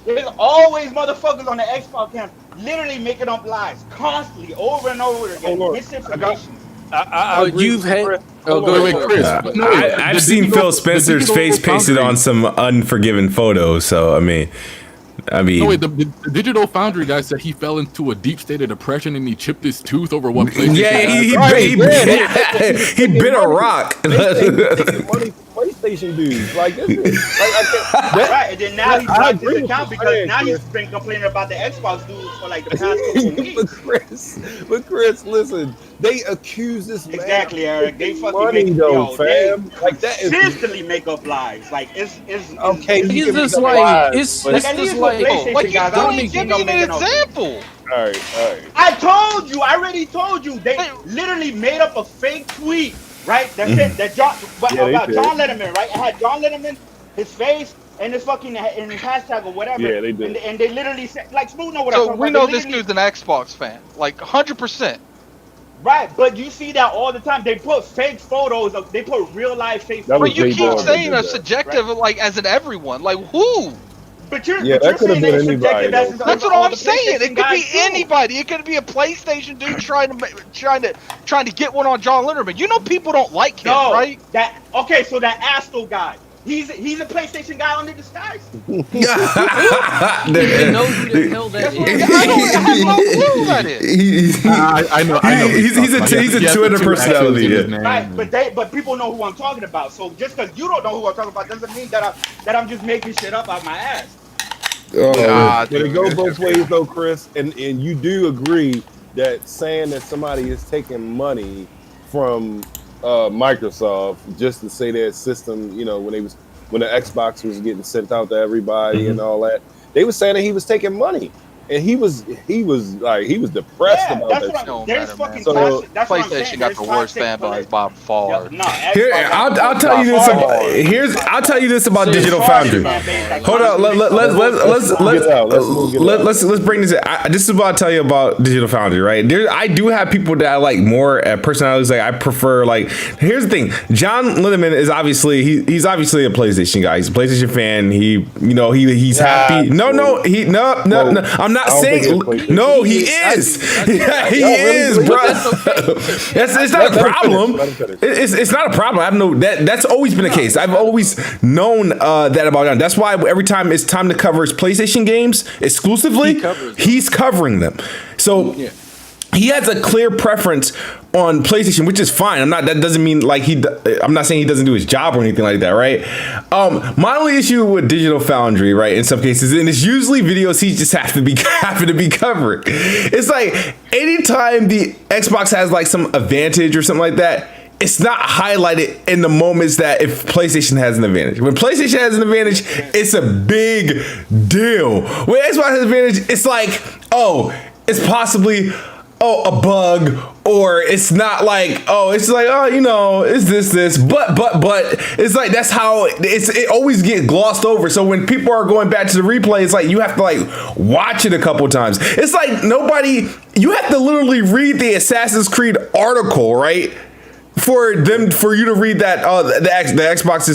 there's always motherfuckers on the Xbox camp literally making up lies constantly over and over again. Hold on. Misinformation. I agree you've with had. Chris. Oh, Hold go on, ahead, hold on. Chris. No, I've seen Phil Spencer's face pasted on some unforgiven photos. So I mean, No, wait, the Digital Foundry guy said he fell into a deep state of depression and he chipped his tooth over one place. yeah, he bit a rock. Taking money from PlayStation dudes. Like this is like I can't. Right, and then now he I blocked agree his with account you, because man, now he's Chris. been complaining about the Xbox dudes for like the past couple weeks. but Chris, listen, they accuse this man Exactly, of Eric. They taking fucking money make though, they fam. Like that is consistently make up lies. Like it's okay. It's you can just make like lies, it's but- Like, at just least with like PlayStation Like you guys, I don't don't even think give you me know an making up. example. all right. I told you. I already told you. They literally made up a fake tweet, right? That said that about did. John Letterman, right? It had John Letterman, his face, and his fucking and his hashtag or whatever. Yeah, they did. And they literally said, like, Smooth know what I'm So talking we about. know They this literally- dude's an Xbox fan, like 100%. Right, but you see that all the time. They put fake photos of. They put real life fake That photos. was But you J keep Dog that saying did a that. subjective, like as in everyone. Like who? But you're, Yeah, but that you're could have saying been that it's anybody, subjective. though. That's what all I'm the saying. PlayStation It could guys be do. anybody. It could be a PlayStation dude trying to get one on John Linderman. You know people don't like him, No, right? So that Astle guy. He's a PlayStation guy under disguise. you know who the hell that I is. have no clue who that is. I know. He's a Twitter personality. Yeah. Right, but people know who I'm talking about. So just because you don't know who I'm talking about doesn't mean that I'm just making shit up out my ass. But it goes both ways though, Chris, and you do agree that saying that somebody is taking money from Microsoft just to say their system, you know, when the Xbox was getting sent out to everybody and all that, they were saying that he was taking money, and he was depressed about that. There's fucking So that's what I'm PlayStation saying. got the worst fan base by far. Here, I'll tell you this. I'll tell you this about Digital Foundry. Hold on, let's bring this. This is what I'll tell you about Digital Foundry, right? I do have people that I like more personalities. Like I prefer. Like here's the thing, John Linneman is he's obviously a PlayStation guy. He's a PlayStation fan. He's happy. No. I'm not saying no. He is. He is, bro. It's not a problem. It's not a problem. I know that's always been the case. I've always known that about John. That's why every time it's time to cover his PlayStation games exclusively, he's covering them. So he has a clear preference on PlayStation, which is fine. That doesn't mean like I'm not saying he doesn't do his job or anything like that, right? My only issue with Digital Foundry, right, in some cases, and it's usually videos he just having to be covering. It's like anytime the Xbox has like some advantage or something like that, it's not highlighted in the moments that if PlayStation has an advantage. When PlayStation has an advantage, it's a big deal. When Xbox has an advantage, it's like, oh, it's possibly a bug, or it's not like, it's like, it's this, but it's like, that's how it always gets glossed over. So when people are going back to the replay, it's like, you have to like watch it a couple times. It's like you have to literally read the Assassin's Creed article, right? For you to read that the Xbox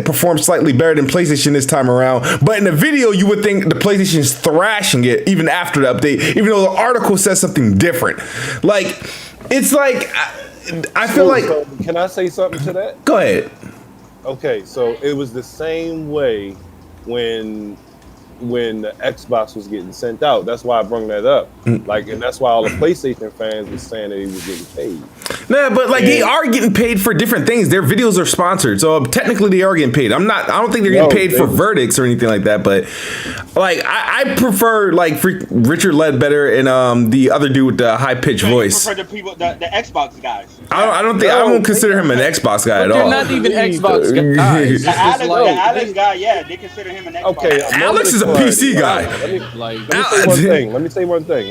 performs slightly better than PlayStation this time around, but in the video you would think the PlayStation is thrashing it even after the update, even though the article says something different. Like it's like I feel like. Can I say something to that? Go ahead. Okay, so it was the same way when the Xbox was getting sent out. That's why I brought that up. Like, and that's why all the PlayStation fans was saying that he was getting paid. Nah, but like they are getting paid for different things. Their videos are sponsored, so technically they are getting paid. I don't think they're getting paid for verdicts or anything like that. But like I prefer like Richard Ledbetter and the other dude with the high pitched voice. You prefer the people, the Xbox guys. I don't consider him an Xbox guy at all. They're not even Xbox guys. The Alex guy, yeah, they consider him an Xbox. Okay, Alex is a PC guy. Let me say one thing.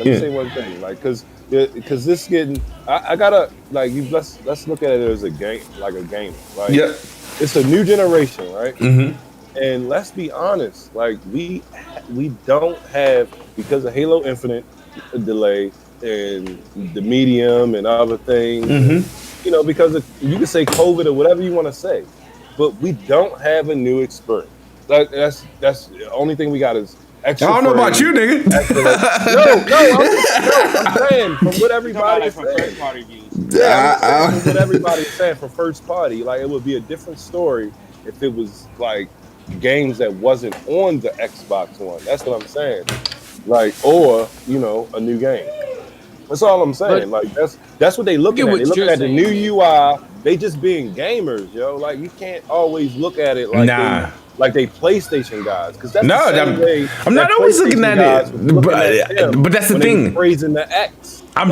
Like, cause this getting, I gotta like let's look at it as a game, like a game, right? Yeah. It's a new generation, right? Mm-hmm. And let's be honest, like we don't have, because of Halo Infinite delay and the medium and other things, because you can say COVID or whatever you want to say, but we don't have a new experience. Like that's the only thing we got is extra. I don't know about you, nigga. I'm saying from what everybody's saying. From what everybody's saying from first party, like it would be a different story if it was like games that wasn't on the Xbox One. That's what I'm saying. Like, or a new game. That's all I'm saying. But, like that's what they looking at. They looking at the new UI. They just being gamers, yo. Like you can't always look at it like they PlayStation guys, because that's the same way. I'm not always looking at it, but that's the thing. Praising the X. I'm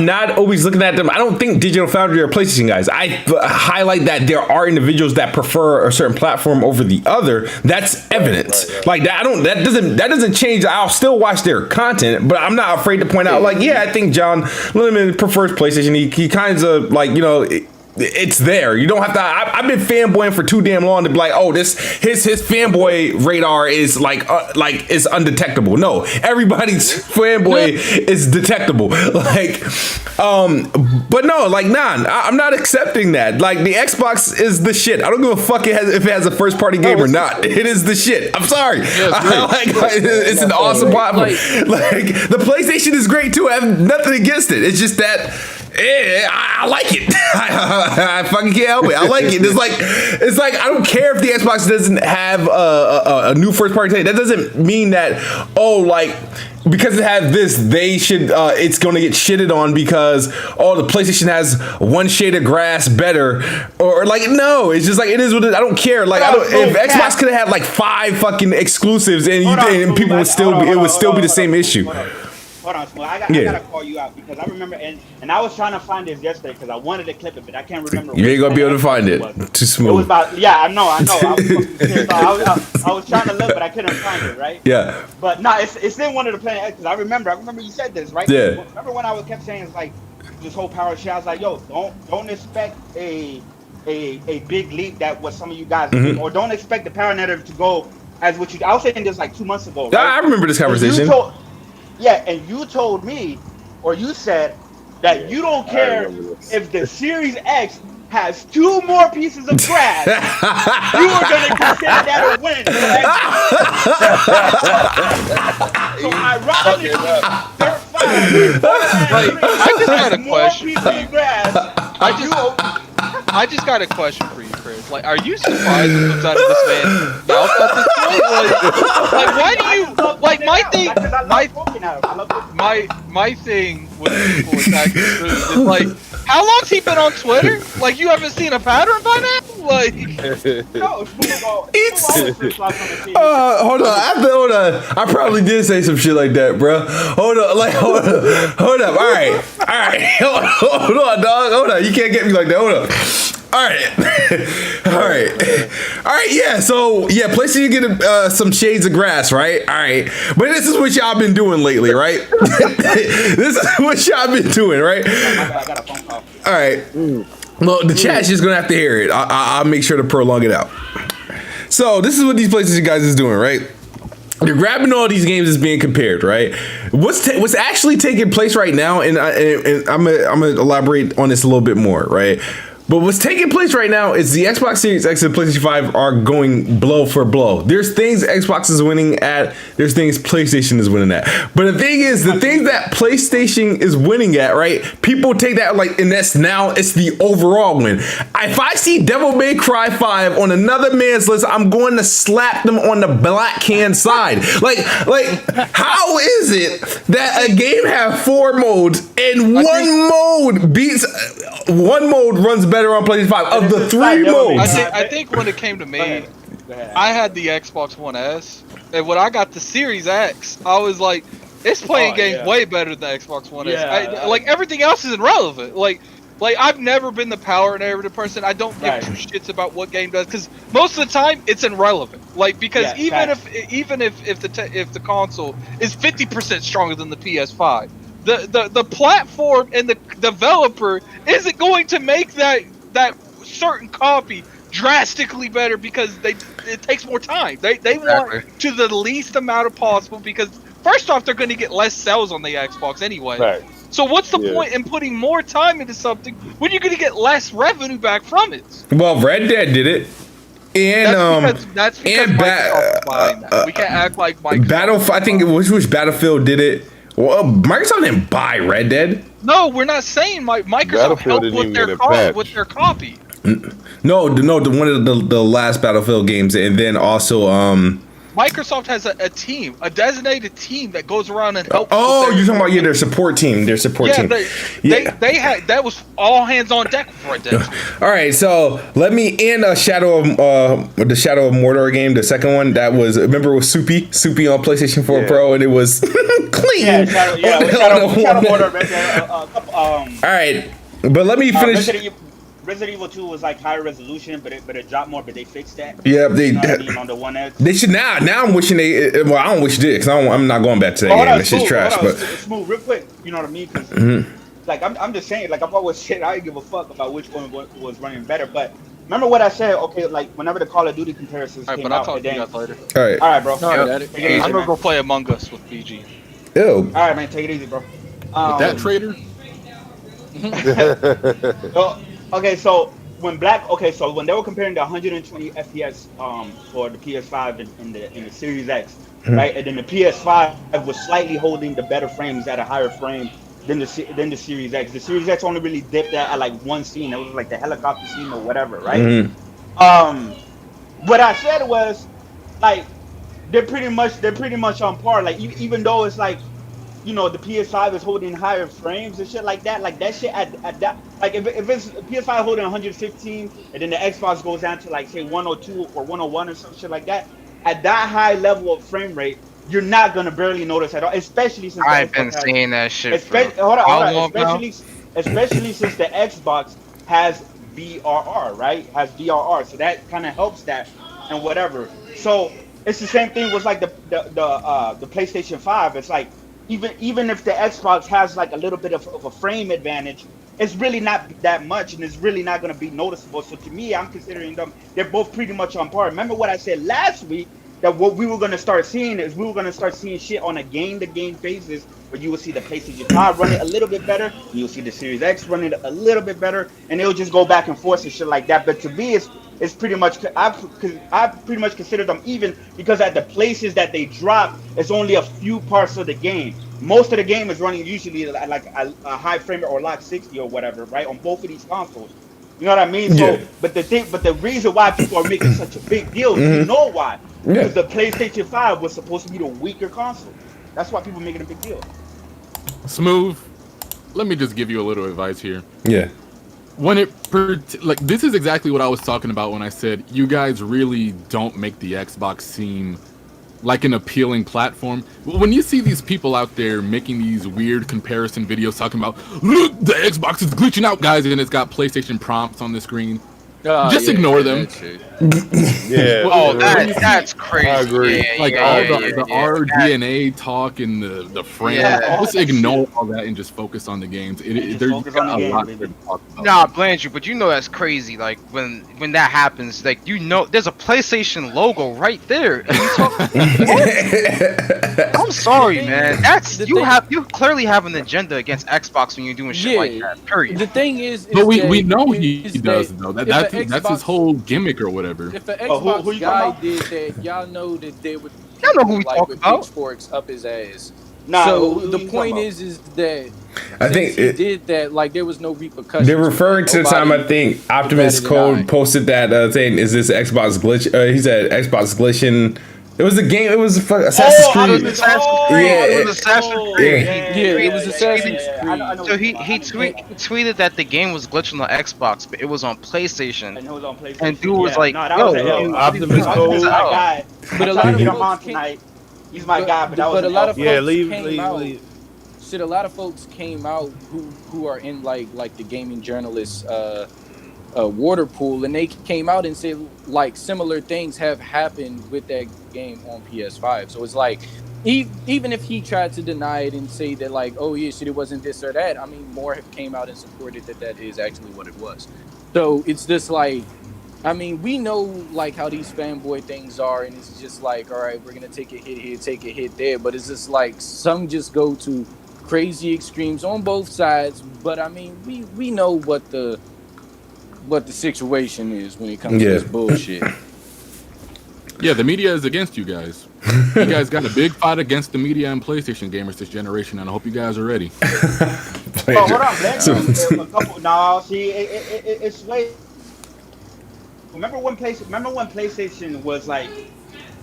not always looking at them. I don't think Digital Foundry are PlayStation guys. I highlight that there are individuals that prefer a certain platform over the other. That's evidence. Right. Like that. That doesn't change. I'll still watch their content, but I'm not afraid to point out. Like, I think John Linneman prefers PlayStation. He kind of like it's there. You don't have to. I've been fanboying for too damn long to be like, oh, his fanboy radar is like is undetectable. No, everybody's fanboy is detectable. Like, but no, like, I'm not accepting that. Like, the Xbox is the shit. I don't give a fuck if it has a first party game or not. It is the shit. I'm sorry. It's an awesome platform. Like, the PlayStation is great too. I have nothing against it. It's just that. I like it. I fucking can't help it. I like it. It's like I don't care if the Xbox doesn't have a new first party. That doesn't mean that because it has this, they should it's going to get shitted on because the PlayStation has one shade of grass better, or like, no, it's just like it is what it is. I don't care. Like, if Xbox could have had like 5 fucking exclusives and people would still be the same issue. hold on, Smooth. I gotta call you out because I remember, and I was trying to find this yesterday because I wanted to clip it, but I can't remember. You ain't gonna be able to find it. Too smooth. It was about, yeah, I know. I was trying to look, but I couldn't find it, right? Yeah. But no, it's in one of the Planet X because I remember you said this, right? Yeah. Remember when I kept saying it's like this whole power shit? I was like, yo, don't expect a big leap that what some of you guys think, or don't expect the power narrative to go as what you. I was saying this like 2 months ago. Right? I remember this conversation. And you told me, or you said that you don't care if the Series X has 2 more pieces of grass, you are going to consider that a win. So ironically, Dirt 5, I just got a question. I just got a question for you, Chris. Like, are you surprised what comes out of this man's mouth at this point? Like, why do you like my thing with people attacking Chris is like, how long's he been on Twitter? Like, you haven't seen a pattern by now? Like, hold on. I probably did say some shit like that, bro. Hold up. All right. Hold on, dog. Hold on. You can't get me like that. Hold up. All right. Yeah. So yeah, PlayStation get some shades of grass, right? All right. But this is what y'all been doing lately, right? This is what y'all been doing, right? I got a phone call. All right. Well, the chat's just gonna have to hear it. I'll make sure to prolong it out. So this is what these PlayStation guys is doing, right? They're grabbing all these games that's being compared, right? What's actually taking place right now, and I'm gonna elaborate on this a little bit more, right? But what's taking place right now is the Xbox Series X and PlayStation 5 are going blow for blow. There's things Xbox is winning at, there's things PlayStation is winning at. But the thing is, the things that PlayStation is winning at, right? People take that like, and that's now, it's the overall win. If I see Devil May Cry 5 on another man's list, I'm going to slap them on the black hand side. Like, how is it that a game have 4 modes and one mode runs better on PlayStation 5 of the 3 modes? I think when it came to me, I had the Xbox One S, and when I got the Series X, I was like, it's playing games way better than Xbox One S. Like, everything else is irrelevant. Like I've never been the power narrative person. I don't give 2 shits about what game does, because most of the time it's irrelevant. Like, because even if the console is 50% stronger than the PS5, the platform and the developer isn't going to make that certain copy drastically better, because it takes more time. They want to the least amount of possible, because first off, they're going to get less sales on the Xbox anyway. Right. So what's the point in putting more time into something when you're going to get less revenue back from it? Well, Red Dead did it. And that's because Microsoft is buying that. We can't act like Microsoft. I think which Battlefield did it. Well, Microsoft didn't buy Red Dead. No, we're not saying Microsoft helped with their copy. No, one of the last Battlefield games, and then also Microsoft has a team, a designated team that goes around and helps. Oh, you're talking about their support team. Their support team. They had, that was all hands on deck for Red Dead. All right, so let me end the Shadow of Mordor game, the second one. That was, remember, it was Soupy on PlayStation 4 Pro, and it was clean. Shadow of Mordor, Red Dead. All right, but let me finish. Resident Evil 2 was like higher resolution, but it dropped more. But they fixed that. Yeah, on the One X. They should now. I'm wishing they. Well, I don't wish they did, because I'm not going back to that game. That shit's trash. But Smooth, real quick. You know what I mean? Like I'm just saying. Like I'm always saying, I didn't give a fuck about which one was running better. But remember what I said? Okay, like whenever the Call of Duty comparisons came out, I'll talk to you guys later. All right, bro. I'm gonna go play Among Us with BG. Ew. All right, man. Take it easy, bro. With that trader. Okay, so when they were comparing the 120 FPS for the PS5 in the Series X, right, and then the PS5 was slightly holding the better frames at a higher frame than the Series X. The Series X only really dipped at like one scene. It was like the helicopter scene or whatever, right? What I said was, like, they're pretty much on par. Like even though it's like, you know, the PS5 is holding higher frames and shit like that. Like that shit at that, like if it's PS5 holding 115 and then the Xbox goes down to like say 102 or 101 or some shit like that, at that high level of frame rate, you're not gonna barely notice at all, especially since I've been saying that shit for hold how on, long now? especially since the Xbox has VRR, right? Has VRR, so that kind of helps that and whatever. So it's the same thing with like the PlayStation 5. It's like even if the Xbox has like a little bit of a frame advantage, it's really not that much, and it's really not going to be noticeable. So to me, I'm considering them. They're both pretty much on par. Remember what I said last week? That what we were going to start seeing is we were going to start seeing shit on a game-to-game basis, where you will see the PlayStation 5 running a little bit better, you'll see the Series X running a little bit better, and it'll just go back and forth and shit like that. But to me, it's pretty much I pretty much consider them even, because at the places that they drop, it's only a few parts of the game. Most of the game is running usually like a high frame rate or lock 60 or whatever, right, on both of these consoles. You know what I mean? So, but the reason why people are making such a big deal, you know why? Because the PlayStation 5 was supposed to be the weaker console. That's why people are making a big deal. Smooth. Let me just give you a little advice here. Yeah. When this is exactly what I was talking about when I said you guys really don't make the Xbox seem like an appealing platform. When you see these people out there making these weird comparison videos talking about, look, the Xbox is glitching out, guys, and it's got PlayStation prompts on the screen. Just ignore them. Yeah. Oh, that's crazy. I agree. The RDNA talk and the frame. Just ignore all that and just focus on the games. There's a lot to talk about. Nah, Blandrew, but you know that's crazy. Like when that happens, like there's a PlayStation logo right there. And you talk, I'm sorry, man. You clearly have an agenda against Xbox when you're doing shit like that. Period. The thing is but we know he does though. That's his whole gimmick or whatever. If an Xbox guy did that, y'all know that they would. Y'all know who we talking with about. Pitchforks up his ass. Nah, so the point is that I think he did that. Like there was no repercussions. They're referring to the time I think Optimus Code posted that thing. Is this Xbox glitch? He said Xbox glitching. It was the game. It was Assassin's Creed. It was Assassin's Creed. It was Assassin's Creed. So he tweeted that the game was glitching on Xbox, but it was on PlayStation. And it was on PlayStation. And dude was like, "Yo, Optimus Code. But a lot of folks tonight. He's my guy, but a lot of folks leave. Shit, a lot of folks came out who are in like the gaming journalists water pool, and they came out and said like similar things have happened with that game on PS5. So it's like even if he tried to deny it and say that like, oh yeah, shit, it wasn't this or that, I mean, more have came out and supported that is actually what it was. So it's just like, I mean, we know like how these fanboy things are, and it's just like, all right, we're gonna take a hit here, take a hit there, but it's just like some just go to crazy extremes on both sides. But I mean, we know what the situation is when it comes to this bullshit. Yeah, the media is against you guys. You guys got a big fight against the media and PlayStation gamers this generation, and I hope you guys are ready. Hold on, it's way. Remember when PlayStation was like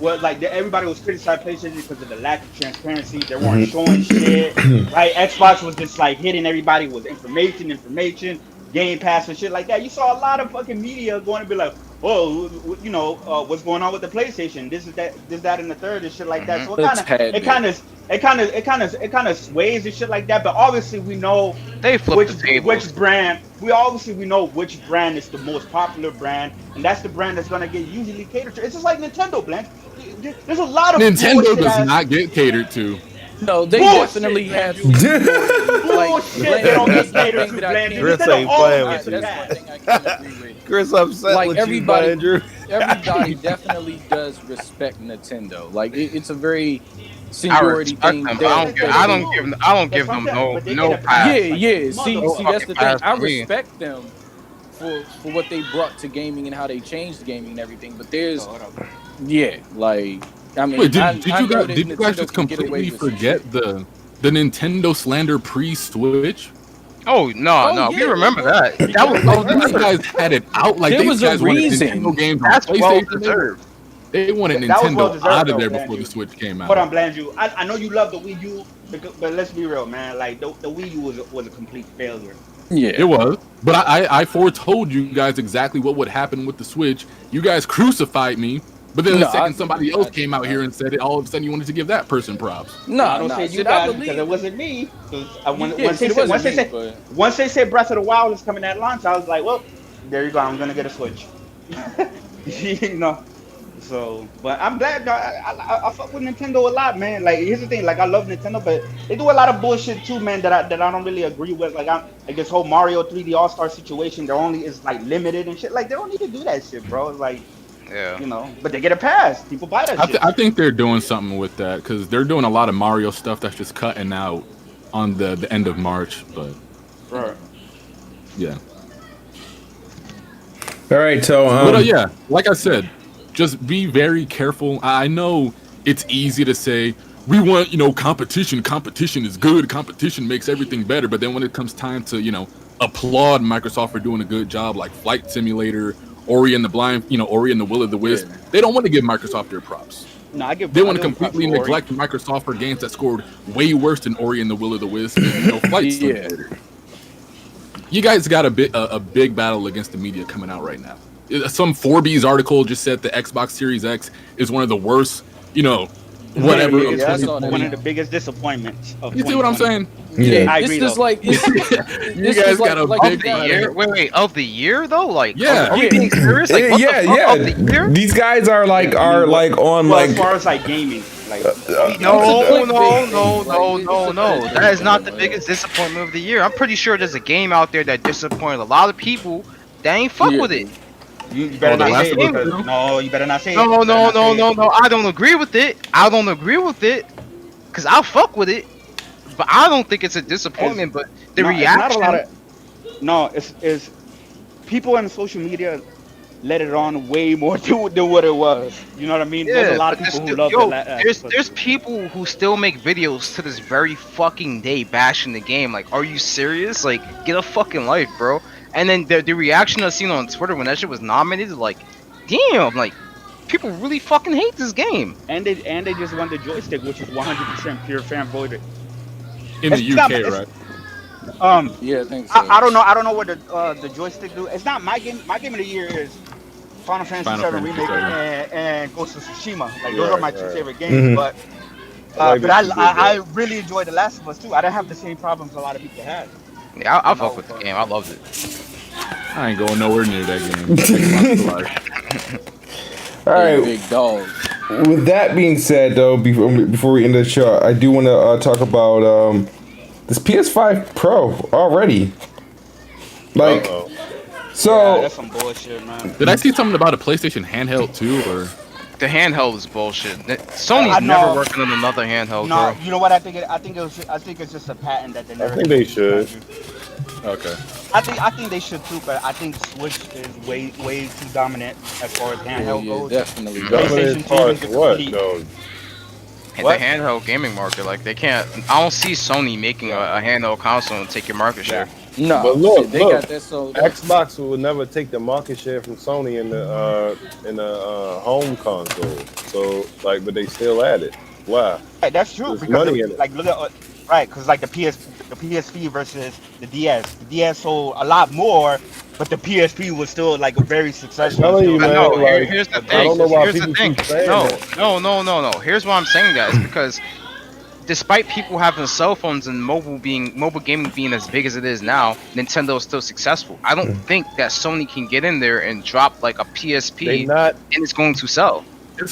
everybody was criticizing PlayStation because of the lack of transparency. They weren't showing shit, right? Xbox was just like hitting everybody with information, Game Pass and shit like that. You saw a lot of fucking media going to be like, oh, what's going on with the PlayStation? This, that, and the third and shit like that. So it kind of sways and shit like that. But obviously we know which brand. We know which brand is the most popular brand, and that's the brand that's gonna get usually catered to. It's just like Nintendo, Blanche. There's a lot of Nintendo does not get catered to. No, they definitely have. Bullshit. They don't get catered to, Blandrew. Chris ain't playing with you. That's one thing I can't agree with. Chris upset with you, Blandrew. Everybody definitely does respect Nintendo. Like it's a very seniority thing. I don't give them no pass. Yeah. See, that's the thing. I respect them for what they brought to gaming and how they changed gaming and everything. But there's, like. I mean, wait, did you guys just completely forget the Nintendo slander pre-Switch? Oh no, we remember that. These guys had it out like there these guys wanted Nintendo games on PlayStation. Well deserved. They wanted Nintendo out of there before the Switch came out. Hold on, Blandrew. I know you love the Wii U, but let's be real, man. Like the Wii U was a complete failure. Yeah, it was. But I foretold you guys exactly what would happen with the Switch. You guys crucified me. But then the second somebody else came out here and said it, all of a sudden you wanted to give that person props. No, I don't say you guys because it wasn't me. Once they said Breath of the Wild is coming at launch, I was like, well, there you go. I'm gonna get a Switch. You know. So, but I'm glad. I fuck with Nintendo a lot, man. Like, here's the thing. Like, I love Nintendo, but they do a lot of bullshit too, man. That I don't really agree with. Like this whole Mario 3D All Star situation. They're only is like limited and shit. Like, they don't need to do that shit, bro. It's like, yeah, you know. But they get a pass. People buy that shit. I think they're doing something with that because they're doing a lot of Mario stuff that's just cutting out on the end of March. But right, yeah. All right, so but yeah, like I said. Just be very careful. I know it's easy to say we want, competition. Competition is good. Competition makes everything better. But then when it comes time to, applaud Microsoft for doing a good job, like Flight Simulator, Ori and the Will of the Wisp, they don't want to give Microsoft their props. No, they want to completely neglect Microsoft for games that scored way worse than Ori and the Will of the Wisp and Flight Simulator. You guys got a big battle against the media coming out right now. Some Forbes article just said the Xbox Series X is one of the worst, whatever. Yeah, one of the biggest disappointments of you see what I'm saying? Yeah, I agree. It's just like you guys got a big year. Wait, of the year though? Like, yeah, are we being serious? Like, what the fuck of the year? These guys are like on like as far as like gaming. Like, no. That is not the biggest disappointment of the year. I'm pretty sure there's a game out there that disappointed a lot of people that ain't fuck with it. You better not say it. No, you better not say it. No. I don't agree with it. Cause I'll fuck with it, but I don't think it's a disappointment. But the reaction. It's people on social media let it on way more than what it was. You know what I mean? Yeah, there's a lot of people who love it. There's people who still make videos to this very fucking day bashing the game. Like, are you serious? Like, get a fucking life, bro. And then the reaction I've seen on Twitter when that shit was nominated, like, damn, like, people really fucking hate this game. And they just won the joystick, which is 100% pure fan voted. In the UK, right? Yeah, I think so. I don't know what the joystick do. It's not my game. My game of the year is Final Fantasy VII Remake and Ghost of Tsushima. Like, those are my two favorite games. But I really enjoyed The Last of Us too. I didn't have the same problems a lot of people had. Yeah, I fuck with the game. I loved it. I ain't going nowhere near that game. All right. Big dog. With that being said, though, before we end the show, I do want to talk about this PS5 Pro already. Like, so yeah, that's some bullshit, man. Did I see something about a PlayStation handheld too, or? The handheld is bullshit. Sony's never working on another handheld. No, bro. You know what? I think it's just a patent that they never. I think they should. Okay. I think they should too, but I think Switch is way too dominant as far as handheld goes. Definitely. Dominant as far as what though? In the handheld gaming market, like they can't. I don't see Sony making a handheld console and take your market share. No, but look, they got that sold. Xbox will never take the market share from Sony in the home console. So like, but they still at it. Why? Right, that's true. There's because money in it. Like, look at right, because like the PSP versus the DS. The DS sold a lot more, but the PSP was still like a very successful. I'm telling you, man, no, like, here's the thing. I don't know why Here's people the thing. keep saying No. that. Here's why I'm saying that is because despite people having cell phones and mobile gaming being as big as it is now, Nintendo is still successful. I don't think that Sony can get in there and drop like a PSP and it's going to sell.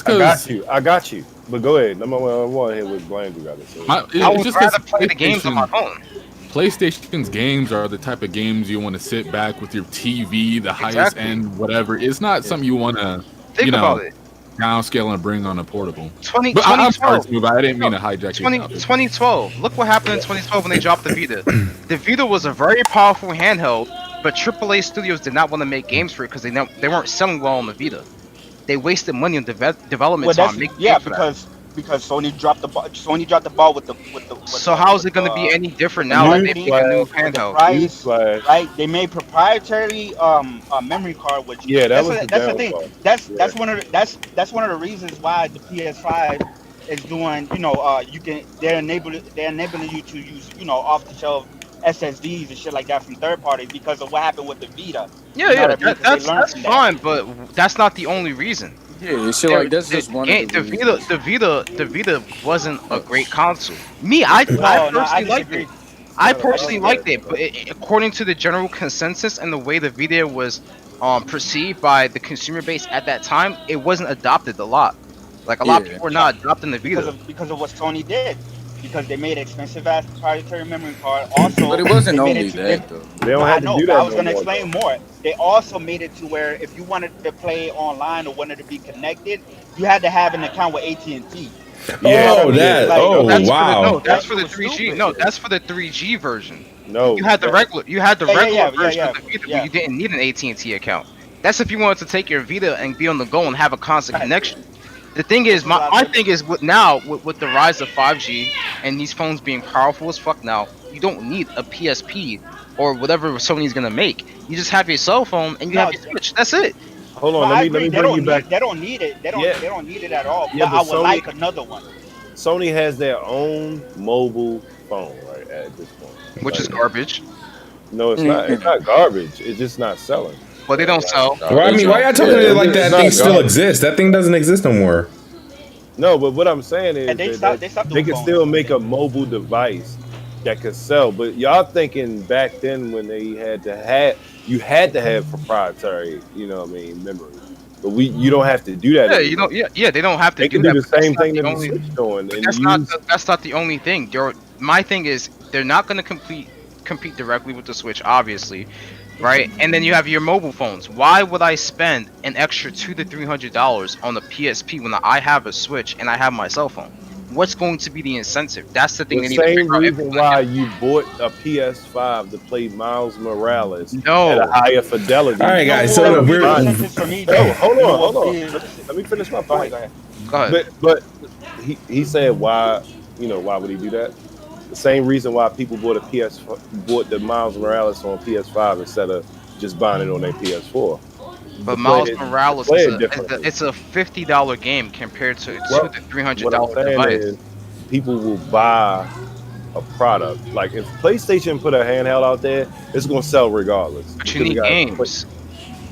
I got you. But go ahead. I'm on here with Blandrew got it. So. I would rather play the games on my phone. PlayStation's games are the type of games you want to sit back with your TV, the highest end, whatever. It's not something you want to, about it. Downscale and bring on a portable. 2012. I'm sorry, I didn't mean to hijack 2012. Look what happened in 2012 when they dropped the Vita. The Vita was a very powerful handheld, but AAA studios did not want to make games for it because they weren't selling well on the Vita. They wasted money on development time. Because Sony dropped the ball with the. So how is it going to be any different now that they make a new handheld? Right, they made proprietary memory card, which that's the thing. That's one of the reasons why the PS5 is doing. They're enabling you to use off the shelf SSDs and shit like that from third parties because of what happened with the Vita. Yeah, that's fine, but that's not the only reason. Yeah, shit like that's just one. The Vita wasn't a great console. I personally liked it. I personally liked it, but according to the general consensus and the way the Vita was perceived by the consumer base at that time, it wasn't adopted a lot. Like a lot of people were not adopting the Vita because of what Sony did. Because they made expensive ass proprietary memory card. Also, but it wasn't only that though. They don't have to do that. I was gonna explain more. They also made it to where if you wanted to play online or wanted to be connected, you had to have an account with AT&T. Oh, wow. That's for the 3G. No, that's for the 3G version. No, you had the regular. You had the regular version yeah, of the Vita, but you didn't need an AT&T account. That's if you wanted to take your Vita and be on the go and have a constant connection. The thing is, my thing is, with the rise of 5G and these phones being powerful as fuck now, you don't need a PSP or whatever Sony's gonna make. You just have your cell phone and you have your Switch. That's it. Hold on, let me bring you back. They don't need it. They don't need it at all. But I would like another one. Sony has their own mobile phone right at this point, which is garbage. No, it's not. It's not garbage. It's just not selling. But they don't sell. Well, I mean, why y'all talking it like that thing still exists? That thing doesn't exist no more. No, but what I'm saying is they can still make a mobile device that could sell. But y'all thinking back then when they had to have proprietary, memory. But you don't have to do that. Yeah, they don't have to. They can do the same thing that the Switch doing. That's not the only thing. My thing is they're not going to compete directly with the Switch, obviously. Right, and then you have your mobile phones. Why would I spend an extra $200 to $300 on the PSP when I have a Switch and I have my cell phone? What's going to be the incentive? That's the thing. The same reason why you bought a PS5 to play Miles Morales at a higher fidelity. All right, guys. So we're hold on. Let me finish my point. Go ahead. But he said why? Why would he do that? The same reason why people bought the Miles Morales on PS5 instead of just buying it on their PS4. But Miles Morales it's a $50 game compared to $200 to $300 device. Is people will buy a product. Like if PlayStation put a handheld out there, it's gonna sell regardless. But you need games.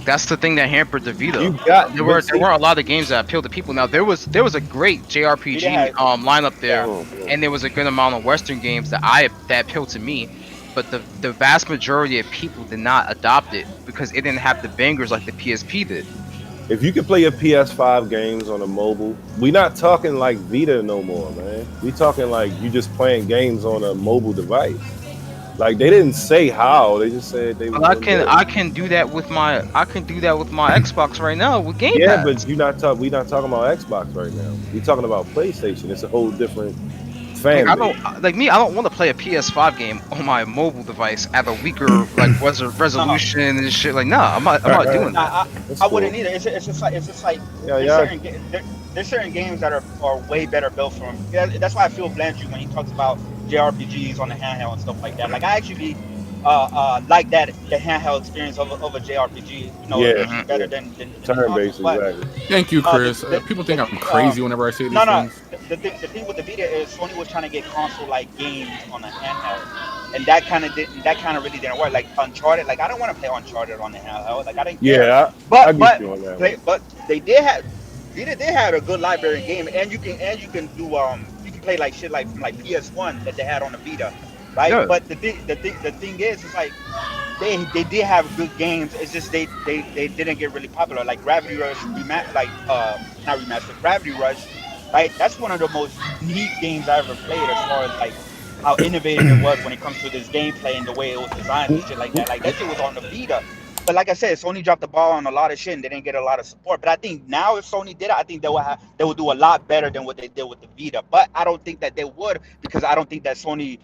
That's the thing that hampered the Vita. There were a lot of games that appealed to people. Now there was a great JRPG lineup there, and there was a good amount of Western games that appealed to me. But the vast majority of people did not adopt it because it didn't have the bangers like the PSP did. If you could play your PS5 games on a mobile, we not talking like Vita no more, man. We talking like you just playing games on a mobile device. Like they didn't say how, they just said they. Well, I can do that with my Xbox right now with Game Pass. Yeah, but we not talking about Xbox right now. We talking about PlayStation. It's a whole different fan. I don't want to play a PS5 game on my mobile device at a weaker resolution and shit. Like, I'm not doing that. I wouldn't either. It's just like there's certain games that are way better built for them. Yeah, that's why I feel Blandrew when he talks about JRPGs on the handheld and stuff like that. Like I actually like the handheld experience of a JRPG. It's better than turn-based. Exactly. Thank you, Chris. People think I'm crazy whenever I say these things. The thing with the Vita is Sony was trying to get console-like games on the handheld, and that kind of really didn't work. Like Uncharted, like I don't want to play Uncharted on the handheld. Like I didn't care. Yeah, but they did have Vita did have a good library game, and you can do you can play like shit like from like PS1 that they had on the Vita, right? Yeah. But the thing is, it's like they did have good games. It's just they didn't get really popular. Like Gravity Rush, Gravity Rush. Right, that's one of the most neat games I ever played as far as like how innovative it was when it comes to this gameplay and the way it was designed and shit like that. Like that shit was on the Vita. But like I said, Sony dropped the ball on a lot of shit and they didn't get a lot of support. But I think now if Sony did it, I think they would do a lot better than what they did with the Vita. But I don't think that they would because I don't think that Sony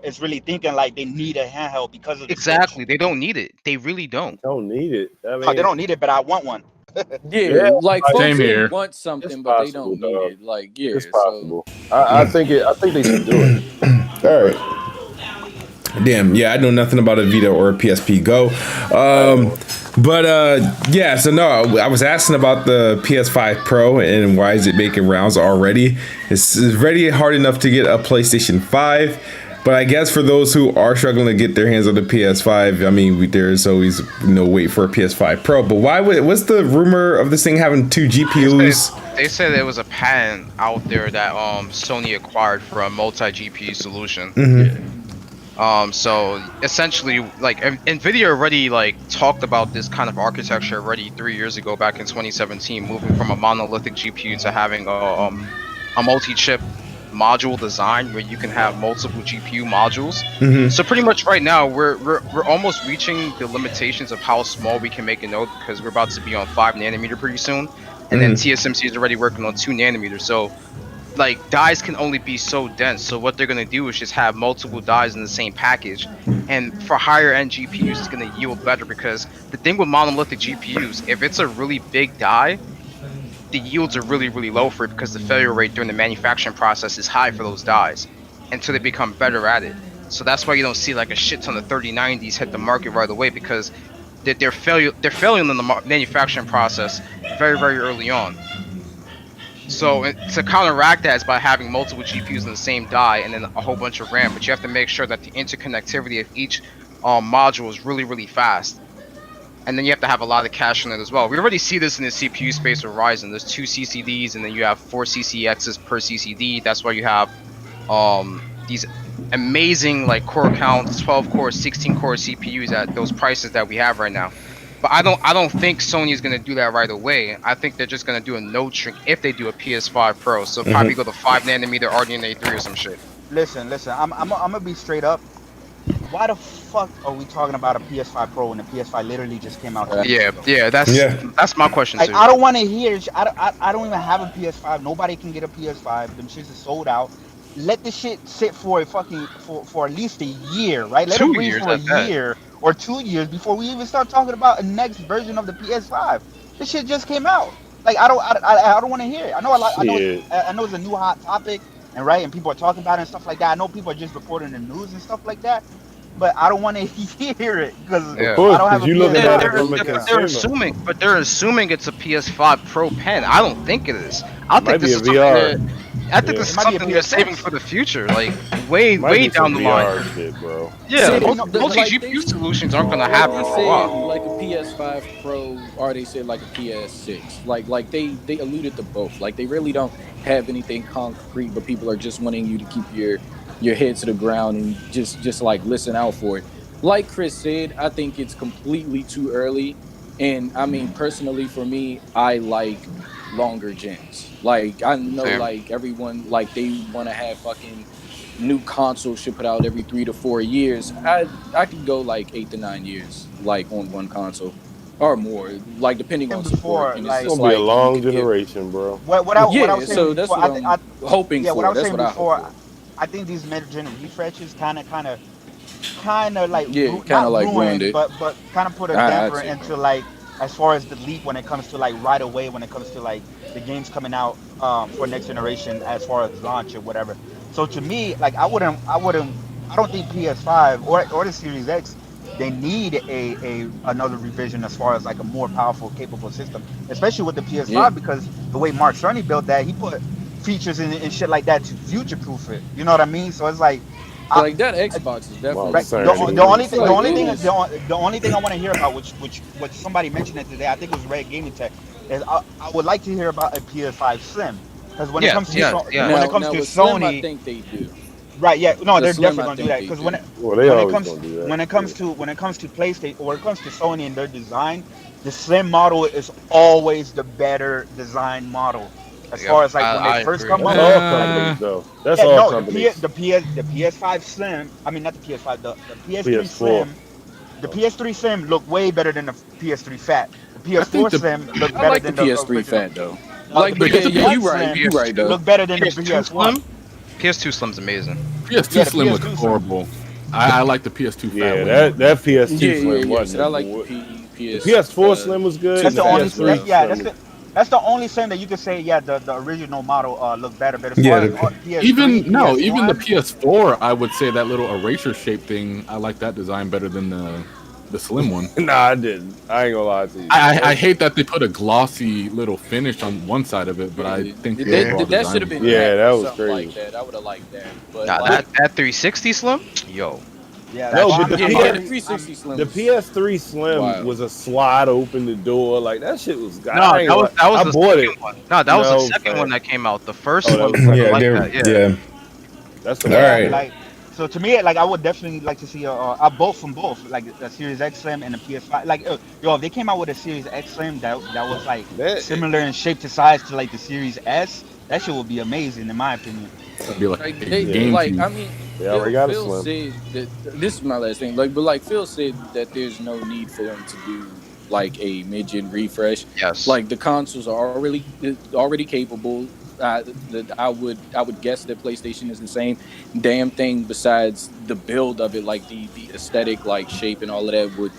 is really thinking like they need a handheld because of the Switch. They don't need it. They really don't. Don't need it. I mean, they don't need it, but I want one. Like same here. Want something, but they don't need it. Like, it's possible. So. I think they should do it. All right. Damn, yeah, I know nothing about a Vita or a PSP Go. So no, I was asking about the PS5 Pro and why is it making rounds already? It's already hard enough to get a PlayStation 5. But I guess for those who are struggling to get their hands on the PS5, I mean, there's always no wait for a PS5 Pro. But what's the rumor of this thing having 2 GPUs? They said there was a patent out there that Sony acquired for a multi-GPU solution. So essentially, like Nvidia already like talked about this kind of architecture already 3 years ago, back in 2017, moving from a monolithic GPU to having a multi-chip module design where you can have multiple GPU modules. So pretty much right now we're almost reaching the limitations of how small we can make a node, because we're about to be on 5 nanometer pretty soon, and then TSMC is already working on 2 nanometers. So like dies can only be so dense. So what they're gonna do is just have multiple dies in the same package, and for higher end GPUs it's gonna yield better, because the thing with monolithic GPUs, if it's a really big die, the yields are really low for it, because the failure rate during the manufacturing process is high for those dies until they become better at it. So that's why you don't see like a shit ton of 3090s hit the market right away, because they're failing in the manufacturing process very early on. So to counteract that is by having multiple GPUs in the same die and then a whole bunch of RAM, but you have to make sure that the interconnectivity of each module is really fast. And then you have to have a lot of cache on it as well. We already see this in the CPU space with Ryzen. There's 2 CCDs and then you have 4 CCXs per CCD. That's why you have these amazing like core counts, 12 core, 16 core CPUs at those prices that we have right now. But I don't think Sony is gonna do that right away. I think they're just gonna do a node shrink if they do a PS5 Pro. So probably go to 5 nanometer RDNA 3 or some shit. Listen. I'm gonna be straight up. Why the fuck are we talking about a PS5 Pro when the PS5 literally just came out? That's my question like, too. I don't want to hear. I don't even have a PS5. Nobody can get a PS5. Them shits is sold out. Let the shit sit for for at least a year, right? Let it breathe for a year or 2 years before we even start talking about a next version of the PS5. This shit just came out. Like I don't want to hear it. I know it's a new hot topic, and right, and people are talking about it and stuff like that. I know people are just reporting the news and stuff like that. But I don't want to hear it because I don't have a PS5. They're assuming it's a PS5 Pro pen. I don't think it is. I think this is VR. I think this is something they're saving for the future, like way down the line. Shit, bro. Yeah, multi-GPU solutions aren't gonna happen for a while. Like a PS5 Pro, or they said like a PS6. Like they alluded to both. Like they really don't have anything concrete, but people are just wanting you to keep your head to the ground and just like listen out for it. Like Chris said, I think it's completely too early. And I mean, personally for me, I like longer gens. Like I know like everyone, like they want to have fucking new consoles should put out every 3 to 4 years. I could go like 8 to 9 years like on one console or more, like depending on support. And it's gonna be a long generation, bro. What I was saying so that's before, what I'm hoping for. What I was that's saying what before, I think these mid-gen refreshes kind of like ruined it, but kind of put a damper into like as far as the leap when it comes to like right away when it comes to like the games coming out for next generation as far as launch or whatever. So to me, like I don't think PS5 or the Series X, they need another revision as far as like a more powerful, capable system, especially with the PS5 because the way Mark Cerny built that, he put features and shit like that to future-proof it. You know what I mean? So it's like that Xbox is definitely right. The only thing I want to hear about, which somebody mentioned it today, I think it was Red Gaming Tech, is I would like to hear about a PS5 Slim, because when it comes to Sony, I think they do. Right? Yeah. No, they're definitely gonna do that because when it comes to PlayStation or when it comes to Sony and their design, the Slim model is always the better design model. As far as like when they first come out, that's all companies. The PS5 Slim, I mean not the PS5, the PS3 Slim, the PS3 Slim look way better than the PS3 Fat. The PS4 Slim look better than the PS3 Fat though. Like you're right though. Look better than the PS1. PS2 Slim's amazing. PS2 Slim was horrible. I like the PS2 Fat. Yeah, that PS2 Slim wasn't. I like the PS4 Slim was good. That's the only that's the only Slim that you could say, the original model looked better. But as far as PS3, even the PS4, I would say that little eraser shape thing. I like that design better than the the slim one. Nah, I didn't. I ain't gonna lie to you. I hate that they put a glossy little finish on one side of it, but I think that should have been that was something crazy. like that. I would have liked that. But Nah, like, that 360 Slim, yo. Yeah, No, that's but why the I'm- yeah, I'm- the 360 Slim. The PS3 Slim Wow. was a slide open the door. Like that shit was. No, that was I the bought second it. one. No, that was No, the second man. one that came out. The first Oh, that one, was- was Yeah, like they're, that, yeah. That's the All one. right. Like, so to me, like I would definitely like to see both, like the Series X Slim and the PS5. Like, yo, if they came out with a Series X Slim that was like That- similar in shape to size to like the Series S, that shit would be amazing in my opinion. It'd be like, Like, a they, GameCube. like, I mean, They already got a Phil Slim. said that this is my last thing. Like, but like Phil said that there's no need for them to do like a mid-gen refresh. Yes. Like the consoles are already capable. That I would guess that PlayStation is the same damn thing. Besides the build of it, like the aesthetic, like shape and all of that would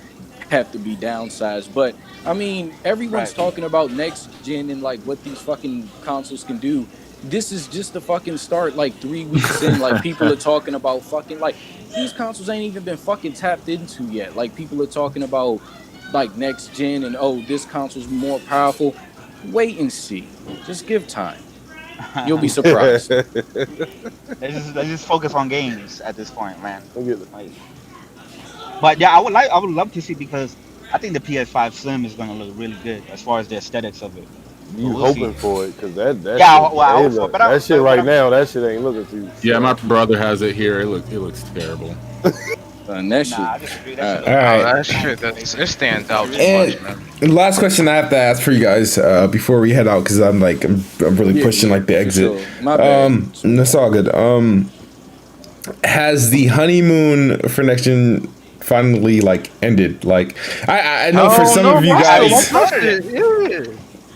have to be downsized. But I mean, everyone's Right. talking about next gen and like what these fucking consoles can do. This is just the fucking start. Like 3 weeks in, like people are talking about fucking like these consoles ain't even been fucking tapped into yet. Like people are talking about like next gen and this console's more powerful. Wait and see. Just give time. You'll be surprised. They just focus on games at this point, man. Look at it. Like, but yeah, I would love to see, because I think the PS5 Slim is gonna look really good as far as the aesthetics of it. You We'll hoping see. for it because that Yeah, shit, well, I hey, hope so, look, but I- that shit but right I'm- now, that shit ain't looking too. Yeah, my brother has it here. It looks terrible. And that shit. Nah, I disagree. That shit All look- right. that shit, it stands out too And much, man. the last question I have to ask for you guys before we head out, because I'm really Yeah, pushing like the for exit. sure. My bad. That's all good. Has the honeymoon for next gen finally like ended? Like I know for some of you guys,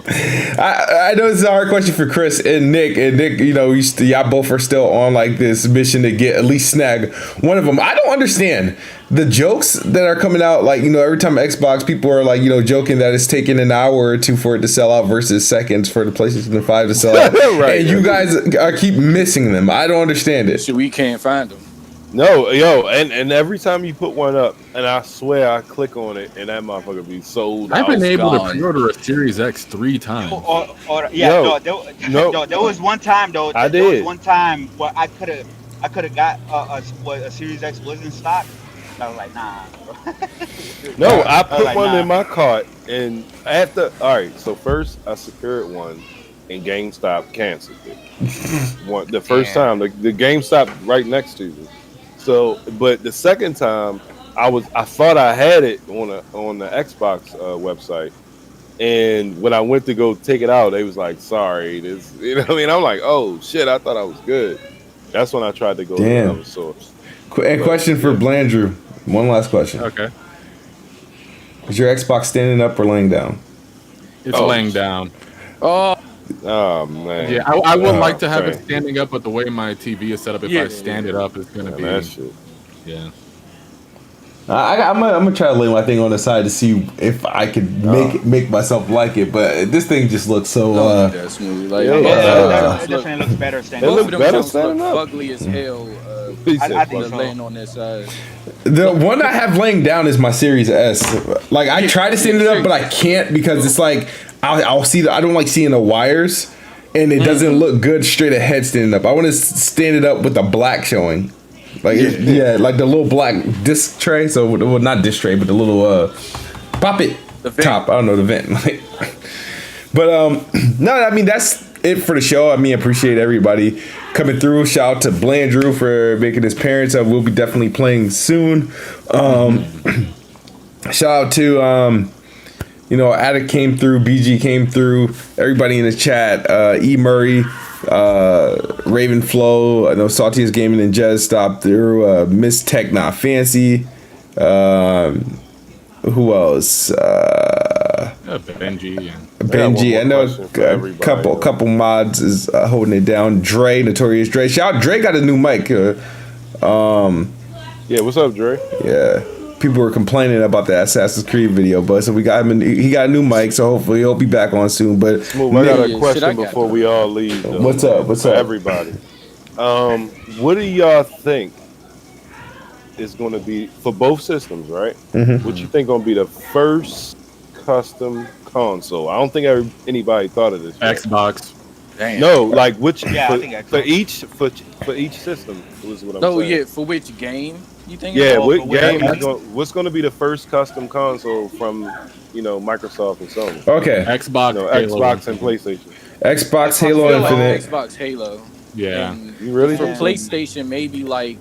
I know it's a hard question for Chris and Nick. And Nick, you know, y'all both are still on like this mission to get at least snag one of them. I don't understand the jokes that are coming out. Like, you know, every time Xbox, people are like, you know, joking that it's taking an hour or two for it to sell out versus seconds for the PlayStation 5 to sell out. Right. And you guys keep missing them. I don't understand it. So we can't find them. No, yo, and every time you put one up, and I swear I click on it, and that motherfucker be sold I've out. been able to gone. pre-order a Series X 3 times. Yeah, Yo, there was one time though. I There was did. one time where I could have got a Series X was in stock. I was like, nah. Bro. No, I put like, one nah. in my cart, and after, all right, so first I secured one, and GameStop canceled it. The first time, the GameStop right next to me. So, but the second time, I thought I had it on the Xbox website, and when I went to go take it out, they was like, "Sorry, this," you know what I mean? I'm like, "Oh shit, I thought I was good." That's when I tried to go to Damn. another source. And question for Blandrew. One last question. Okay. Is your Xbox standing up or laying down? It's Oh. laying down. Oh, Oh man. Yeah, I would Oh, like to have okay. it standing up, but the way my TV is set up, if Yeah, I stand it up, it's gonna Man, be. that shit. Yeah. I'm gonna try to lay my thing on the side to see if I could make myself like it, but this thing just looks so. that's smooth. Like, Yeah, It yeah. definitely looks better standing. It both look of them better jumps look standing up. ugly as hell. He said, I think fuck. so. Laying on that side. The one I have laying down is my Series S. Like I try to stand it up, but I can't because it's like I'll see I don't like seeing the wires, and it doesn't look good straight ahead standing up. I want to stand it up with the black showing. Like like the little black disc tray. So well, not disc tray, but the little pop it The vent. top. I don't know the vent. But no, I mean that's it for the show. I mean, appreciate everybody coming through. Shout out to Blandrew for making his appearance. We'll be definitely playing soon. Shout out to Addict came through, BG came through, everybody in the chat, E Murray, Raven Flow, I know Saltiest Gaming and Jez stopped through, Miss Tech Not Fancy, who else? Benji and Benji, I know question for a everybody. couple mods is holding it down. Dre, Notorious Dre. Shout out, Dre got a new mic. Yeah, what's up, Dre? Yeah, people were complaining about the Assassin's Creed video, but so we got him. He got a new mic, so hopefully he'll be back on soon. But Smooth, I got Yeah, a shit, question I got before that. we all leave. Though, What's up? What's for up? everybody? What do y'all think is going to be for both systems, right? Mhm. What you think going to be the first custom console? I don't think anybody thought of this yet. Xbox. Damn. No, like which Yeah, I think for Xbox. for each system was what I'm No, saying. yeah, for which game you think? Yeah, Oh, what for which game game? is what's going to be the first custom console from Microsoft and Sony? Okay. Xbox. Halo. Xbox and PlayStation. Xbox Halo I feel like Infinite. Xbox Halo. Yeah. And You really for think? PlayStation, maybe like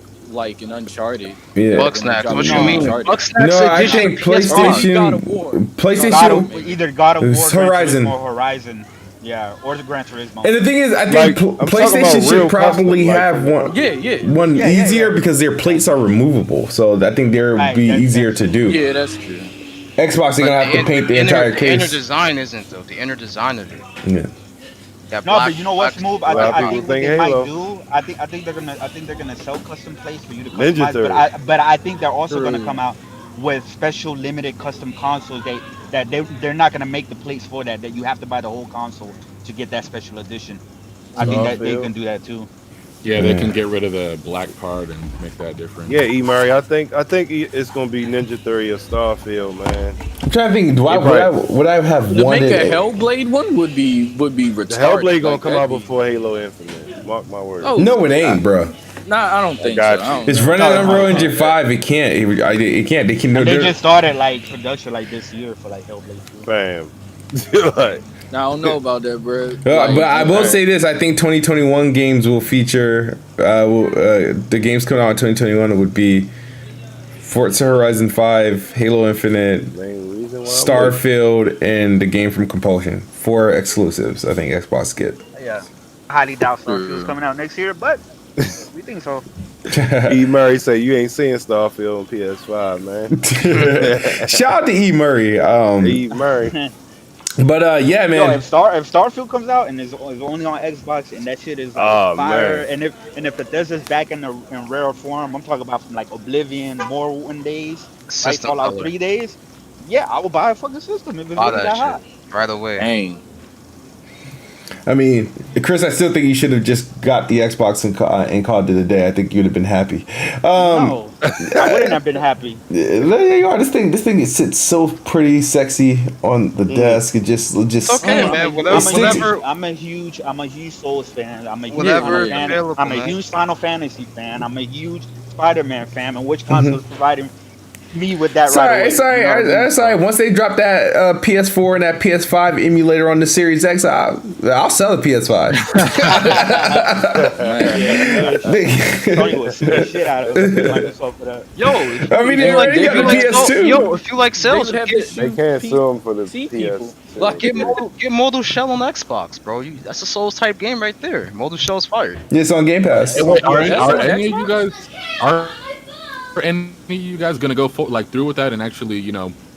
an Uncharted. Yeah. Bugsnax. What you No, mean? Uncharted. Bugsnax No, I edition think of PS5. PlayStation- God of War. PlayStation. Either God of War, It's Gran Horizon. Turismo, or Horizon. Yeah, or the Gran Turismo. And the thing is, I think Like, I'm talking PlayStation about should real probably custom, like, have one. Yeah. One Yeah, easier yeah. because their plates are removable, so I think they'll Right, be that's easier to do. Yeah, that's true. Xbox, they're gonna have to paint the entire The inner case. design isn't though. The inner design of it. Yeah. That No, black- but you know what's black- move? I Black think people what they think might Halo. do. I think they're gonna sell custom plates for you to Ninja customize. Turtle. But I think they're also gonna True. come out with special limited custom consoles. They're not gonna make the plates for that. That you have to buy the whole console to get that special edition. I think that they can do that too. Yeah, they can get rid of the black part and make that different. Yeah, Murray. I think it's going to be Ninja Theory or Starfield, man. I'm trying to think. Would I have To wanted make a Hellblade one would be retarded. The Hellblade gonna Like, come that'd out be- before Halo Infinite. Mark my words. Oh, No, it ain't, bro. Nah, I don't think so. got I you. don't It's know. running on Unreal Engine 5. It can't. It can't. They can. They they're- just started like production like this year for like Hellblade 2. Bam. Like, Nah, I don't know about that, bro. But I will say this: I think 2021 games will feature. The games coming out in 2021 would be Forza Horizon 5, Halo Infinite, main reason why Starfield, and the game from Compulsion. 4 exclusives. I think Xbox get. Yeah, highly doubt Starfield's coming out next year, but we think so. Murray say you ain't seeing Starfield on PS5, man. Shout out to E Murray. Murray. But yeah, Yo, man. if Starfield comes out and is only on Xbox and that shit is like fire, man. and if Bethesda's back in rare form, I'm talking about from like Oblivion, Morrowind days, right, System Fallout color. 3 days. Yeah, I will buy a fucking system if it's Buy really that that hot. shit right away. Dang. I mean, Chris, I still think you should have just got the Xbox and called it a day. I think you'd have been happy. No, I wouldn't have been happy. There you are. This thing it sits so pretty sexy on the desk. It just Okay, I'm man. a- Whatever. I'm a huge Souls fan. I'm a huge Whatever Final is Fan- available, I'm a man. huge Final Fantasy fan. I'm a huge Spider-Man fan. And which console is providing me with that right away? Sorry. You know what I mean? Sorry. Once they drop that PS4 and that PS5 emulator on the Series X, I'll sell the PS5. Sony would sue the shit out of Microsoft for that. Yo, I mean, they already got the PS2. Yo, if you like sales, They would have get, to They can't sue him for the See PS. people. like, get Modal Shell on Xbox, bro. That's a Souls type game right there. Modal Shell's fired. It's on Game Pass. Wait, are That's any of on you guys any of you guys gonna go through with that and actually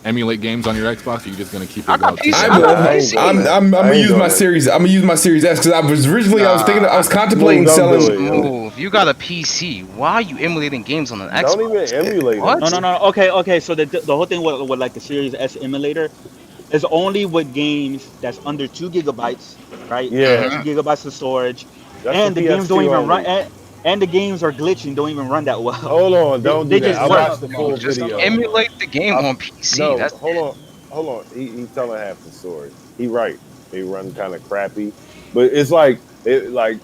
emulate games on your Xbox? Or are you just gonna keep it? I got about PC. I I will. got PC. I'm gonna use doing my it. series. I'm gonna use my Series S because I was originally I was contemplating Don't do selling. it. Move. You got a PC. Why are you emulating games on an Xbox? Don't even emulate What? it. No. Okay. So the whole thing with like the Series S emulator is only with games that's under 2 gigabytes, right? Yeah. 2 gigabytes of storage, That's and the games PS2 don't even only. run. And the games are glitching, don't even run that well. Hold on, don't They do that. just I work. watched the full Just video. emulate the game on PC. No, That's hold on. He telling half the story. He right. They run kind of crappy, but it's like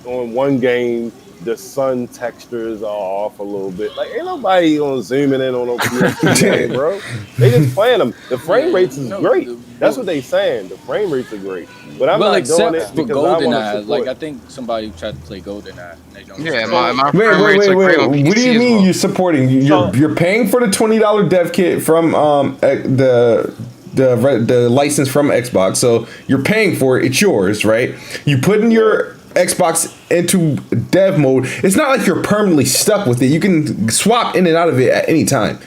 on one game the sun textures are off a little bit. Like ain't nobody on zooming in on no PS2 game, bro. They just playing them. The frame rates is great. That's what they saying. The frame rates are great, but I'm Well, not doing except it for because I want to GoldenEye, support. like I think somebody tried to play GoldenEye. And they don't yeah. My Wait. frame rates are great on PC What do you as mean well. you're supporting? You're paying for the $20 dev kit from the license from Xbox, so you're paying for it. It's yours, right? You put in your Xbox into dev mode. It's not like you're permanently stuck with it. You can swap in and out of it at any time.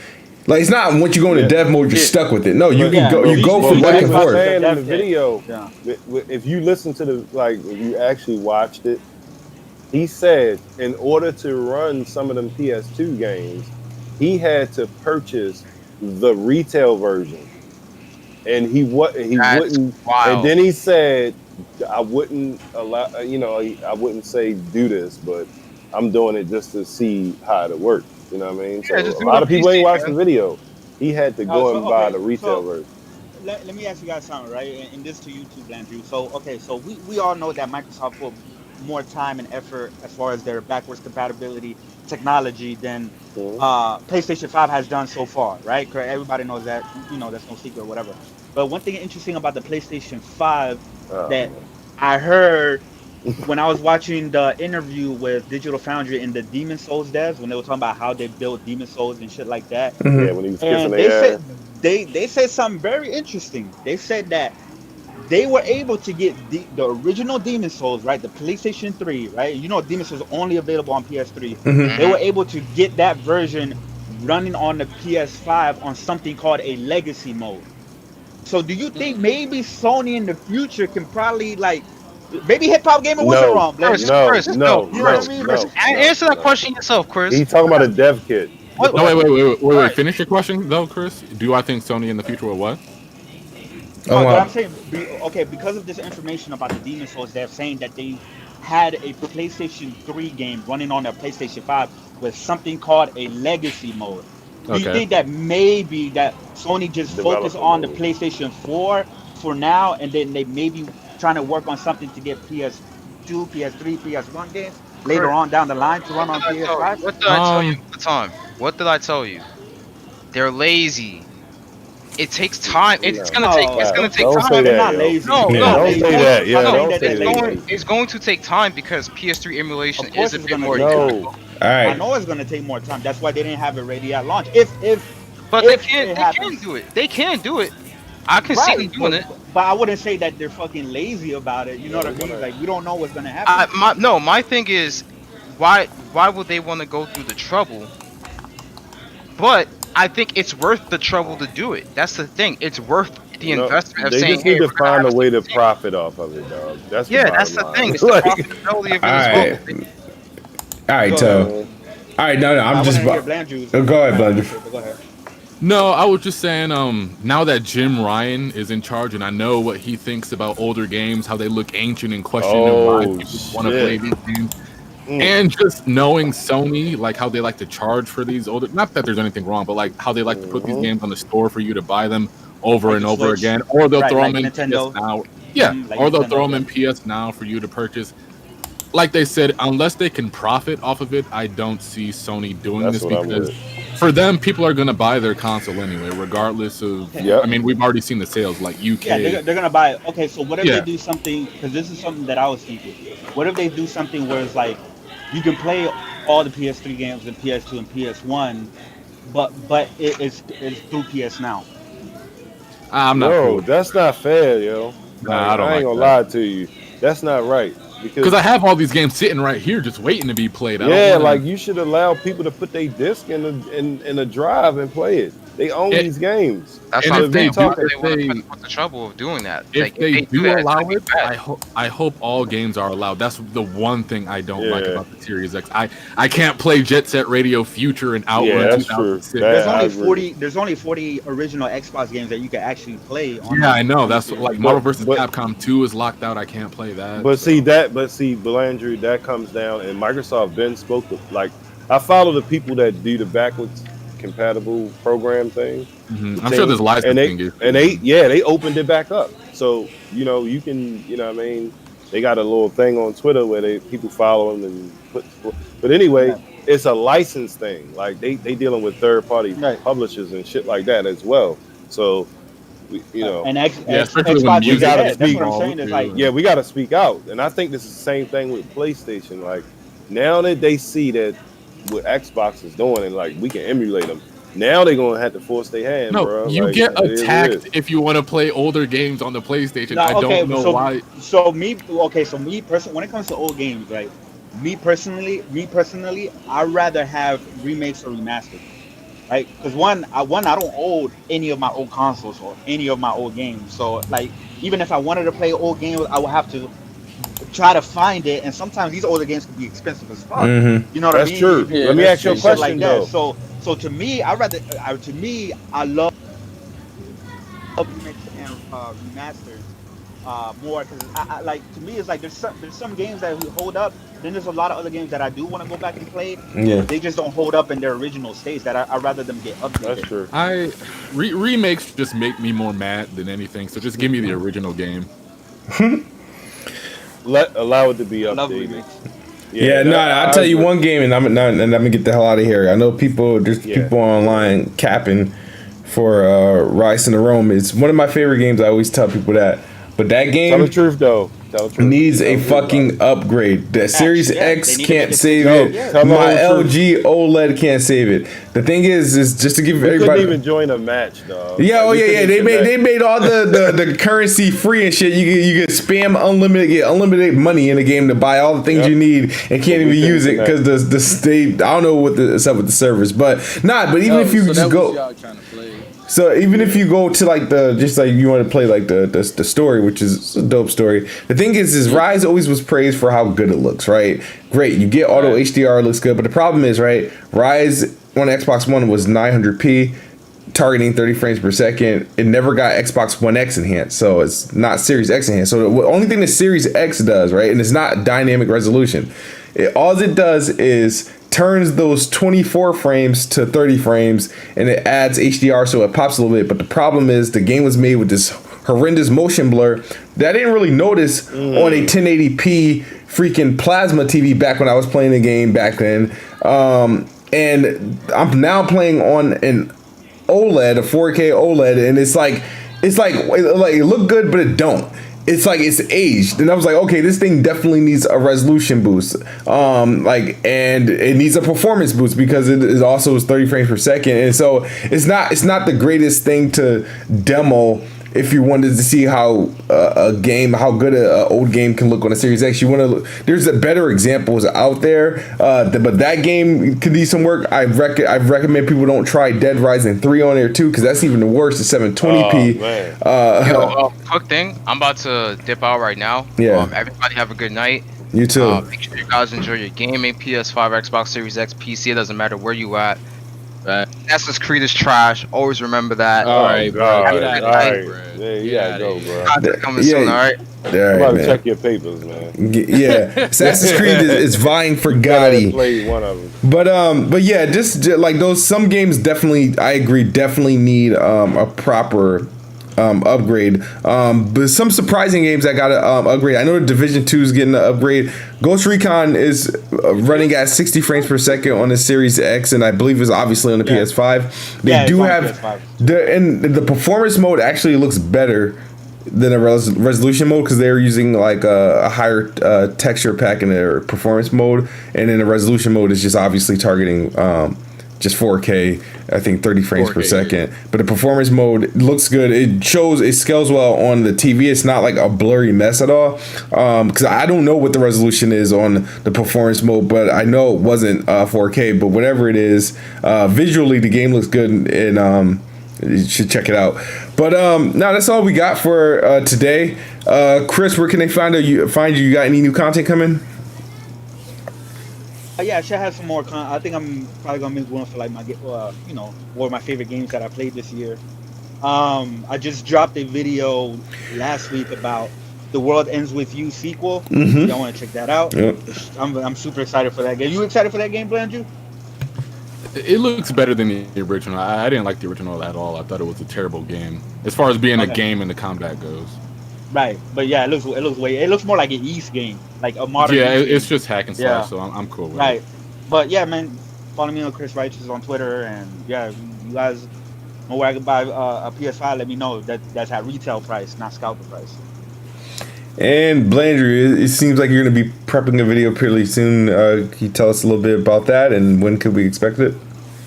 Like it's not once you go into dev mode, you're stuck with it. No, you can go. You go Well, from back like and I was forth. saying in the Dev kit. video, Yeah. if you listen to if you actually watched it, he said in order to run some of them PS2 games, he had to purchase the retail version, and he That's wouldn't. wild. And then he said, "I wouldn't allow. I wouldn't say do this, but I'm doing it just to see how it works." You know what I mean? Yeah, So just a do lot it of on people ain't PC, watched man. the video. He had to go and buy the retail so version. let me ask you guys something, right? And this to you too, Blandrew. So so we all know that Microsoft put more time and effort as far as their backwards compatibility technology than Mhm. PlayStation 5 has done so far, right? Correct. Everybody knows that, that's no secret or whatever. But one thing interesting about the PlayStation 5 that I heard when I was watching the interview with Digital Foundry and the Demon Souls devs, when they were talking about how they built Demon Souls and shit like that, Yeah, when he was kissing and they their said ass. they said something very interesting. They said that they were able to get the original Demon Souls, right? The PlayStation 3, right? Demon Souls are only available on PS3. They Mm-hmm. were able to get that version running on the PS5 on something called a legacy mode. So do you think maybe Sony in the future can probably like maybe Hip Hop Gamer wasn't No, wrong, Chris, Blandrew? no, Chris, no, no, You know what no, I Chris, mean? Chris, no, no, answer that no. question yourself, Chris. He talking about a dev kit. What? No, wait. Alright. Finish your question though, Chris. Do I think Sony in the future will what? Oh No, but I'm wow. saying, okay, because of this information about the Demon Souls, they're saying that they had a PlayStation 3 game running on their PlayStation 5 with something called a legacy mode. Do you Okay. think that maybe that Sony just focus Developer on the mode. PlayStation 4 for now, and then they maybe trying to work on something to get PS2, PS3, PS1 games later Chris, on down the line to run what on did I tell you? PS5? What did I tell you at the time? What did I tell you? They're lazy. It takes time. It's No, gonna take. It's No, gonna stop. take Don't say time. they're that, not yo. lazy. No, They're Yeah. not no. Don't It's lazy. say going. that. I'm not Yeah, No, saying don't that say they're lazy. it's going to take time because PS3 emulation Of is course, a it's bit gonna more take time. No. difficult. All I right. know it's gonna take more time. That's why they didn't have it ready at launch. But they If can. it They can happens, do it. They can do it. I can see them right? doing it. But I wouldn't say that they're fucking lazy about it. You know Yeah, what I they're mean? gonna. Like we don't know what's gonna happen. My thing is, why would they want to go through the trouble? But I think it's worth the trouble to do it. That's the thing. It's worth the No, investment of they saying, just "Hey, need to we're gonna have find a a way to separate team." profit off of it, dog. That's the Yeah, that's bottom the thing. line. It's the Like, profitability of it All as Go well. right. ahead. All right. Go So. ahead. man, All right. No. I I'm want just. to hear Blandrew's Go ahead, background Blandrew. to it, but go ahead. No, I was just saying, now that Jim Ryan is in charge, and I know what he thinks about older games, how they look ancient and questioning why oh people want to play shit. these games, Mm. and just knowing Sony, like how they like to charge for these older, not that there's anything wrong, but like how they like to put these Mhm. games on the store for you to buy them over Like and the over Switch, again, or they'll right? throw Like them in PS Nintendo. Now. Yeah, Like or they'll Nintendo. throw them Yeah. in PS Now for you to purchase. Like they said, unless they can profit off of it, I don't see Sony doing That's this what I'm because with. for them, people are going to buy their console anyway, regardless of. Yep. I mean, we've already seen the sales, like UK. Yeah, they're gonna buy it. Okay, so what if they Yeah. do something? Because this is something that I was thinking. What if they do something where it's like you can play all the PS3 games and PS2 and PS1, but it's through PS Now. I'm not No, cool. that's not fair, yo. Like Nah, I don't I ain't like gonna that. lie to you. That's not right. Because I have all these games sitting right here, just waiting to be played. I yeah, don't wanna, like you should allow people to put their disc in a drive and play it. They own It- these games. That's And what if I'm they saying. do, Why do if they want to they put the trouble of doing that? if Like, they if they do that, it's allow gonna be it, bad. I hope all games are allowed. That's the one thing I don't like Yeah. about the Series X. I can't play Jet Set Radio Future and Yeah, Outrun that's true. 2006. There's That- I only agree. 40. There's only 40 original Xbox games that you can actually play on. Yeah, I know. on the That's series. like Marvel vs. but- Capcom 2 is locked out. I can't play that. But so. see, Blandrew, that comes down, and Microsoft Ben spoke to, like, I follow the people that do the backwards compatible program thing. Mhm. I'm sure there's and licensing issues. they opened it back up. So, you can, what I mean, they got a little thing on Twitter where people follow them and but anyway, it's a license thing. Like they dealing with third party Right. publishers and shit like that as well. So, And especially when Xbox you is gotta ahead. That's speak what I'm saying. Is like yeah, we got to speak out. And I think this is the same thing with PlayStation. Like now that they see that what Xbox is doing and like we can emulate them, now they're gonna have to force their hand, No, bro. you Like, get it is what it attacked is. if you want to play older games on the PlayStation. No, I don't okay, know so- why. So me personally, when it comes to old games, right? Me personally, I'd rather have remakes or remasters, right? Because I don't own any of my old consoles or any of my old games. So like, even if I wanted to play old games, I would have to try to find it. And sometimes these older games can be expensive as fuck. Mhm. You know what That's I mean? true. Yeah, Let me that's ask you a Shit question like though. that. So to me, I love remakes and remasters more because I like to me it's like there's some games that hold up. Then there's a lot of other games that I do want to go back and play. Yeah. They just don't hold up in their original states. That I'd rather them get updated. That's true. Remakes just make me more mad than anything. So just give me the original game. Allow it to be I love updated. remakes. Yeah, no, I'll tell you one game, and I'm gonna get the hell out of here. I know there's people online capping for Rise in the Rome. It's one of my favorite games. I always tell people that. But that game Tell the truth though. needs a fucking upgrade. The Series X can't save it. Tell the My whole truth. LG OLED can't save it. The thing is just to give We everybody. couldn't even join a match, dog. Yeah, Like, we couldn't They even made all the currency free and shit. You could spam get unlimited money in the game to buy all the things you need and can't even use it because the state. I don't know what's up with the servers, but even if you so just that go. was y'all trying to play. So even if you go to like you want to play like the story, which is a dope story. The thing is Rise always was praised for how good it looks, right? Great, you get auto HDR, it looks good, but the problem is, right? Rise on Xbox One was 900p, targeting 30 frames per second. It never got Xbox One X enhanced, so it's not Series X enhanced. So the only thing the Series X does, right, and it's not dynamic resolution. All it does is turns those 24 frames to 30 frames and it adds HDR so it pops a little bit. But the problem is the game was made with this horrendous motion blur that I didn't really notice on a 1080p freaking plasma TV back when I was playing the game back then. And I'm now playing on an OLED, a 4K OLED, and it's like it look good, but it don't. It's like it's aged, and I was like, okay, this thing definitely needs a resolution boost, and it needs a performance boost because it is also 30 frames per second, and so it's not the greatest thing to demo if you wanted to see how good an old game can look on a Series X. There's better examples out there, but that game could need some work. I recommend people don't try Dead Rising 3 on there too, because that's even worse. It's 720p. Quick thing, I'm about to dip out right now. Yeah. Everybody have a good night. You too. Make sure you guys enjoy your gaming. PS5, Xbox Series X, PC. It doesn't matter where you at. Assassin's Creed is trash. Always remember that. All right, bro. God. Get out All of right. here, bro. Yeah, you gotta go, bro. Content coming soon, all right? All I'm right, about to man. check your papers, man. Yeah, Assassin's Creed is vying for Gotti. Played one of them. But yeah, just like those, some games definitely, I agree, definitely need a proper upgrade. But some surprising games I got to upgrade. I know Division 2 is getting an upgrade. Ghost Recon is running at 60 frames per second on the Series X, and I believe is obviously on the PS5. They do have the performance mode actually looks better than a resolution mode because they're using like a higher texture pack in their performance mode, and in the resolution mode is just obviously targeting just 4K, I think 30 frames per second. But the performance mode looks good. It scales well on the TV. It's not like a blurry mess at all. Because I don't know what the resolution is on the performance mode, but I know it wasn't 4K. But whatever it is, visually the game looks good, and you should check it out. But no, that's all we got for today. Chris, where can they find you? You got any new content coming? Yeah, I should have some more I think I'm probably gonna make one for like my one of my favorite games that I played this year. I just dropped a video last week about The World Ends With You sequel. Y'all want to check that out? Yep. I'm super excited for that game. You excited for that game, Blandrew? It looks better than the original. I didn't like the original at all. I thought it was a terrible game as far as being a game and the combat goes. Right, but yeah, it looks more like an East game, like a modern. Yeah, East it's game. just hack and slash, Yeah. so I'm cool with it. Right, but yeah, man, follow me on Chris Righteous on Twitter, and yeah, you guys know where I can buy a PS5. Let me know. That's at retail price, not scalper price. And Blandrew, it seems like you're going to be prepping a video pretty soon. Can you tell us a little bit about that, and when could we expect it?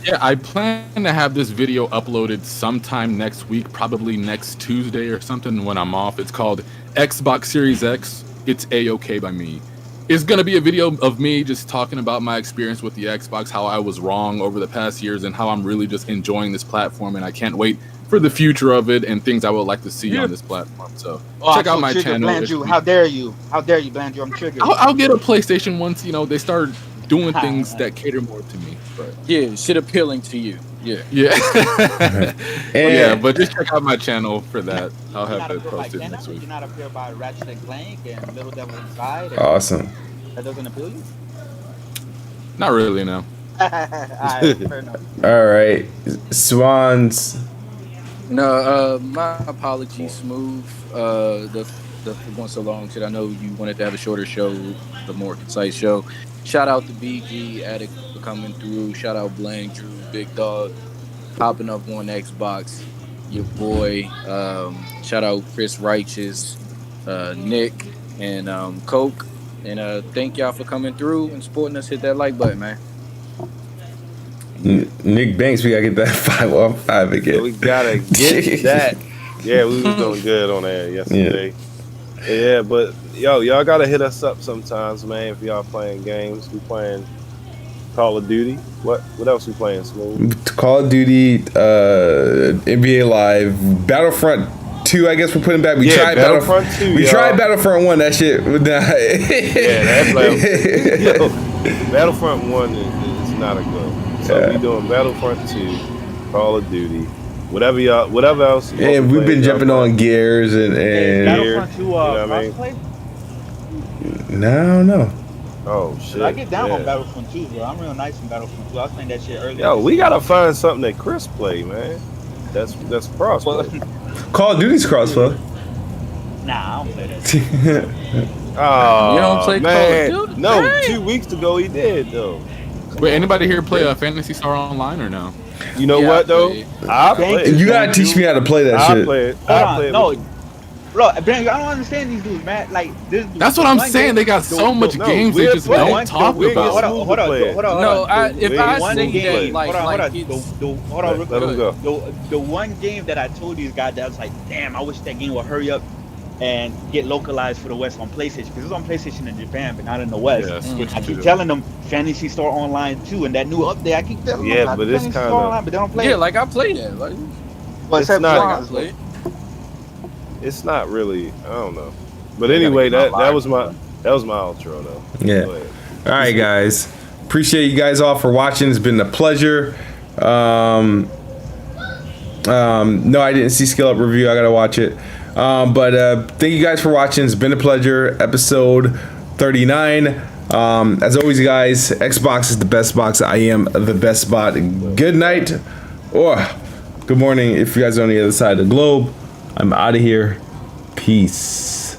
Yeah, I plan to have this video uploaded sometime next week, probably next Tuesday or something when I'm off. It's called Xbox Series X. It's A-OK by me. It's going to be a video of me just talking about my experience with the Xbox, how I was wrong over the past years, and how I'm really just enjoying this platform, and I can't wait for the future of it and things I would like to see on this platform. So check out my channel. Blandrew, how dare you? How dare you, Blandrew? I'm triggered. I'll get a PlayStation once, they start doing things that cater more to me. But Yeah, shit appealing to you. Yeah. Yeah, but just check out my channel for that. I'll You're have not it up here by posted Venom? next week. You're not up here by Ratchet and Clank and Little Devil Inside? Awesome. That doesn't appeal you? Not really, no. Alright, fair enough. All right, Swans. No, my apologies, Smooth. The for going so long, shit. I know you wanted to have a shorter show, the more concise show. Shout out to BG, Addict for coming through. Shout out Blandrew, Big Dog, popping up on Xbox. Your boy. Shout out Chris Righteous, Nick, and Coke. And thank y'all for coming through and supporting us. Hit that like button, man. NickBanks, we gotta get that 5 on 5 again. We gotta get that. Yeah, we was doing good on that yesterday. Yeah, but y'all gotta hit us up sometimes, man. If y'all playing games, we playing Call of Duty. What else we playing, Smooth? Call of Duty, NBA Live, Battlefront 2. I guess we're putting back. We tried Battlefront 2. We tried Battlefront 1. That shit would not. That's like Battlefront 1 is not a go. So we doing Battlefront 2, Call of Duty, whatever else. And we've been jumping on Gears and Battlefront 2 you know what I mean? crossplay? No. Oh shit! I get down on Battlefront 2, bro. I'm real nice in Battlefront 2. I was playing that shit earlier. Yo, we gotta find something that Chris play, man. That's crossplay. Call of Duty's crossplay. Nah, I don't play that. Oh, You don't play man. Call of Duty? No, Dang. 2 weeks ago he did though. Wait, anybody here play Phantasy Star Online or no? You know Yeah, what though? I Thank play it. You gotta teach me how to play that I shit. play it. Hold I on, play it. no. with you. Bro, Brandon, I don't understand these dudes, man. Like, this. That's what I'm one saying. game- They got so much no, games they we're just playing- don't talk we're about. getting Hold on. No, if I one say game, that, like, hold on. it's- Hold on, real Let him quick. go. The one game that I told these guys that I was like, damn, I wish that game would hurry up and get localized for the West on PlayStation, because it's on PlayStation in Japan, but not in the West. Yeah, switch I to keep the- telling them Fantasy Star Online 2 and that new update. I keep telling them Yeah, about but it's Fantasy kinda- Star Online, but they don't play Yeah, it. like I played that. Like, Well, it's except not- for- I played. It's not really. I don't know. But anyway, that was my outro though. Yeah. Go ahead. All right, guys. Appreciate you guys all for watching. It's been a pleasure. No, I didn't see Skill Up Review. I gotta watch it. But thank you guys for watching. It's been a pleasure. Episode 39. As always, guys, Xbox is the best box. I am the best bot. Good night or good morning if you guys are on the other side of the globe. I'm out of here. Peace.